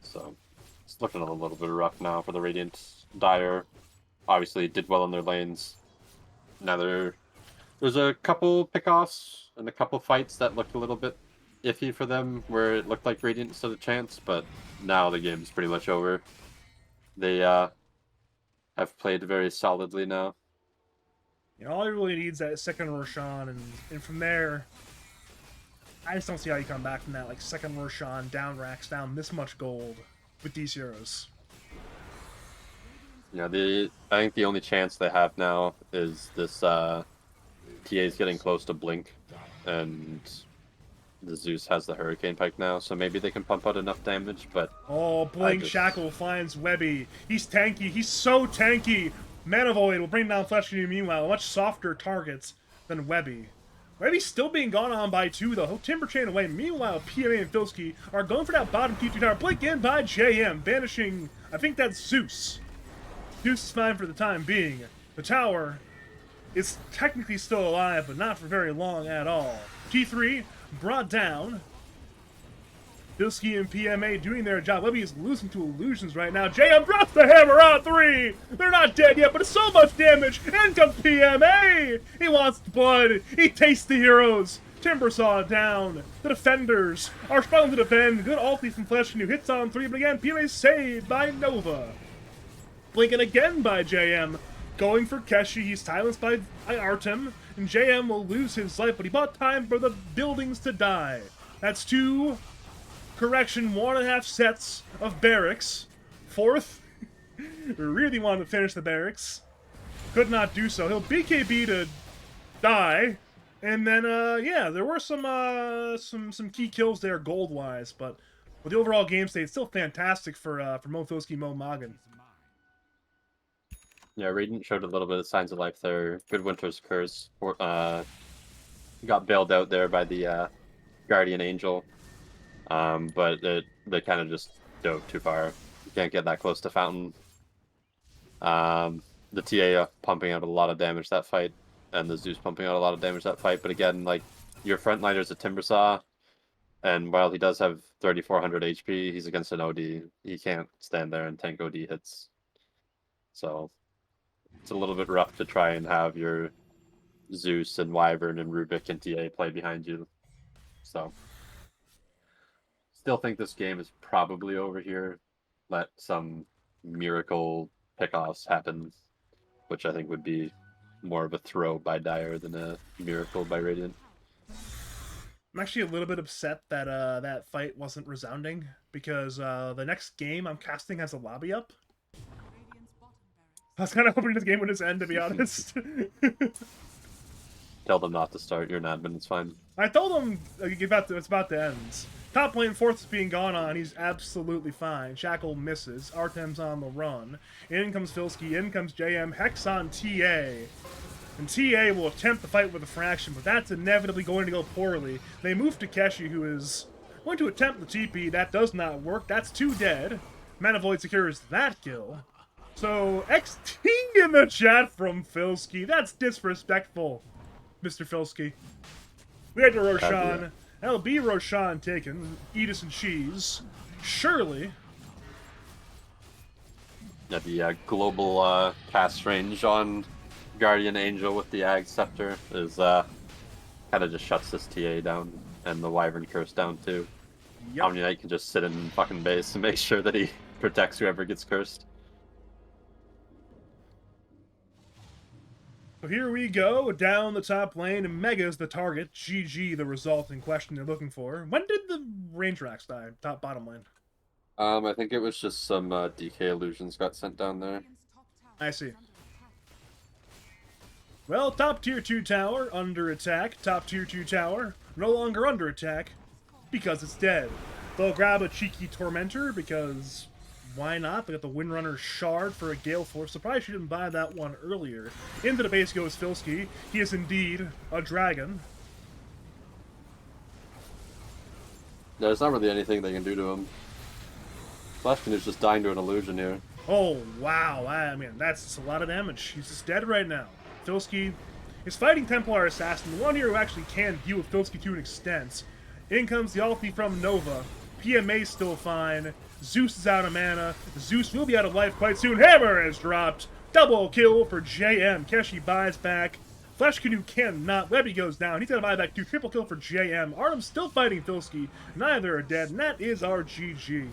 [SPEAKER 2] So, it's looking a little bit rough now for the Radiant. Dire obviously did well in their lanes. Now there's a couple pickoffs and a couple fights that looked a little bit iffy for them, where it looked like Radiant stood a chance, but now the game's pretty much over. They have played very solidly now.
[SPEAKER 1] You know, all he really needs is that second Roshan, and from there, I just don't see how you come back from that, like, second Roshan, down racks, down this much gold with these heroes.
[SPEAKER 2] Yeah, I think the only chance they have now is this TA's getting close to Blink, and the Zeus has the Hurricane Pike now, so maybe they can pump out enough damage, but...
[SPEAKER 1] Oh, Blink Shackle finds Webby. He's tanky. He's so tanky. Mana Void will bring down Flesh Canoe, meanwhile. Much softer targets than Webby. Webby's still being gone on by 2, though. He'll Timber Chain away. Meanwhile, PMA and Filski are going for that bottom T2 tower. Blink in by JM, banishing, I think that's Zeus. Zeus is fine for the time being. The tower is technically still alive, but not for very long at all. T3 brought down. Filski and PMA doing their job. Webby is losing to illusions right now. JM drops the hammer on 3. They're not dead yet, but it's so much damage. In comes PMA. He wants blood. He tastes the heroes. Timbersaw down. The defenders are struggling to defend. Good ulti from Flesh Canoe. Hits on 3, but again, PMA saved by Nova. Blinking again by JM. Going for Keshi. He's silenced by Artem. And JM will lose his life, but he bought time for the buildings to die. That's 2, correction, 1.5 sets of barracks. 4th. Really wanted to finish the barracks. Could not do so. He'll BKB to die. And then, yeah, there were some key kills there gold-wise, but with the overall game state, it's still fantastic for Filski, Moggin.
[SPEAKER 2] Yeah, Radiant showed a little bit of signs of life there. Good Winter's Curse. Got bailed out there by the Guardian Angel. But they kind of just dove too far. You can't get that close to Fountain. The TA pumping out a lot of damage that fight, and the Zeus pumping out a lot of damage that fight. But again, like, your frontliner's a Timbersaw, and while he does have 3,400 HP, he's against an OD. He can't stand there and tank OD hits. So it's a little bit rough to try and have your Zeus and Wyvern and Rubik and TA play behind you. So still think this game is probably over here. Let some miracle pickoffs happen, which I think would be more of a throw by Dire than a miracle by Radiant.
[SPEAKER 1] I'm actually a little bit upset that that fight wasn't resounding, because the next game I'm casting has a lobby up. I was kind of hoping this game would just end, to be honest.
[SPEAKER 2] Tell them not to start. You're an admin. It's fine.
[SPEAKER 1] I told him it's about to end. Top lane 4th is being gone on. He's absolutely fine. Shackle misses. Artem's on the run. In comes Filski. In comes JM. Hex on TA. And TA will attempt to fight with a fraction, but that's inevitably going to go poorly. They move to Keshi, who is going to attempt the TP. That does not work. That's 2 dead. Manavoid secures that kill. So, XT in the chat from Filski. That's disrespectful, Mr. Filski. We had to Roshan. That'll be Roshan taken. Edis and Cheese. Surely.
[SPEAKER 2] Yeah, the global cast range on Guardian Angel with the Ag Scepter is kind of just shuts this TA down, and the Wyvern Curse down too.
[SPEAKER 1] Yep.
[SPEAKER 2] Omni Knight can just sit in fucking base and make sure that he protects whoever gets cursed.
[SPEAKER 1] So here we go, down the top lane, and Mega's the target. GG, the result in question they're looking for. When did the range racks die? Bottom lane.
[SPEAKER 2] I think it was just some DK illusions got sent down there.
[SPEAKER 1] I see. Well, top tier 2 tower, under attack. Top tier 2 tower, no longer under attack, because it's dead. They'll grab a cheeky Tormentor, because why not? They got the Windrunner Shard for a Gale Force. Surprised she didn't buy that one earlier. Into the base goes Filski. He is indeed a dragon.
[SPEAKER 2] There's not really anything they can do to him. Flashkin is just dying to an illusion here.
[SPEAKER 1] Oh, wow. I mean, that's just a lot of damage. He's just dead right now. Filski is fighting Templar Assassin, the one here who actually can deal with Filski to an extent. In comes the ulti from Nova. PMA's still fine. Zeus is out of mana. Zeus will be out of life quite soon. Hammer is dropped. Double kill for JM. Keshi buys back. Flesh Canoe cannot. Webby goes down. He's got to buy back 2. Triple kill for JM. Artem's still fighting Filski. Neither are dead, and that is our GG.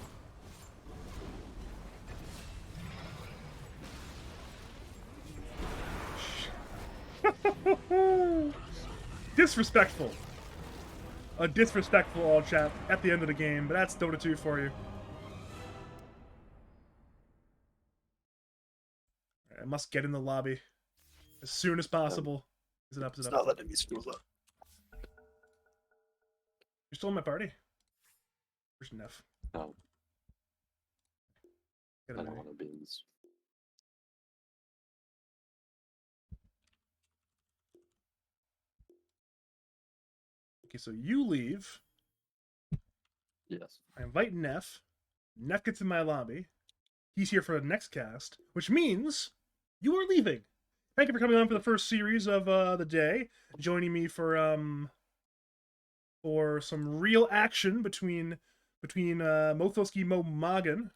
[SPEAKER 1] Disrespectful. A disrespectful all chat at the end of the game, but that's Dota 2 for you. I must get in the lobby as soon as possible. Is it up? Is it
[SPEAKER 3] It's
[SPEAKER 1] up?
[SPEAKER 3] not letting me scroll up.
[SPEAKER 1] You're still in my party? Where's Neff?
[SPEAKER 2] No,
[SPEAKER 1] Get
[SPEAKER 2] I
[SPEAKER 1] in
[SPEAKER 2] don't
[SPEAKER 1] there.
[SPEAKER 2] want to be in this.
[SPEAKER 1] Okay, so you leave.
[SPEAKER 2] Yes.
[SPEAKER 1] I invite Neff. Neff gets in my lobby. He's here for the next cast, which means you are leaving. Thank you for coming on for the first series of the day, joining me for some real action between Filski, Moggin,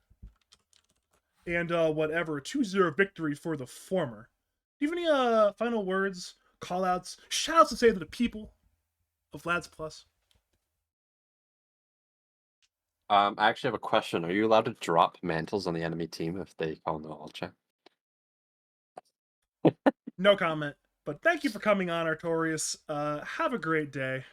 [SPEAKER 1] and whatever. 2-0 victory for the former. Do you have any final words, call-outs, shout-outs to say to the people? Vlad's plus.
[SPEAKER 2] I actually have a question. Are you allowed to drop mantles on the enemy team if they call no all check?
[SPEAKER 1] No comment. But thank you for coming on, Artorius. Have a great day.